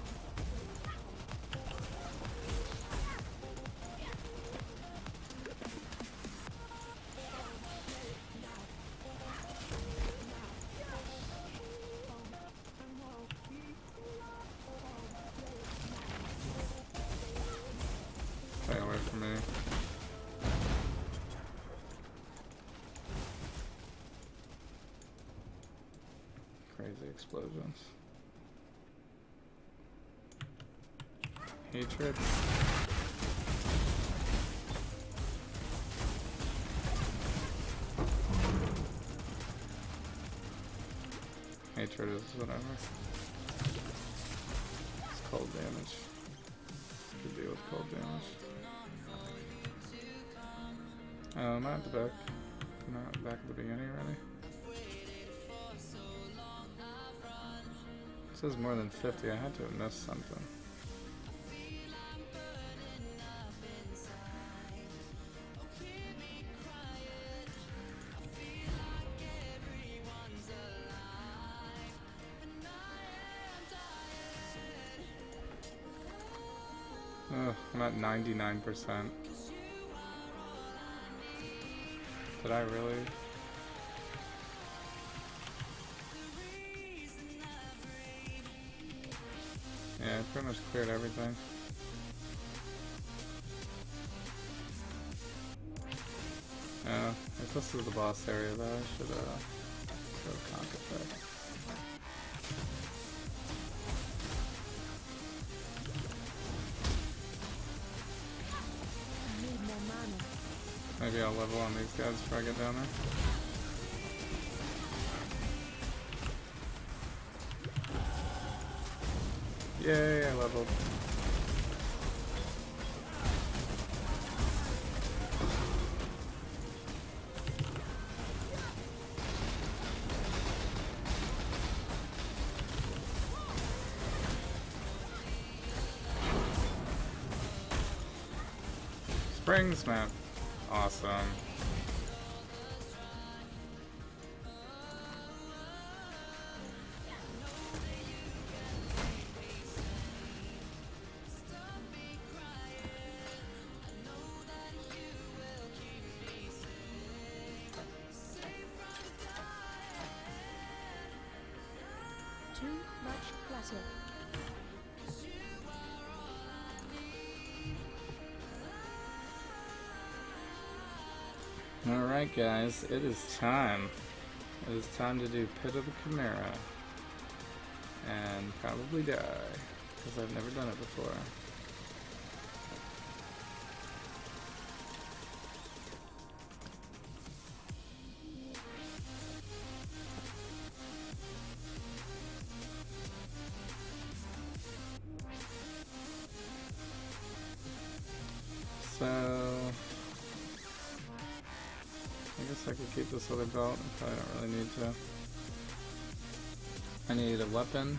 Stay away from me. Crazy explosions. Hatred. Hatred triggers, whatever. It's cold damage. Could deal with cold damage. Oh, I'm at the back. Not back at the beginning already. It says more than 50. I had to have missed something. Ugh, I'm at 99%. Did I really? Yeah, I pretty much cleared everything. If this is the boss area though, I should go conk effect. I need more mana. Maybe I'll level on these guys before I get down there. Yay, I leveled. Springs map. Awesome. Too much clutter. Alright guys, it is time. It is time to do Pit of the Chimera. And probably die, because I've never done it before. So I guess I could keep this other belt. I probably don't really need to. I need a weapon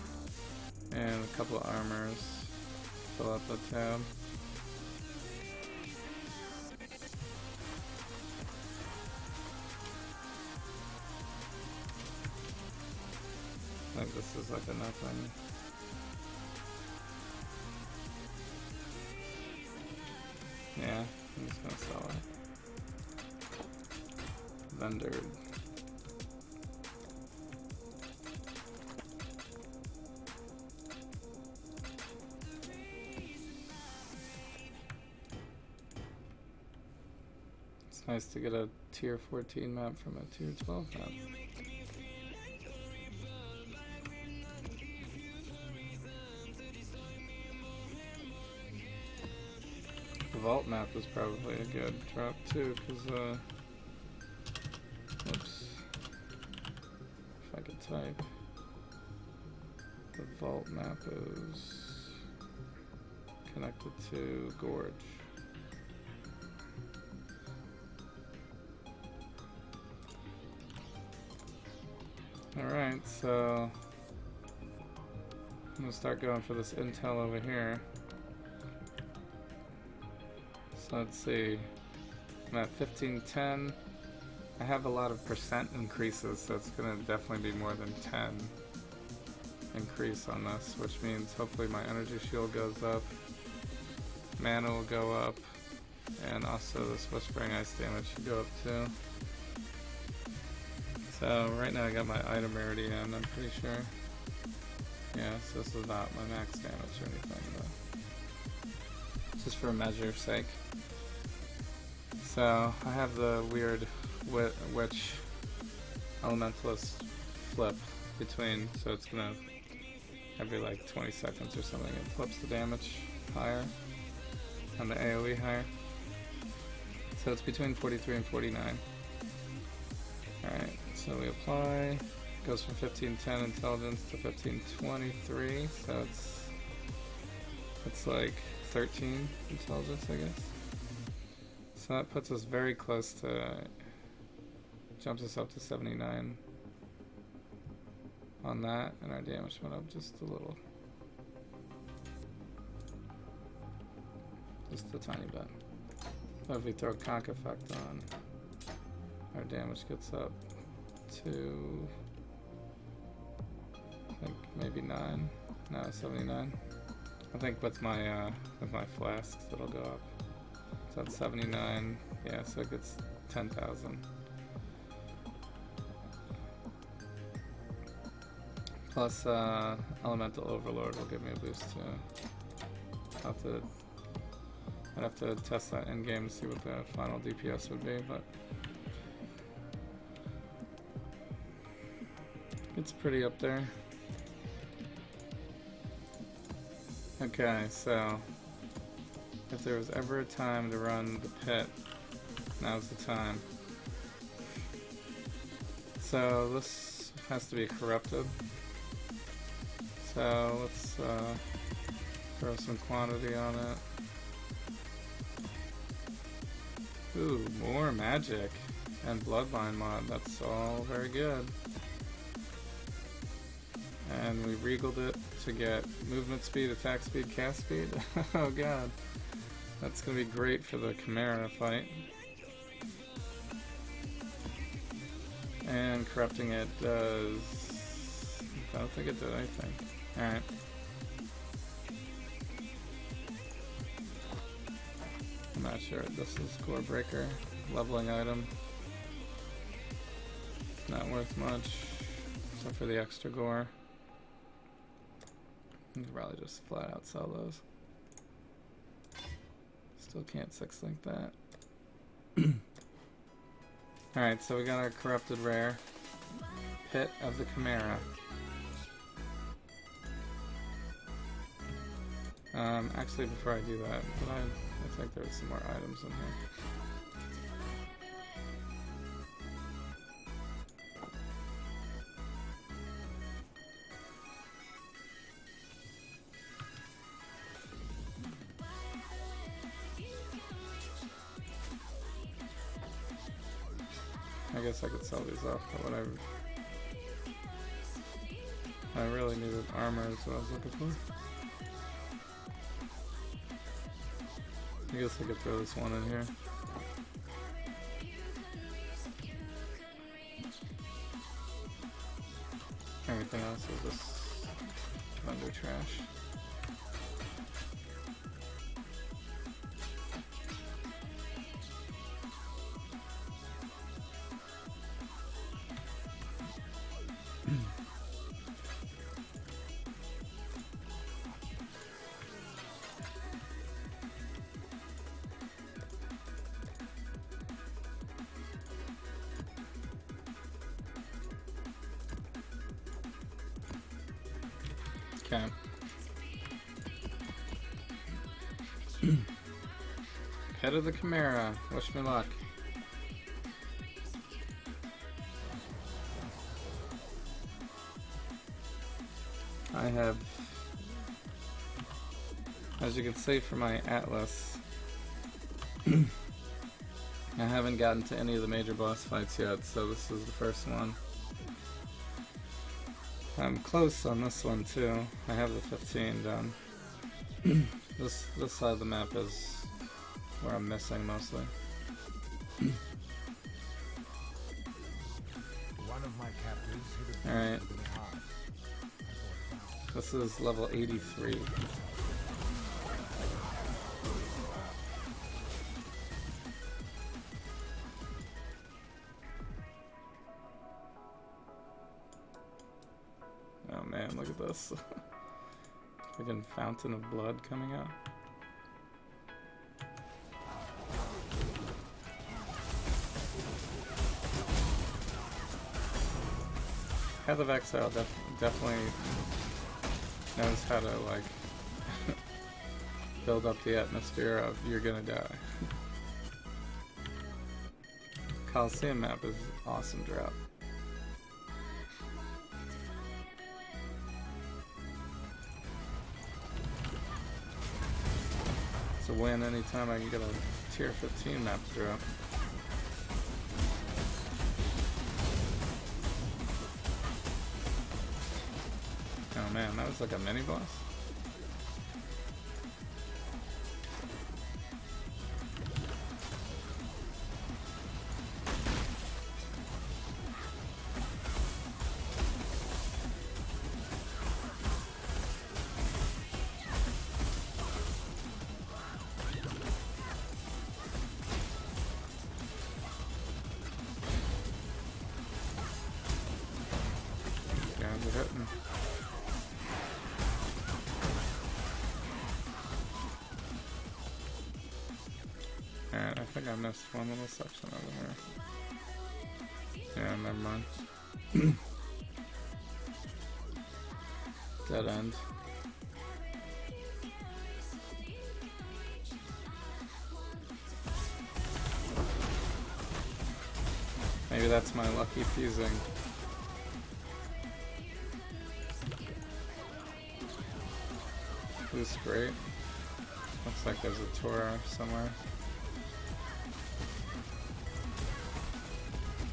and a couple of armors. Fill up the tab. I think this is like a nothing. Yeah, I'm just gonna sell it. Vendored. It's nice to get a tier 14 map from a tier 12 map. The vault map is probably a good drop too, because whoops, if I could type, the vault map is connected to Gorge. Alright, so I'm gonna start going for this intel over here. So let's see, I'm at 1510. I have a lot of percent increases, so it's gonna definitely be more than 10 increase on this, which means hopefully my energy shield goes up, mana will go up, and also this Whispering Ice damage should go up too. So right now I got my item rarity in, I'm pretty sure. Yeah, so this is not my max damage or anything, but just for measure's sake. So I have the weird witch elementalist flip between, so it's gonna every like 20 seconds or something it flips the damage higher and the AoE higher. So it's between 43 and 49. Alright, so we apply Goes from 1510 intelligence to 1523, so it's like 13 intelligence, I guess. So that puts us very close to, jumps us up to 79 on that, and our damage went up just a little. Just a tiny bit. But if we throw conk effect on, our damage gets up to, I think maybe 9. No, 79. I think with my flasks it'll go up. So that's 79. Yeah, so it gets 10,000. Plus Elemental Overlord will give me a boost too. I'd have to test that in game to see what the final DPS would be, but it's pretty up there. Okay, so if there was ever a time to run the pit, now's the time. So this has to be corrupted. So let's throw some quantity on it. Ooh, more magic and bloodline mod. That's all very good. And we regaled it to get movement speed, attack speed, cast speed. Oh god. That's gonna be great for the Chimera fight. And corrupting it does... I don't think it did anything. Alright. I'm not sure. This is Core Breaker. Leveling item. Not worth much. Except for the extra gore. You could probably just flat out sell those. Still can't 6-link that. Alright, so we got our corrupted rare. Pit of the Chimera. Actually, before I do that, I think there's some more items in here. I guess I could sell these off, but whatever. I really needed armor is what I was looking for. I guess I could throw this one in here. Everything else is just under trash. Okay. Head of the Chimera. Wish me luck. I have, as you can see from my atlas, I haven't gotten to any of the major boss fights yet, so this is the first one. I'm close on this one too. I have the 15 done. This side of the map is where I'm missing mostly. One of my captives hit a Alright. beast with a heart. This is level 83. Oh man, look at this. Freaking fountain of blood coming out. Path of Exile definitely knows how to like build up the atmosphere of you're gonna die. Coliseum map is awesome drop. a win anytime I can get a tier 15 map to drop. Oh man, that was like a mini boss. Guys are hitting. Alright, I think I missed one little section over here. Yeah, never mind. Dead end. Maybe that's my lucky fusing. Boost great. Looks like there's a Tora somewhere.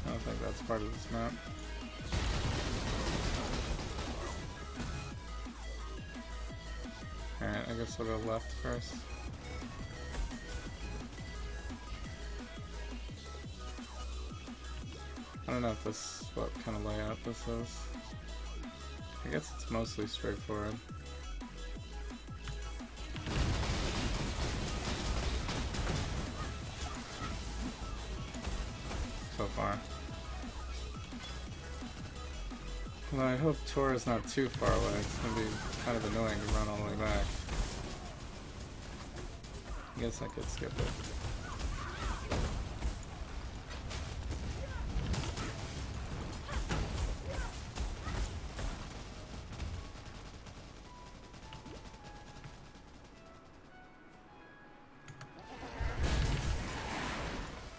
I don't think that's part of this map. Alright, I guess we'll go left first. I don't know if this, what kind of layout this is. I guess it's mostly straightforward. So far. Well, I hope Tor is not too far away. It's gonna be kind of annoying to run all the way back. I guess I could skip it.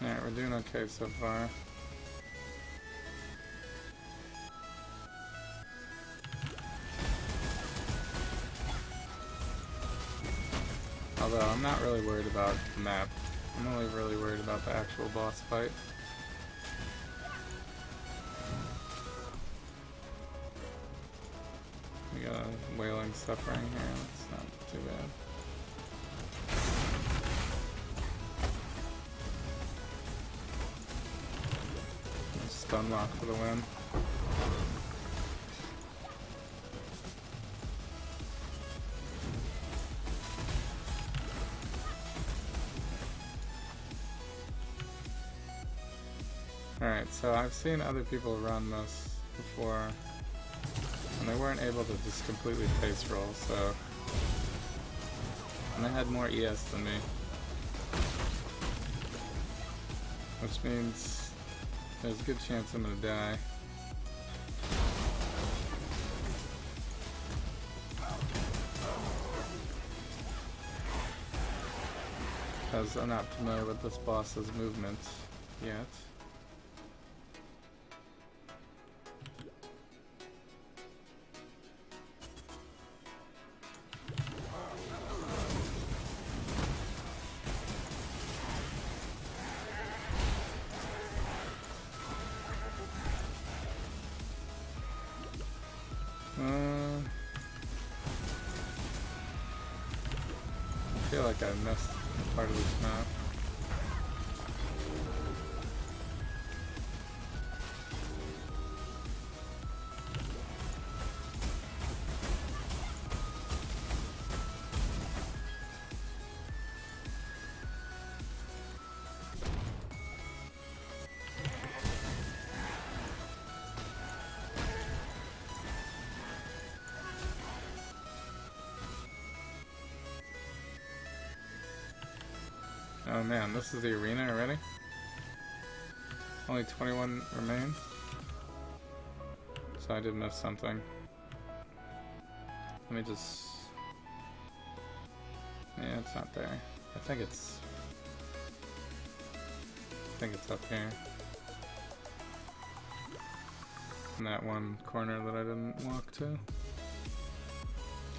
Alright, we're doing okay so far. Although I'm not really worried about the map. I'm only really worried about the actual boss fight. We got a wailing suffering here, that's not too bad. Stun lock for the win. Alright, so I've seen other people run this before, and they weren't able to just completely face roll, so... And they had more ES than me. Which means there's a good chance I'm gonna die. Because I'm not familiar with this boss's movement yet. I feel like I missed part of this map. Oh man, this is the arena already? Only 21 remain? So I did miss something. Let me just... Yeah, it's not there. I think it's up here. In that one corner that I didn't walk to.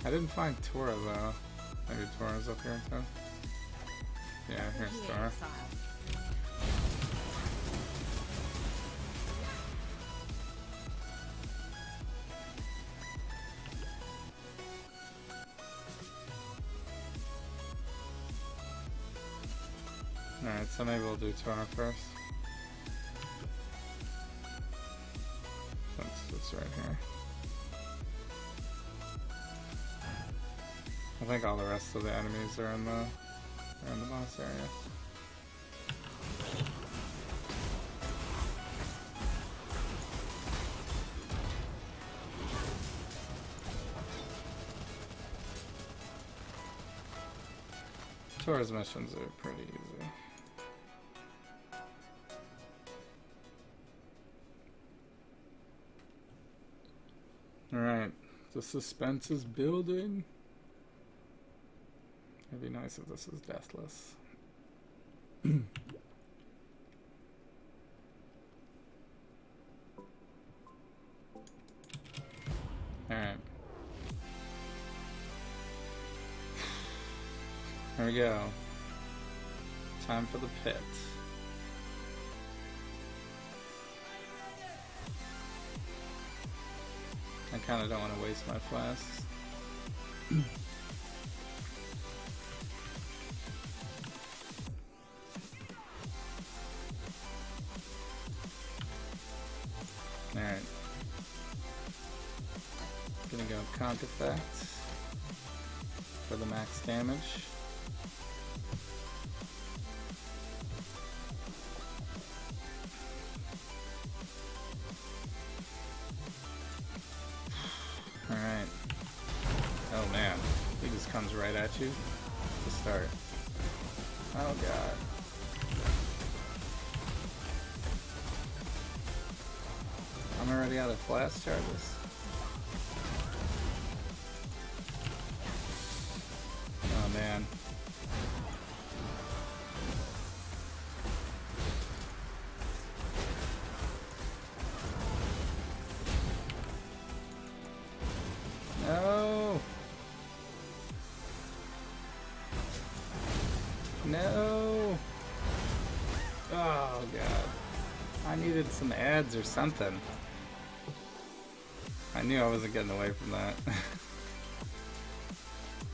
I didn't find Tora though. Maybe Tora's up here too. Yeah, here's Here, Thor. sire. Alright, so maybe we'll do Tora first. Since it's right here. I think all the rest of the enemies are in the boss area. Tora's missions are pretty easy. Alright, the suspense is building. It'd be nice if this was deathless. Alright. Here we go. Time for the pit. I kinda don't want to waste my flasks. Alright. Gonna go conk effect for the max damage. Alright. Oh man, he just comes right at you to start. Oh god. I'm already out of flash charges. Oh man. No. No. Oh god. I needed some ads or something. I knew I wasn't getting away from that.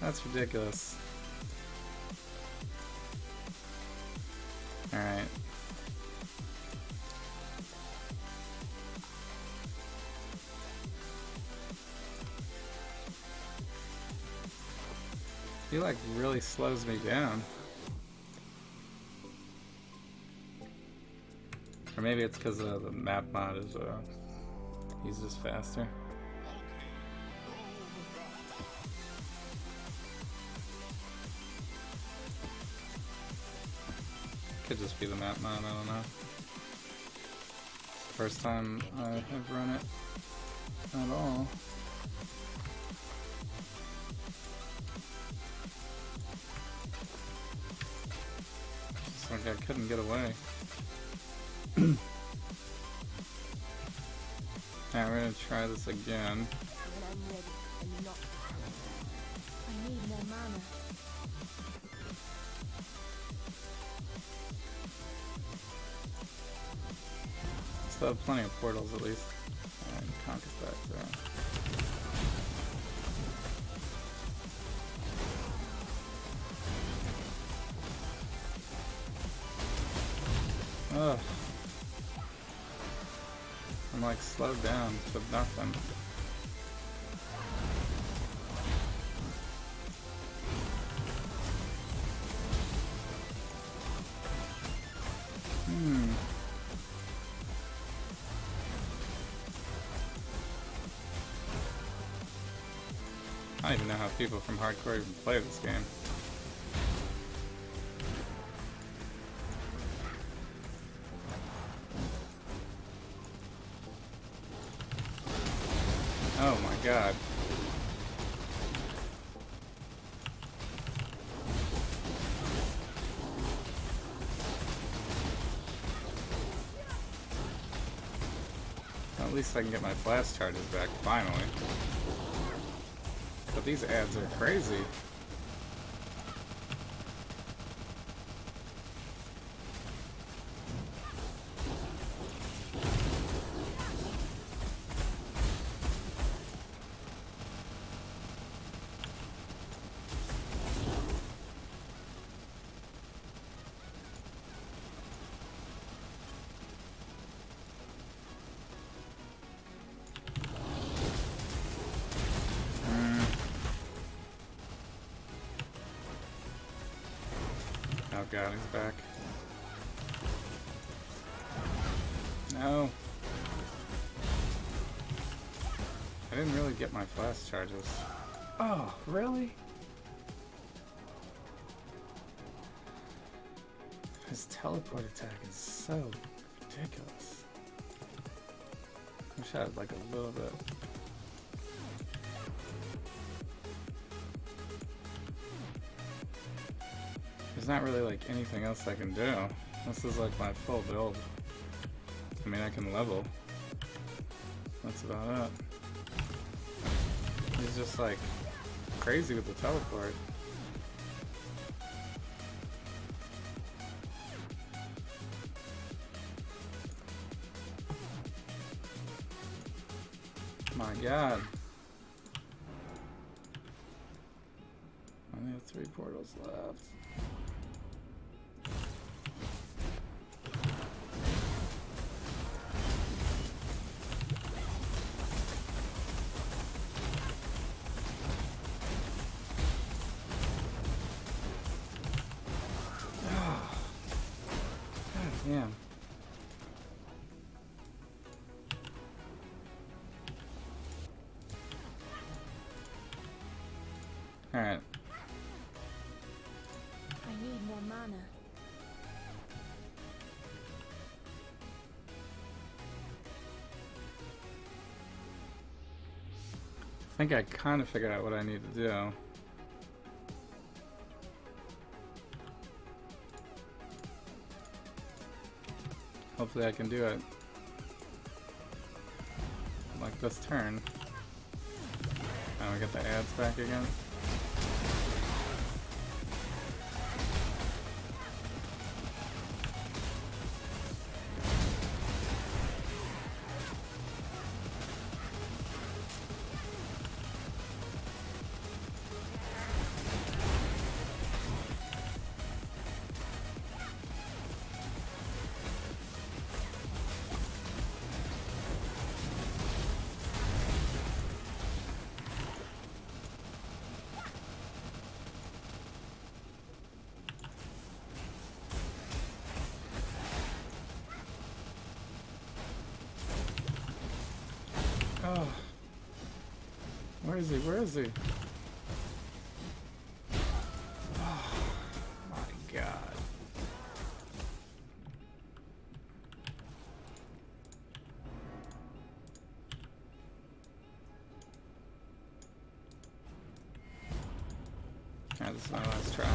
That's ridiculous. Alright. He like really slows me down. Or maybe it's because the map mod is he's just faster. Could just be the map mod, I don't know. It's the first time I have run it at all. It's like I couldn't get away. Alright, we're gonna try this again. When I'm ready and not. I need more mana. Still have plenty of portals at least. And conk effect there. Ugh. I'm like slowed down to nothing. I don't even know how people from hardcore even play this game. Oh my god. Well, at least I can get my flash charges back finally. But these ads are crazy. Oh god, he's back. No. I didn't really get my flash charges. Oh, really? His teleport attack is so ridiculous. Wish I had like a little bit. There's not really like anything else I can do. This is like my full build. I mean, I can level. That's about it. He's just like crazy with the teleport. My god. I only have 3 portals left. Damn. Alright. I need more mana. I think I kind of figured out what I need to do. Hopefully I can do it like this turn. Now we get the ads back again. Oh. Where is he? Where is he? Oh my god. Alright, this is my last try.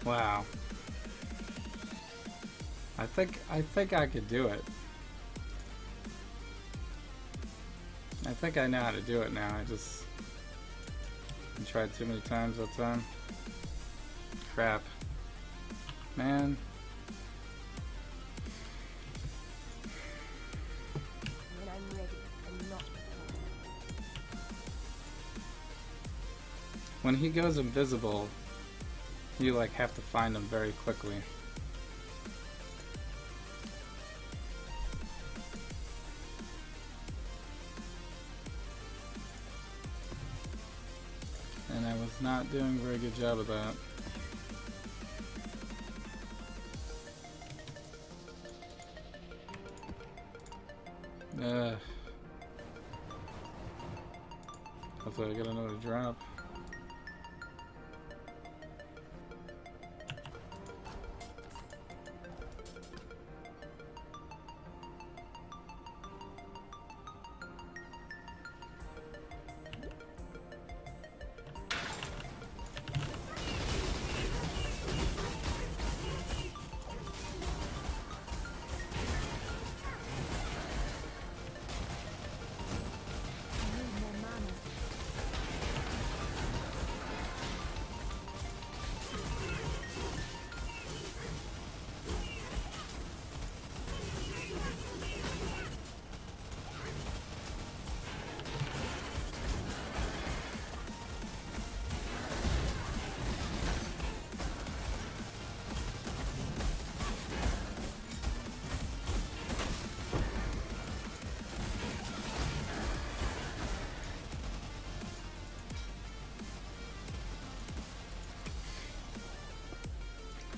Wow. I think I could do it. I think I know how to do it now. I just tried too many times that time. Crap. Man. When I'm ready, I'm not prepared. When he goes invisible, you like have to find him very quickly. And I was not doing a very good job of that. Hopefully I get another drop.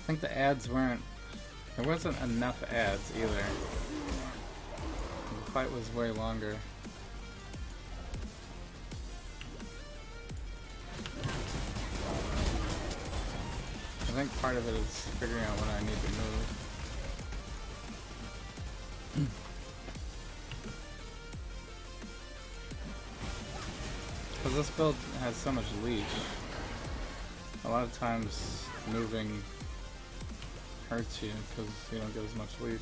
think the ads weren't... There wasn't enough ads either. The fight was way longer. I think part of it is figuring out when I need to move. Because this build has so much leech, a lot of times moving hurts you because you don't get as much leech.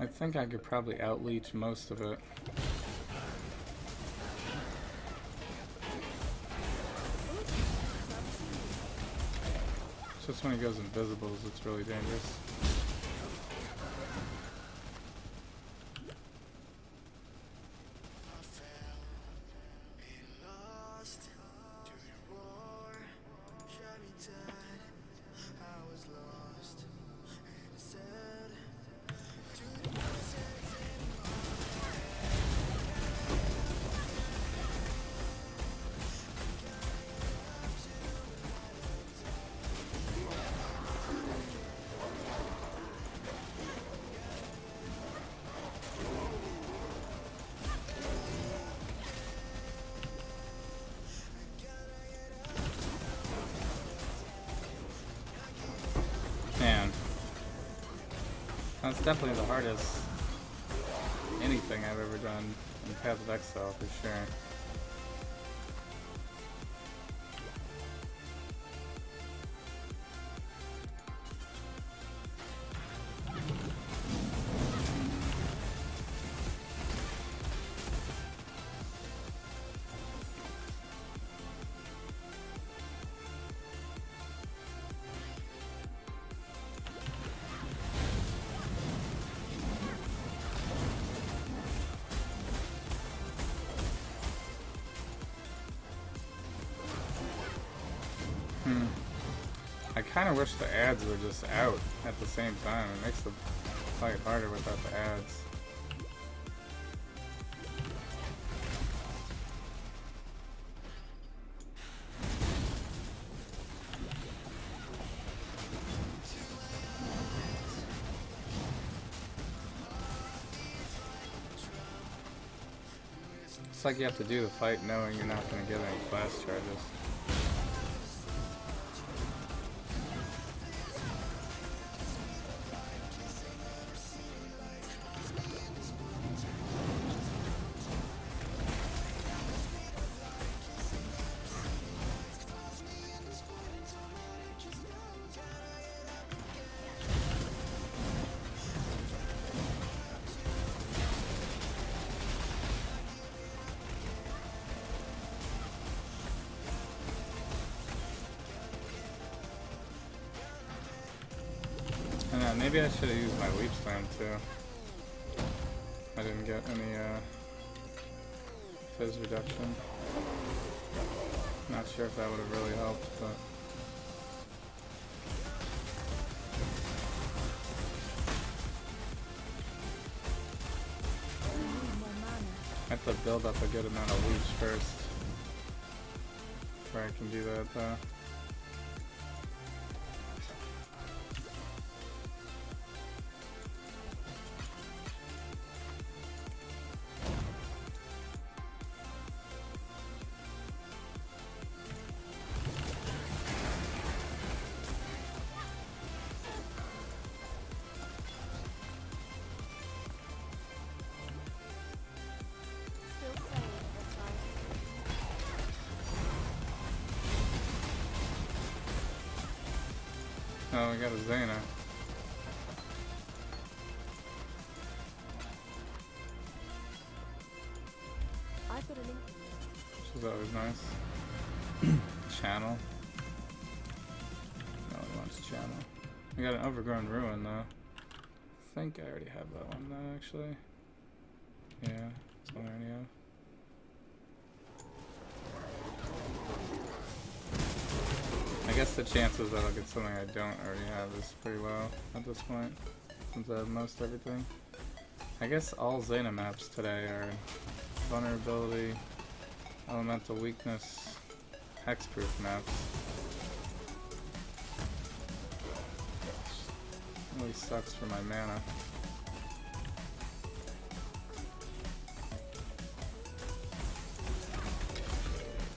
I think I could probably out-leech most of it. It's just when he goes invisibles, it's really dangerous. Man, that's definitely the hardest anything I've ever done in Path of Exile for sure. I kind of wish the ads were just out at the same time. It makes the fight harder without the ads. It's like you have to do the fight knowing you're not going to get any flash charges. Maybe I should have used my leap slam too. I didn't get any fizz reduction. Not sure if that would have really helped, but I have to build up a good amount of leech first before I can do that though. Oh, we got a Zayna. I've got a link. Which is always nice. Channel. No one wants channel. I got an overgrown ruin though. I think I already have that one though, actually. Yeah, that's one I already have. I guess the chances that I'll get something I don't already have is pretty low at this point, since I have most everything. I guess all Xena maps today are vulnerability, elemental weakness, hexproof maps. Really sucks for my mana.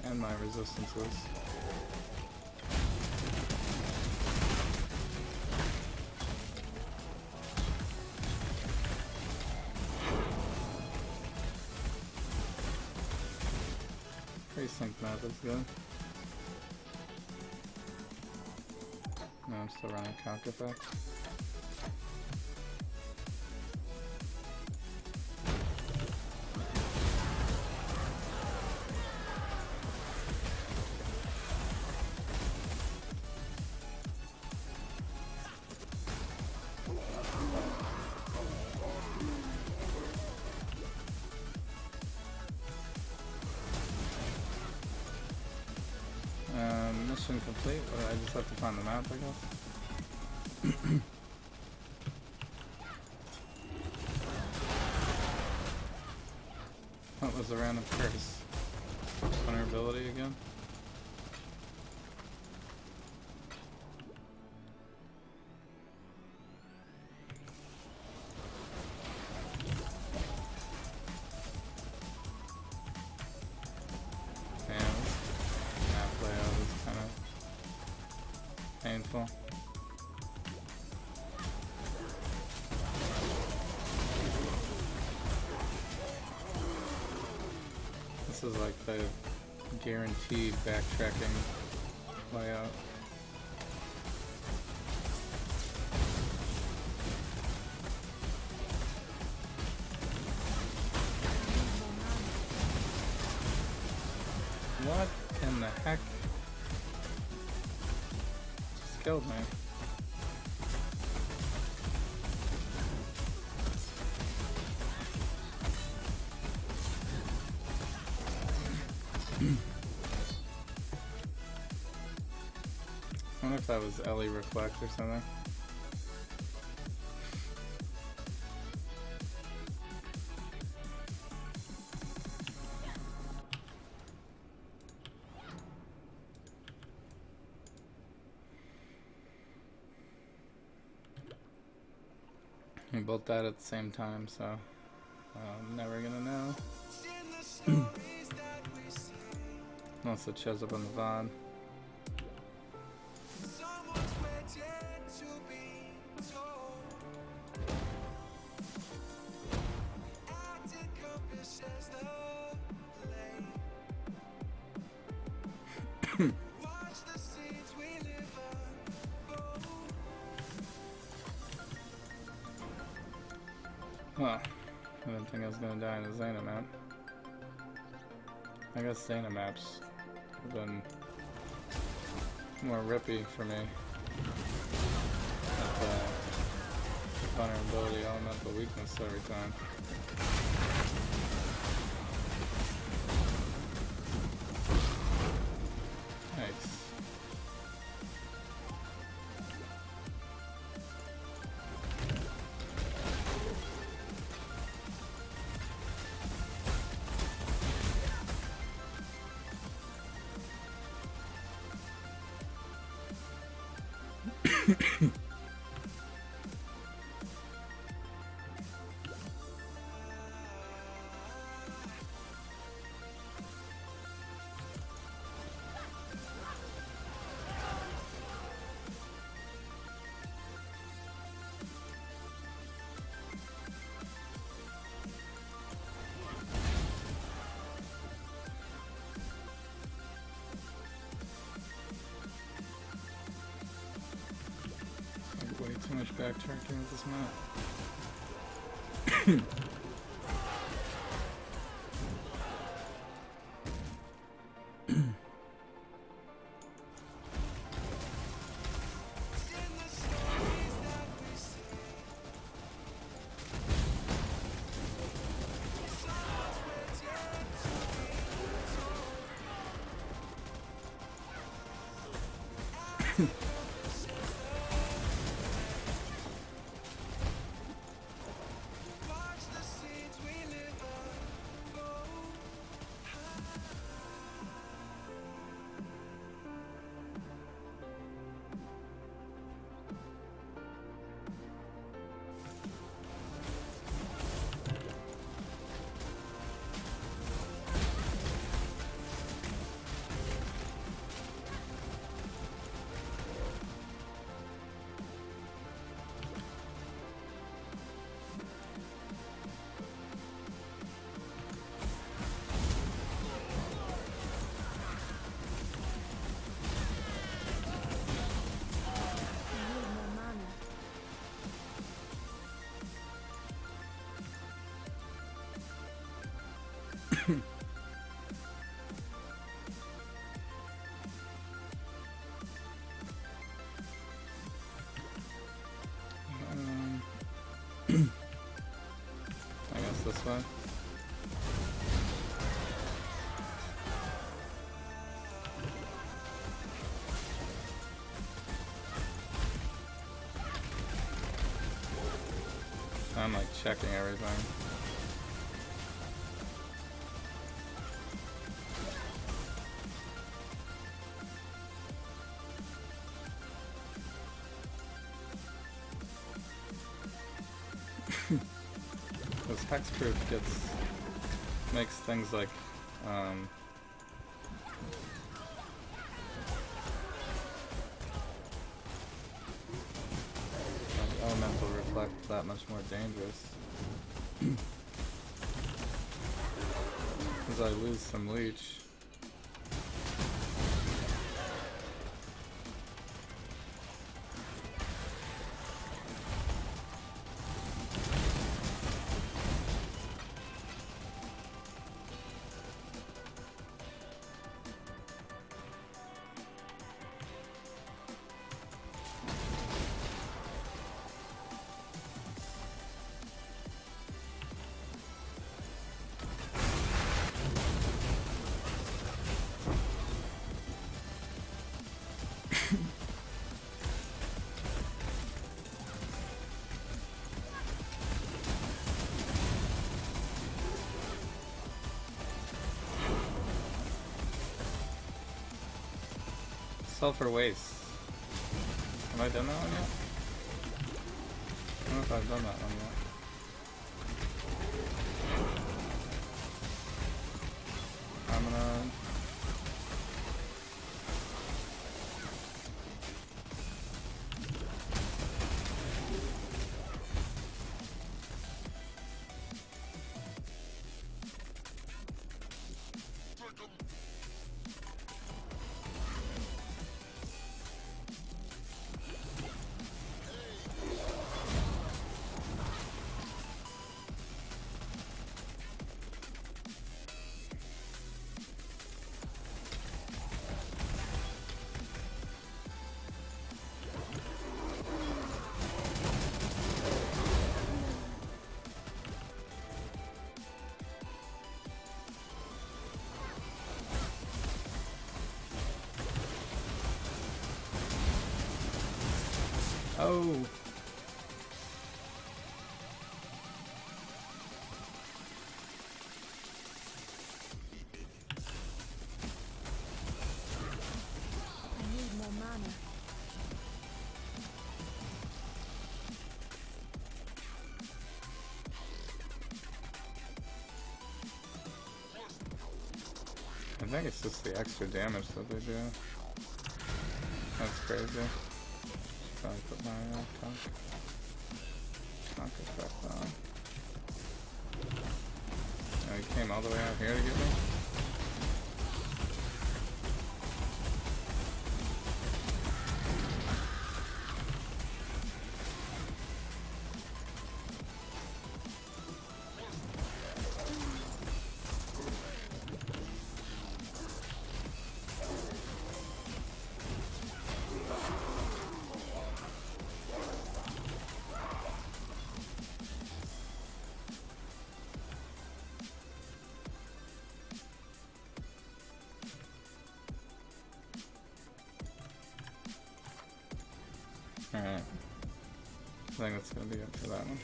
And my resistances. Precinct map is good. No, I'm still running Calc effect. Mission complete, or I just have to find the map, I guess. What was the random curse? Vulnerability again? Painful. This is like the guaranteed backtracking layout. What in the heck? Killed me. I wonder if that was Ellie Reflect or something. We both died at the same time, so I'm never gonna know. Unless it shows up on the VOD. Huh. I didn't think I was gonna die in a Xena map. I guess Xena maps have been more rippy for me. With, vulnerability, elemental weakness every time. Nice. Way too much backtracking with this map. Watch the seeds we live unfold. I need more mana. Um, I guess this way. I'm like checking everything. This hexproof makes things like elemental reflect that much more dangerous. As I lose some leech. Sulfur waste. Have I done that one yet? I don't know if I've done that one yet. I'm gonna... Oh! I need more mana. I think it's just the extra damage that they do. That's crazy. Probably put my conk effect on. Oh, he came all the way out here to get me? think that's gonna be it for that one.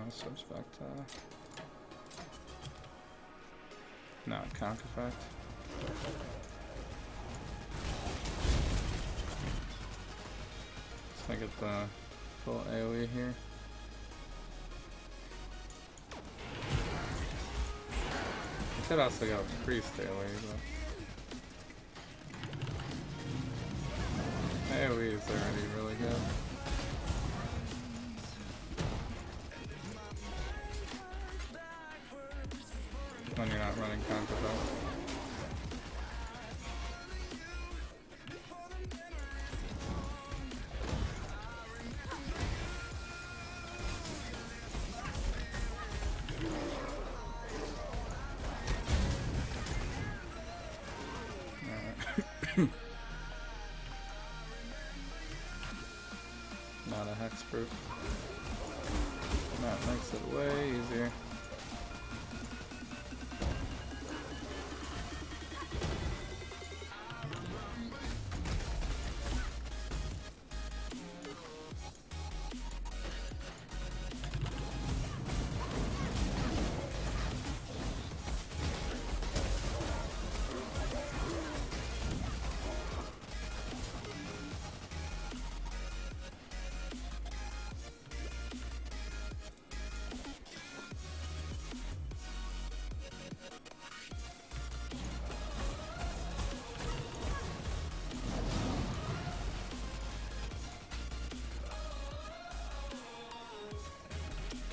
Switch back to no conk effect. So I get the full AoE here. I could also go priest AoE, but AoE is already really good. When you're not running counter belt. Not a hex proof. That makes it way easier.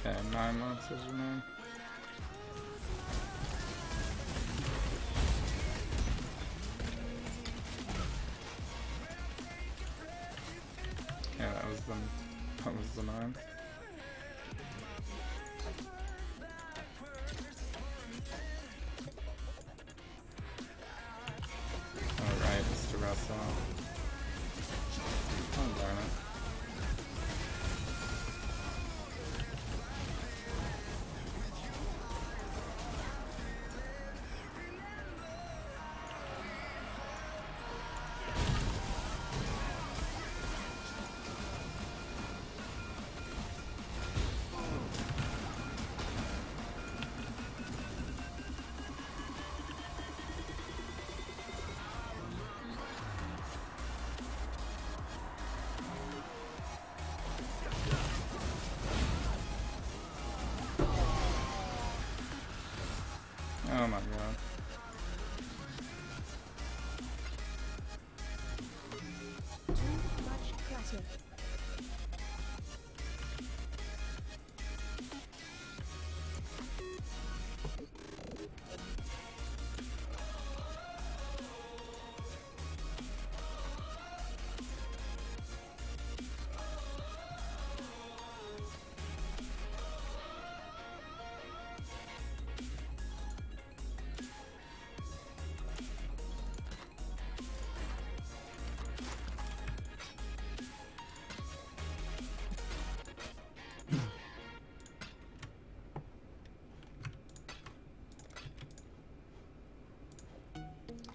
Okay, 9 monsters remain. Yeah, that was the 9. Alright, Mr. Russell. Oh, darn it. Oh my god. Too much clutter.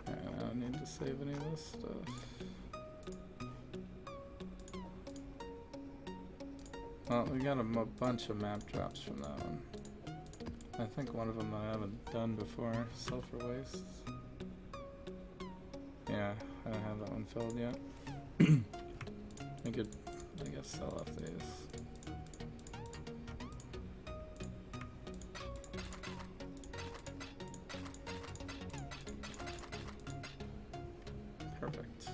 I don't need to save any of this stuff. Well, we got a bunch of map drops from that one. I think one of them I haven't done before, Sulfur Wastes. Yeah, I don't have that one filled yet. I could, I guess, sell off these. Perfect.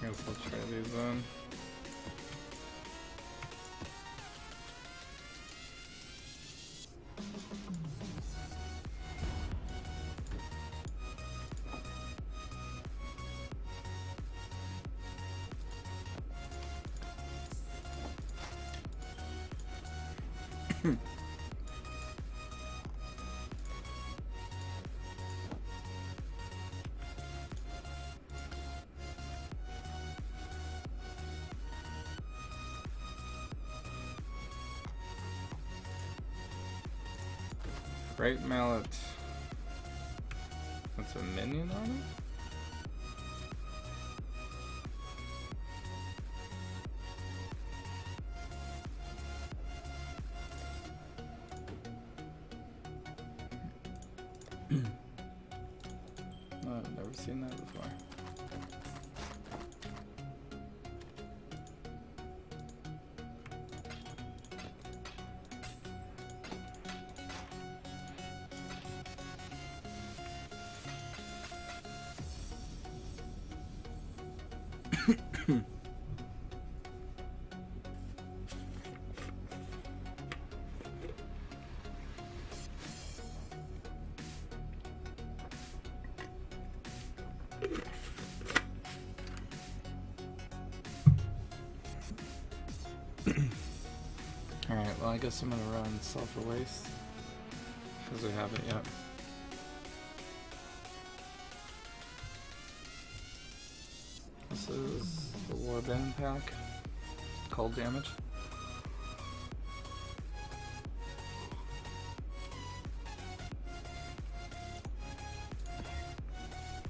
I guess I'll try these on. Great mallet. That's a minion on it? Oh, I've never seen that before. Alright, well I guess I'm gonna run Sulfur Waste, because we haven't yet. This is the Warband pack, cold damage.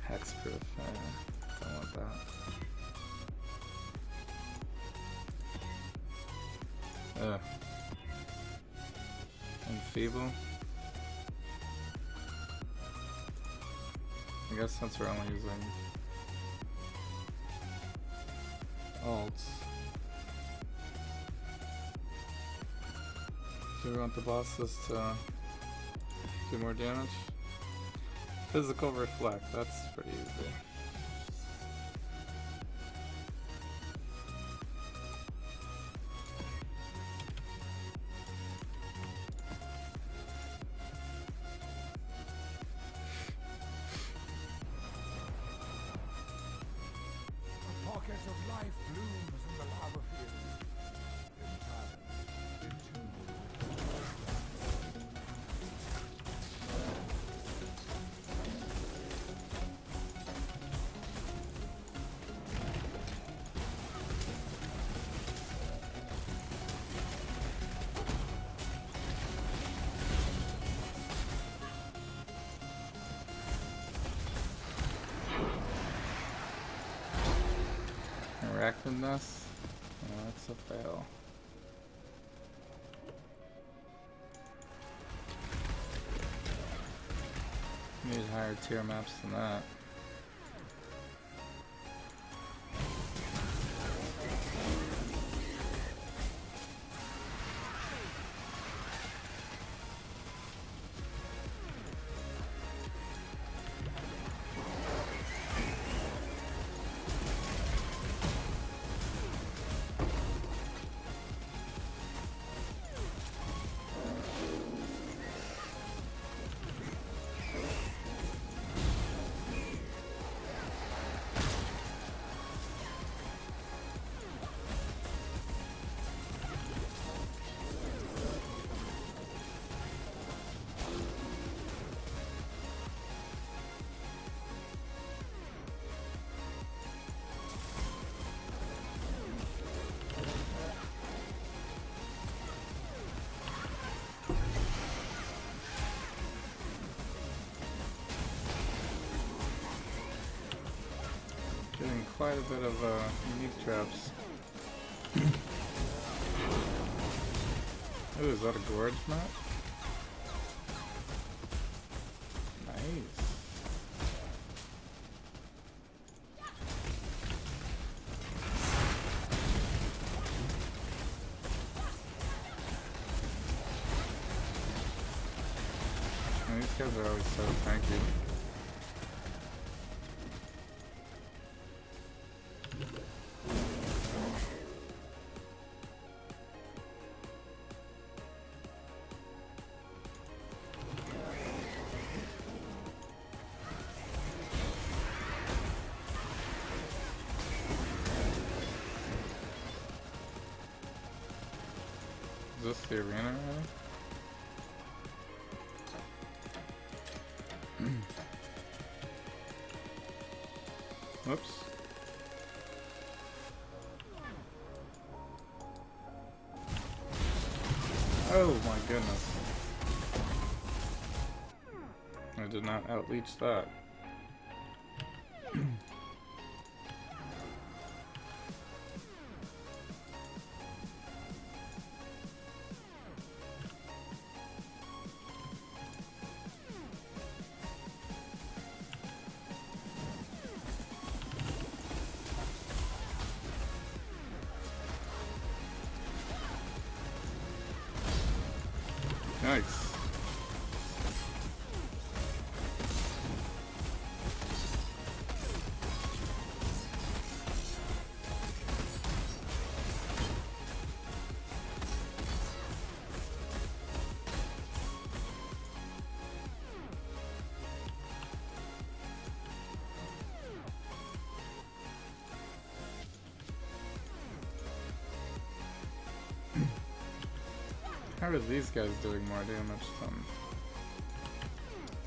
Hexproof, don't want that. Enfeeble. I guess since we're only using alts, do we want the bosses to do more damage? Physical Reflect, that's pretty easy. Pocket of life blooms in the lava field. In time, Arachnidness? No, that's a fail. Need higher tier maps than that. Getting quite a bit of unique traps. Ooh, is that a gorge map? Nice. Man, these guys are always so tanky. this the arena already? Whoops. Oh my goodness. I did not outleach that. Nice. How are these guys doing more damage than...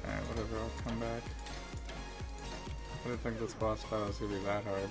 Alright, whatever, I'll come back. I didn't think this boss battle was gonna be that hard.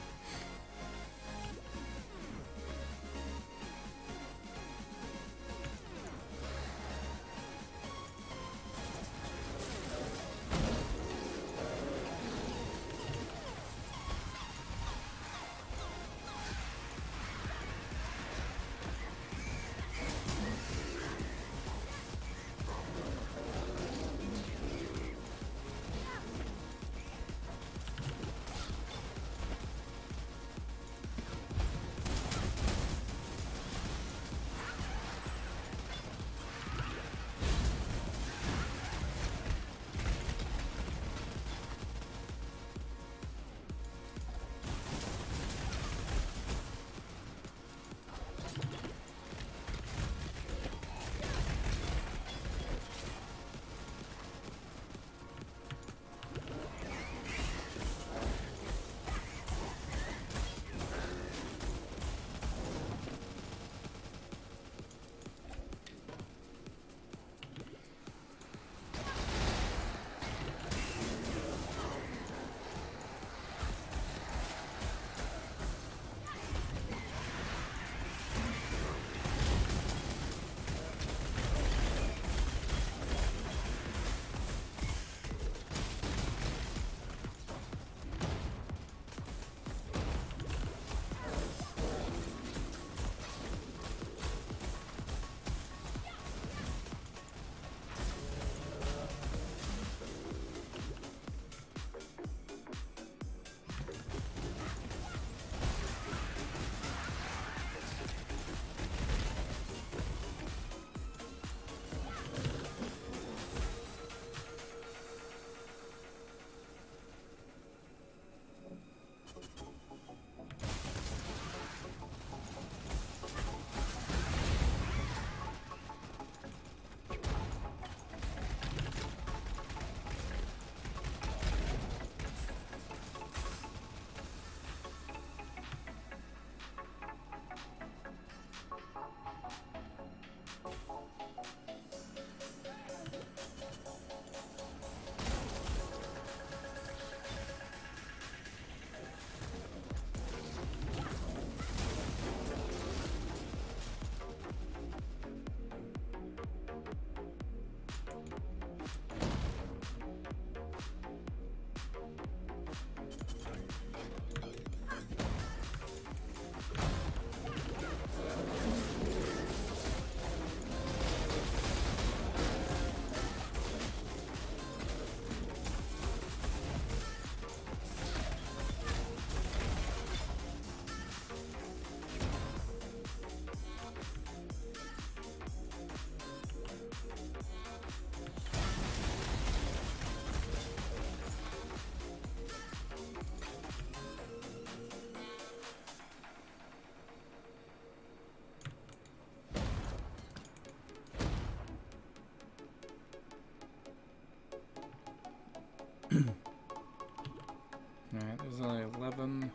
Alright, there's only 11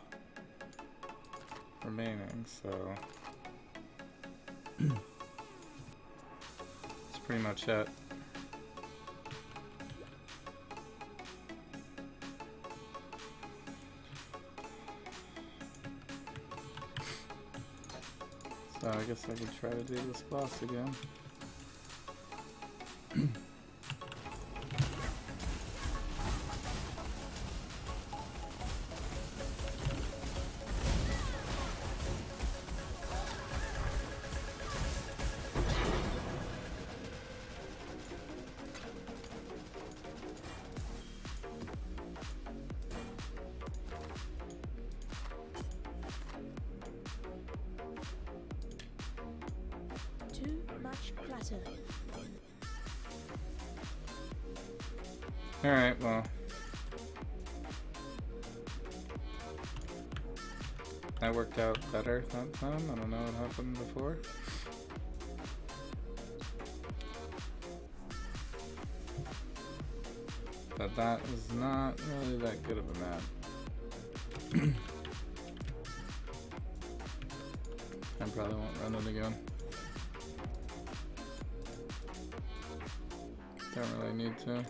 remaining, so... pretty much it. So I guess I could try to do this boss again. Too much clutter. Alright, well. That worked out better that time. I don't know what happened before. But that is not really that good of a map. I probably won't run it again. Don't really need to.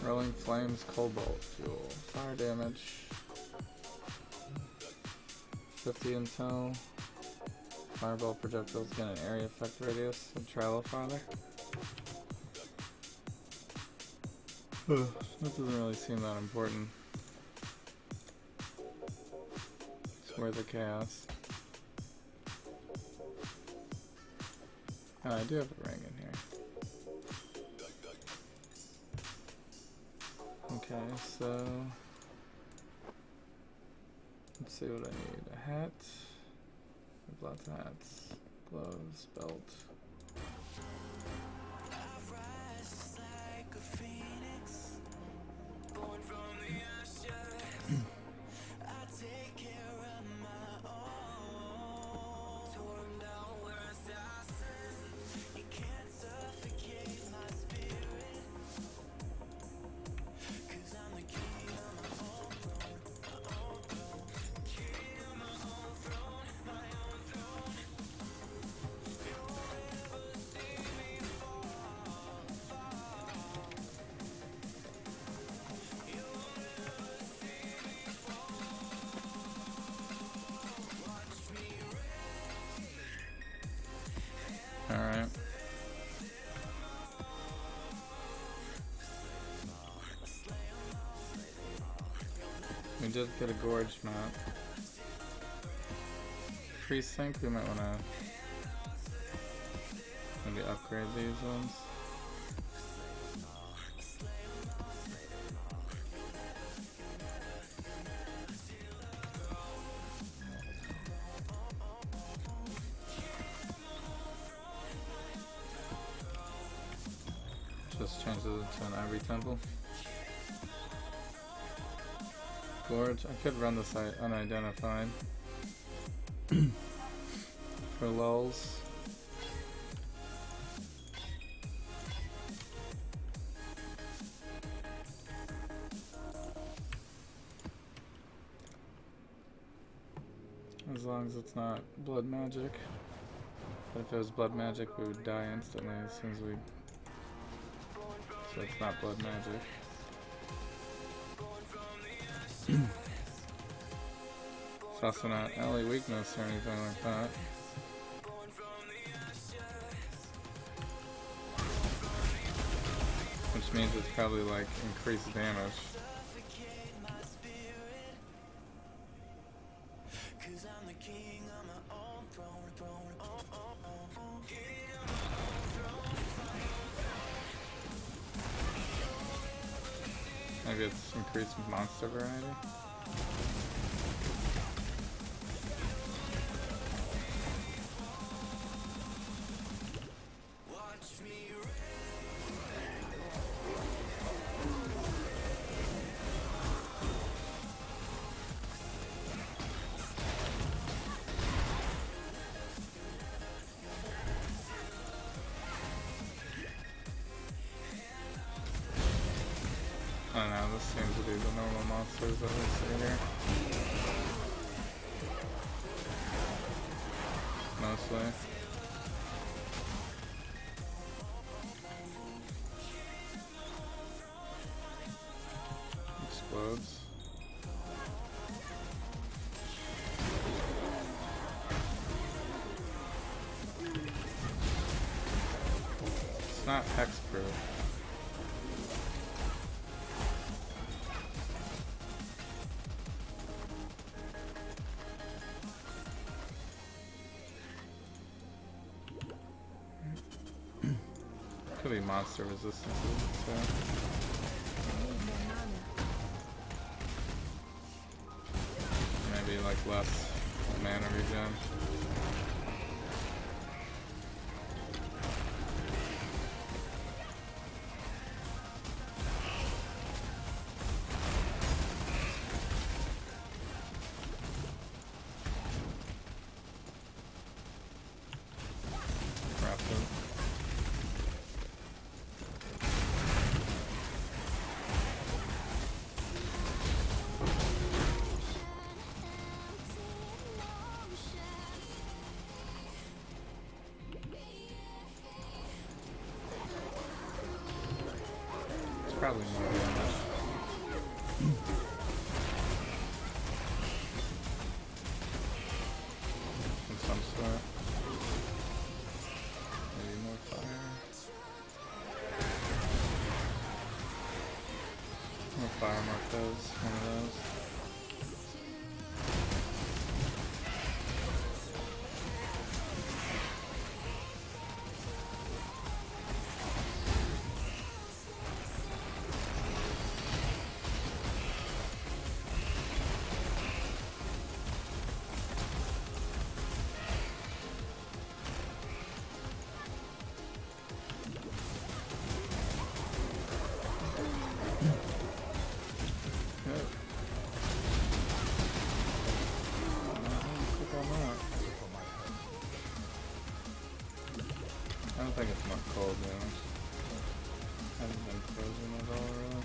Rolling Flames, Cobalt Fuel, fire damage, 50 intel, fireball projectiles get an area effect radius, and Trello Father. That doesn't really seem that important. It's worth the chaos. Oh, I do have a ring in here. Okay, so let's see what I need. A hat. I have lots of hats. Gloves, belt. Alright. We did get a gorge map. Precinct, we might want to maybe upgrade these ones. Just change it to an ivory temple. Gorge. I could run this unidentified for lulz. As long as it's not blood magic. But if it was blood magic, we would die instantly as soon as we. So it's not blood magic. It's also not LA weakness or anything like that. Which means it's probably like increased damage. Maybe it's increased monster variety. this seems to be the normal monsters that we see here. Mostly. Explodes. It's not hexproof. Could be monster resistances, so. Maybe like less mana regen. Rapid. Probably more damage. Of some sort. Maybe more fire. More fire, more fizz. One of those. I don't think it's not cold damage. Hasn't been frozen at all, really.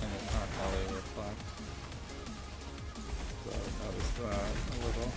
And it's not LA reflect. So that was that a little.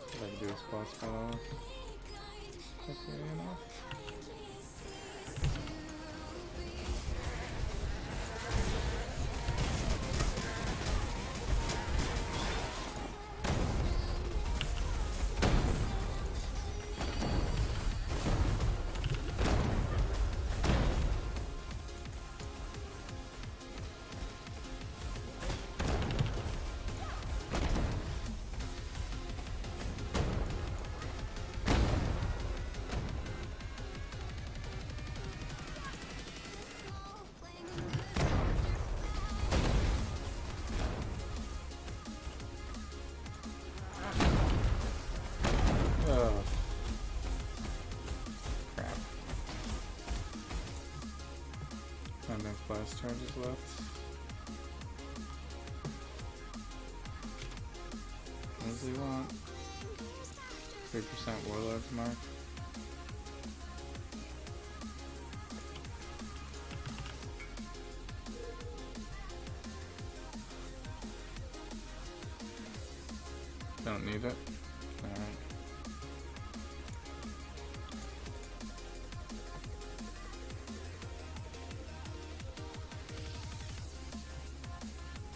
If I can do a spot spell off quickly enough. Sending flash charges left. What does he want? 3% warlords mark. Don't need it. Alright.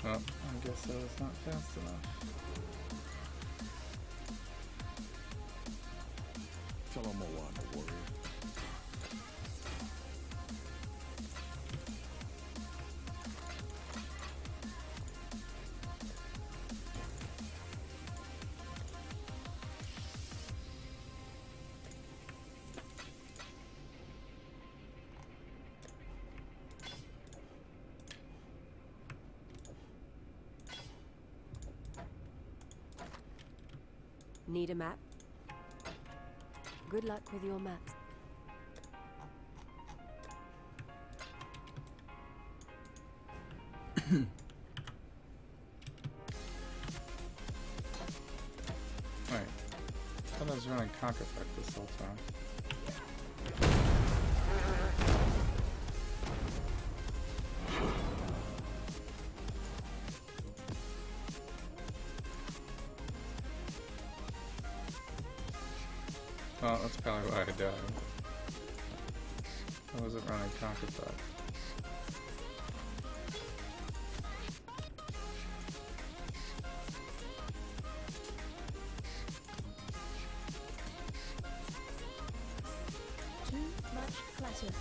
Well, I guess that was not fast enough. Tell him Moana, warrior. Need a map? Good luck with your maps. Wait. I thought I was running Conk Effect this whole time. Well, that's probably why I died. I wasn't running Conk Effect. Too much clutter.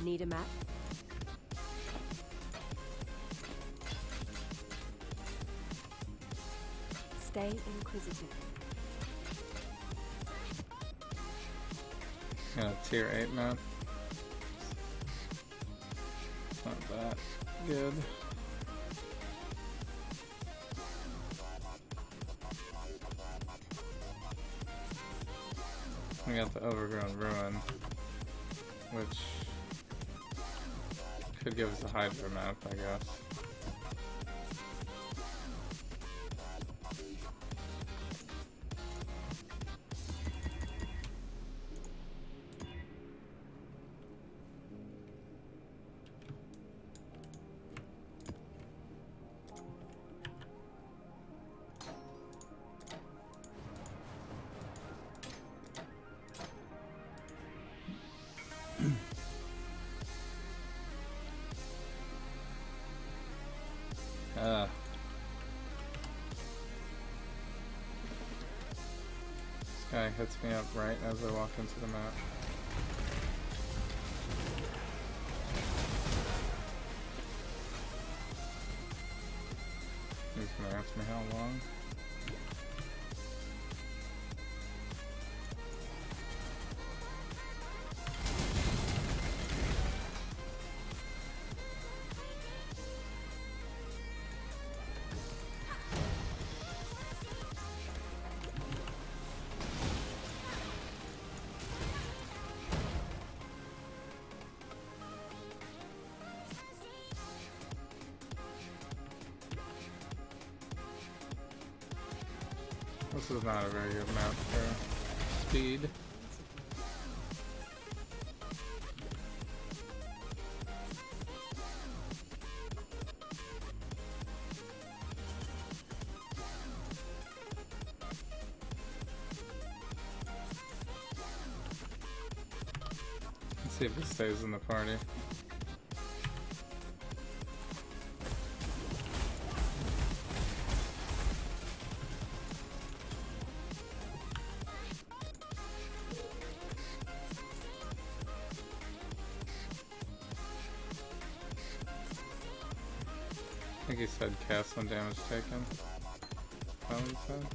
Need a map? Stay inquisitive. Got a tier 8 map. It's not that good. We got the Overgrown Ruin, which could give us a Hydra map, I guess. This guy hits me up right as I walk into the map. He's gonna ask me how long. This is not a very good map for speed. Let's see if he stays in the party. think he said cast when damage taken. Is that what he said?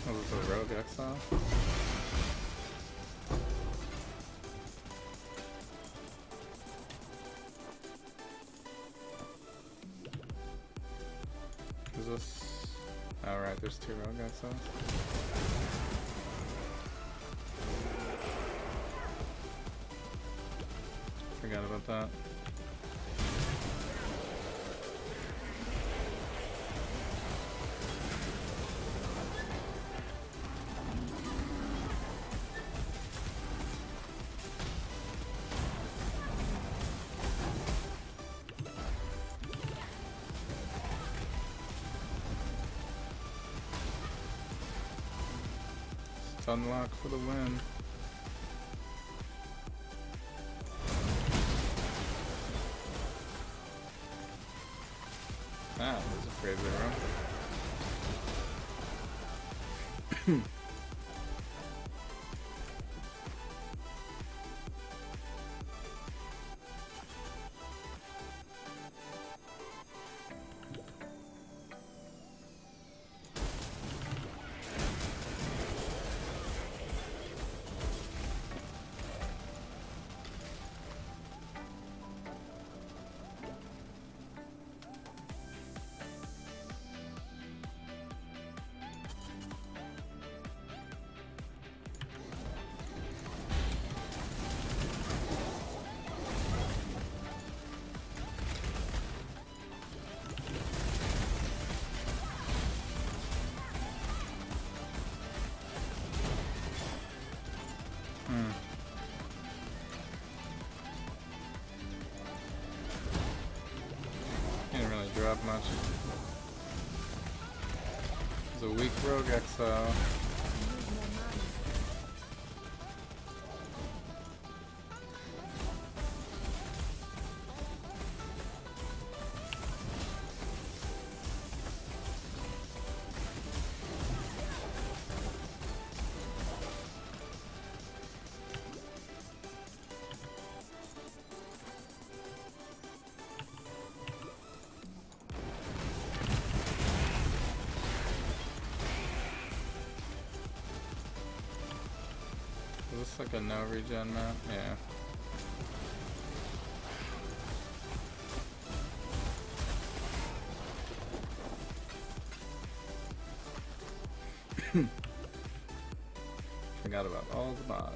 What was the rogue exile? Is this... Oh right, there's 2 rogue exiles. Forgot about that. Unlock for the win. Ah, there's a Fraser room. Can't really drop much. It's a weak rogue exile. Is this like a no regen map? Yeah. Forgot about all the mods.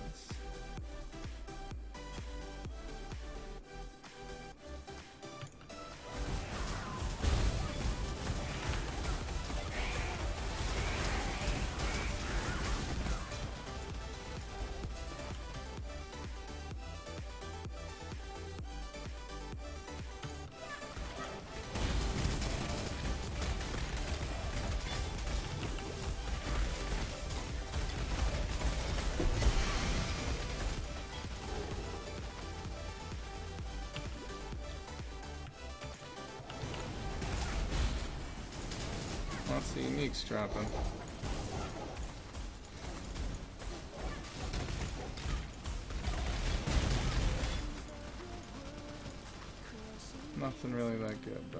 Lots of uniques dropping. Nothing really that good, though.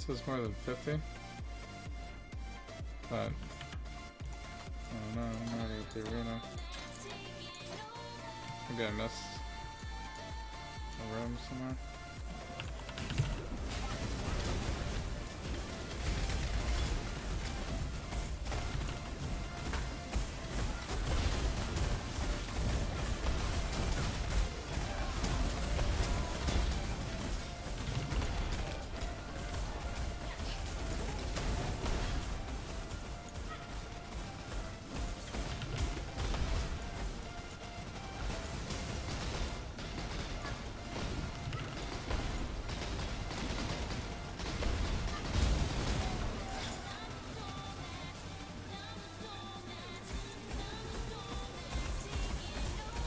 This is more than 50. But I don't know, I'm already at the arena. Maybe I missed a room somewhere.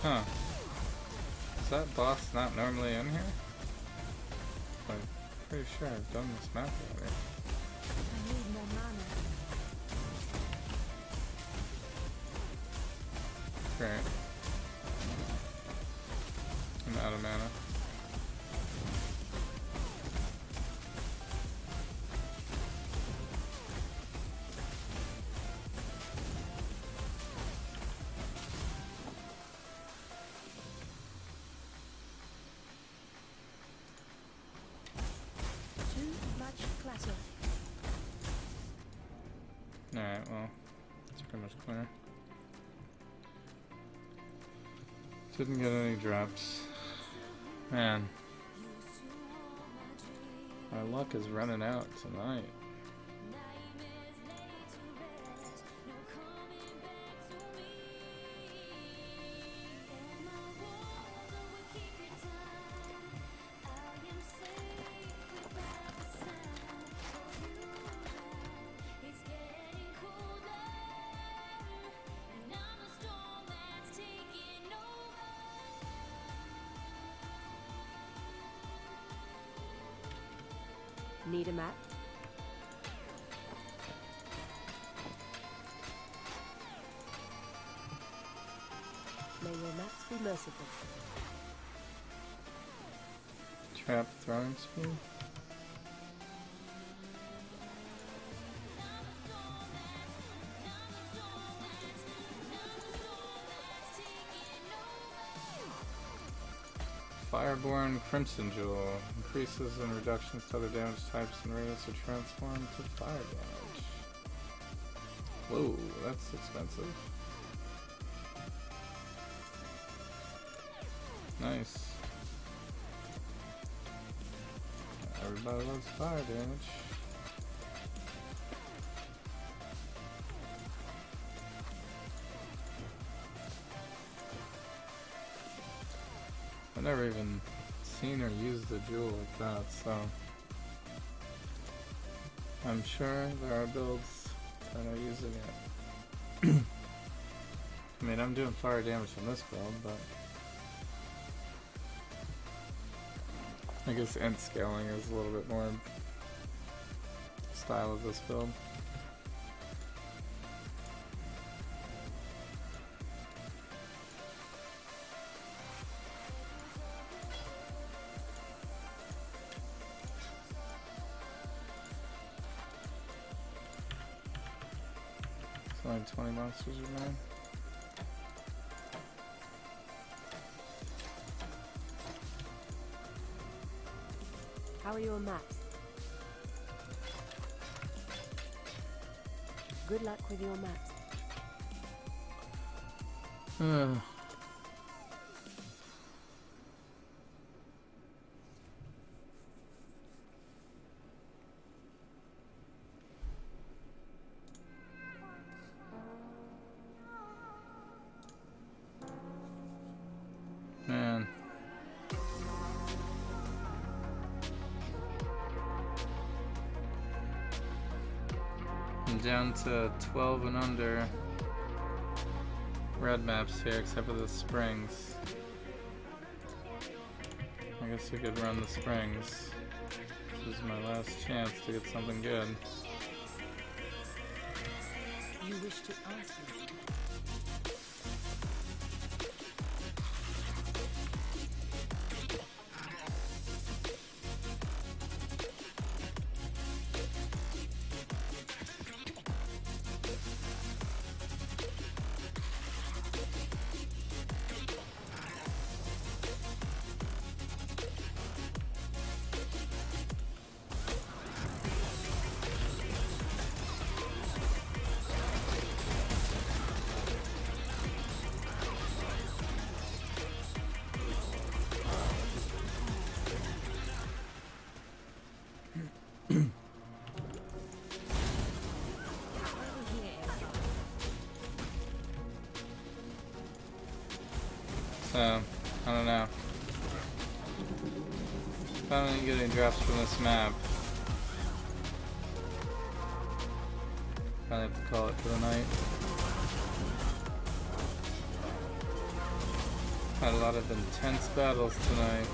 Huh. Is that boss not normally in here? I'm pretty sure I've done this map already. I need more mana. Great. I'm out of mana. Clatter. Alright, well, it's pretty much clear. Didn't get any drops. Man. My luck is running out tonight. Need a map? May your maps be merciful. Trap throwing speed? Fireborn Crimson Jewel increases and reductions to other damage types and radius are transformed to fire damage. Whoa, that's expensive. Nice. Everybody loves fire damage. I've never even seen her use the jewel like that, so I'm sure there are builds that are using it. I mean, I'm doing fire damage on this build, but I guess int scaling is a little bit more style of this build. Only 20 monsters remain. How are your maps? Good luck with your maps. I'm down to 12 and under red maps here, except for the springs. I guess we could run the springs. This is my last chance to get something good. You wish to ask me? So, I don't know. If I don't get any drops from this map, I have to call it for the night. Had a lot of intense battles tonight.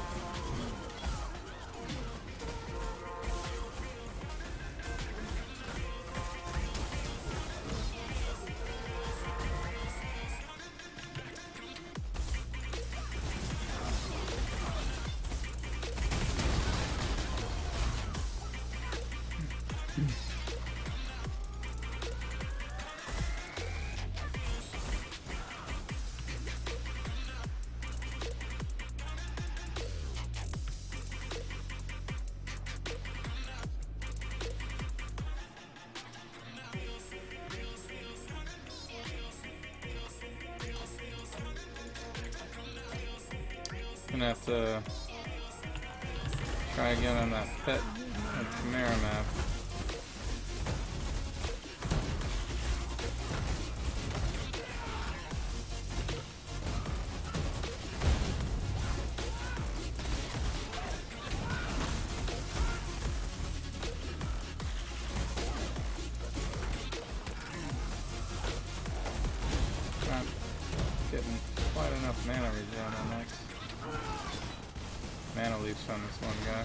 Gonna have to try again on that pet and Chimera map. Not getting quite enough mana regen on next. Mana leaves on this one guy.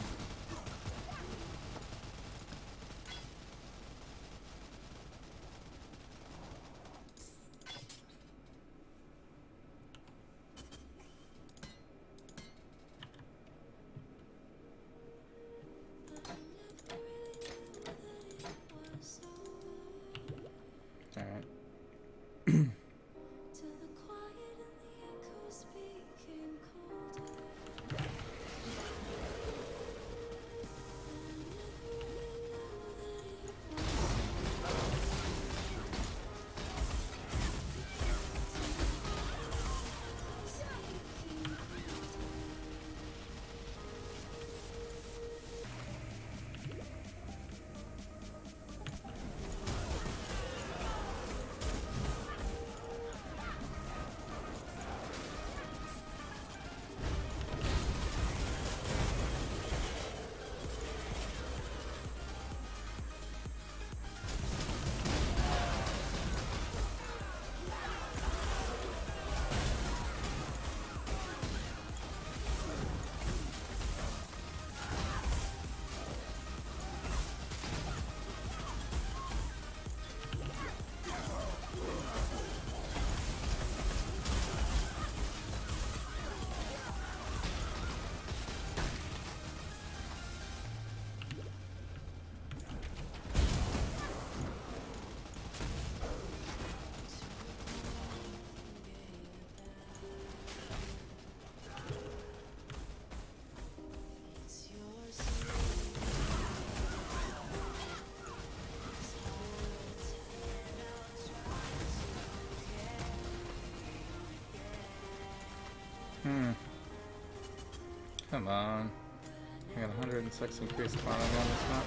Alright. Till the quiet and the echoes became colder. Come on. I got 106 increased quantity on this map.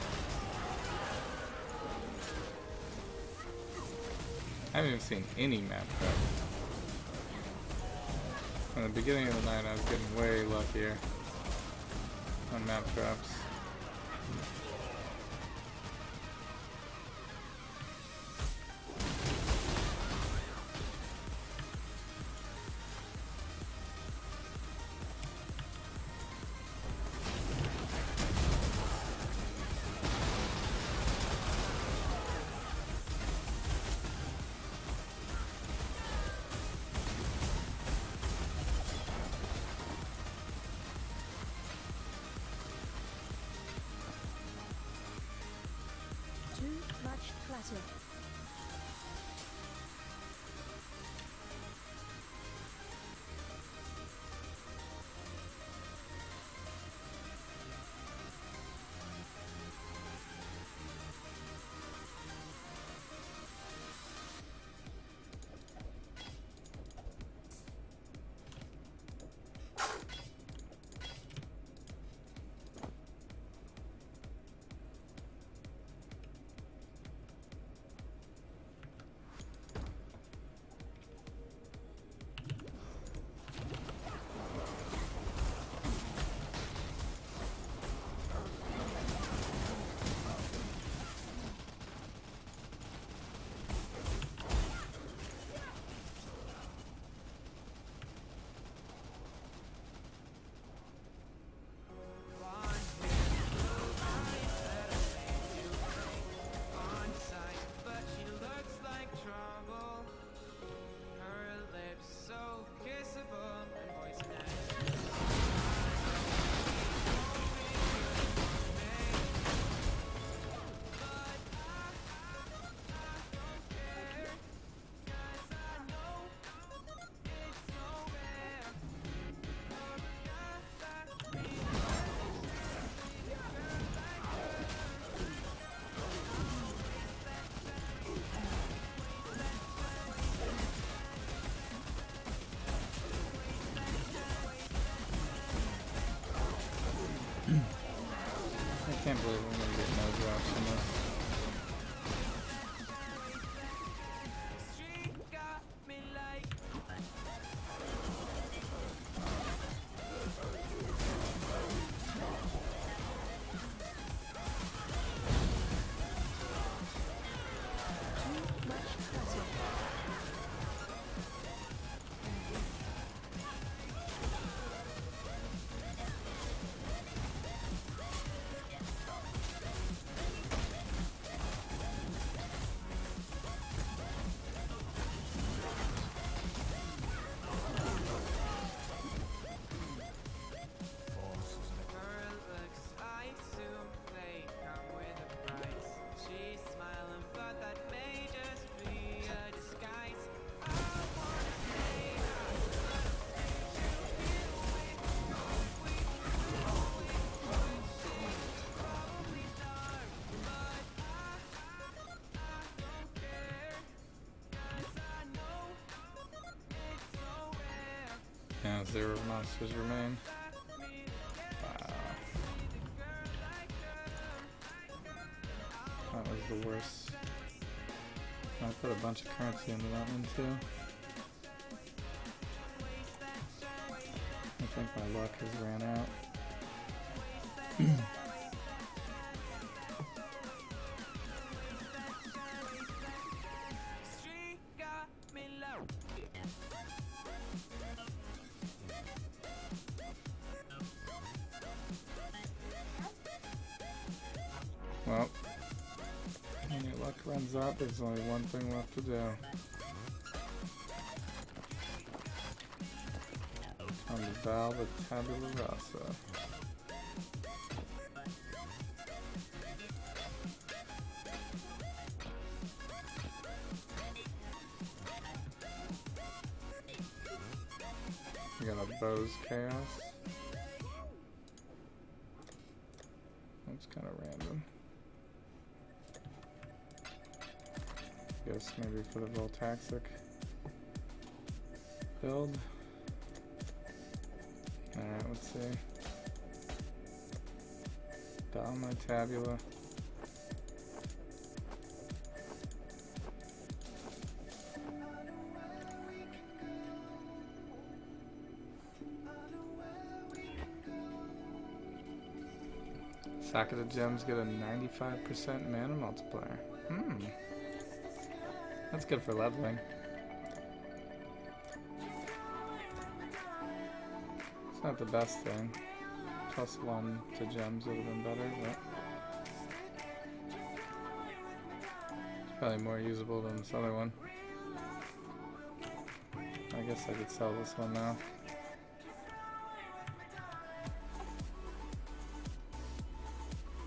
I haven't even seen any map prep. From the beginning of the night I was getting way luckier on map traps. clatter. I can't believe I'm gonna get no drops from this. Too much clatter. Yeah, 0 monsters remain. Wow. That was the worst. I put a bunch of currency into that one too. I think my luck has ran out. Well, when your luck runs out, there's only one thing left to do. Unveil the tabula rasa. You got a Bow's Chaos. That's kind of random. Guess maybe for the Voltaxic build. Alright, let's see. Dial my tabula. Sack of the gems get a 95% mana multiplier. That's good for leveling. It's not the best thing. +1 to gems would have been better, but it's probably more usable than this other one. I guess I could sell this one now.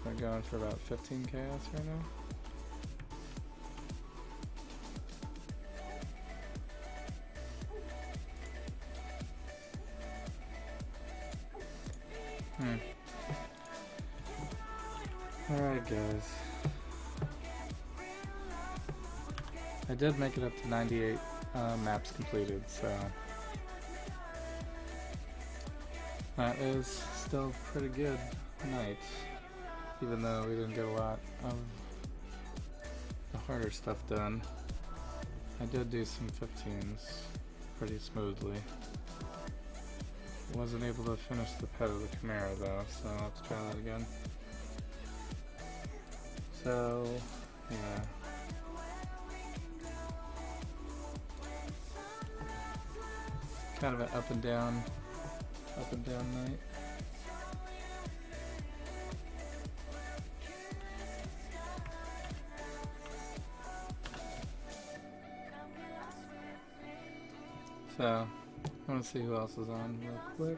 They're going for about 15 chaos right now. guys. I did make it up to 98 maps completed, so that is still pretty good night, even though we didn't get a lot of the harder stuff done. I did do some 15s pretty smoothly. Wasn't able to finish the pet of the Chimera though, so I'll have to try that again. So, yeah. Kind of an up and down night. So, I want to see who else is on real quick.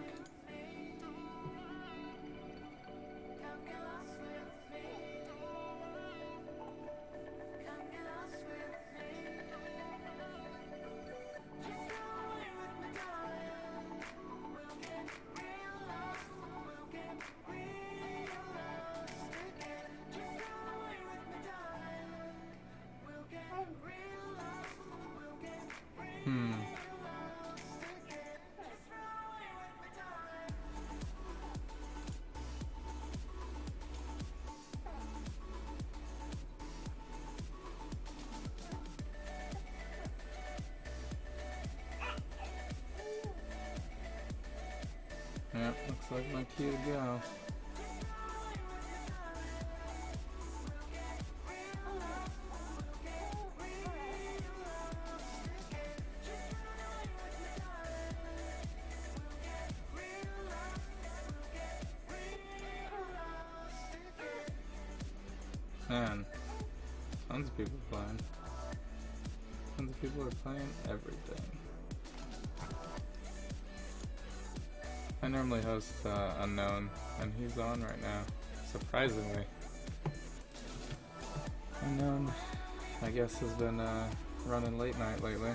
Yep, looks like my cue to go. Man, tons of people playing. Tons of people are playing everything. I normally host Unknown, and he's on right now, surprisingly. Unknown, I guess, has been running late night lately.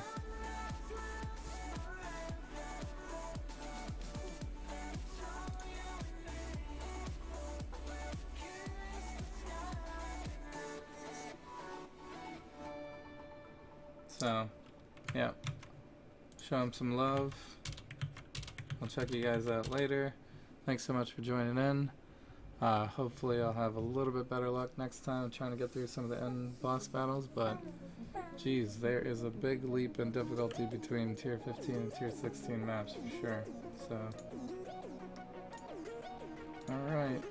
So, yeah, show him some love. I'll check you guys out later. Thanks so much for joining in. Hopefully I'll have a little bit better luck next time trying to get through some of the end boss battles, but geez, there is a big leap in difficulty between tier 15 and tier 16 maps for sure. So, alright.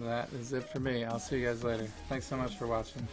That is it for me. I'll see you guys later. Thanks so much for watching.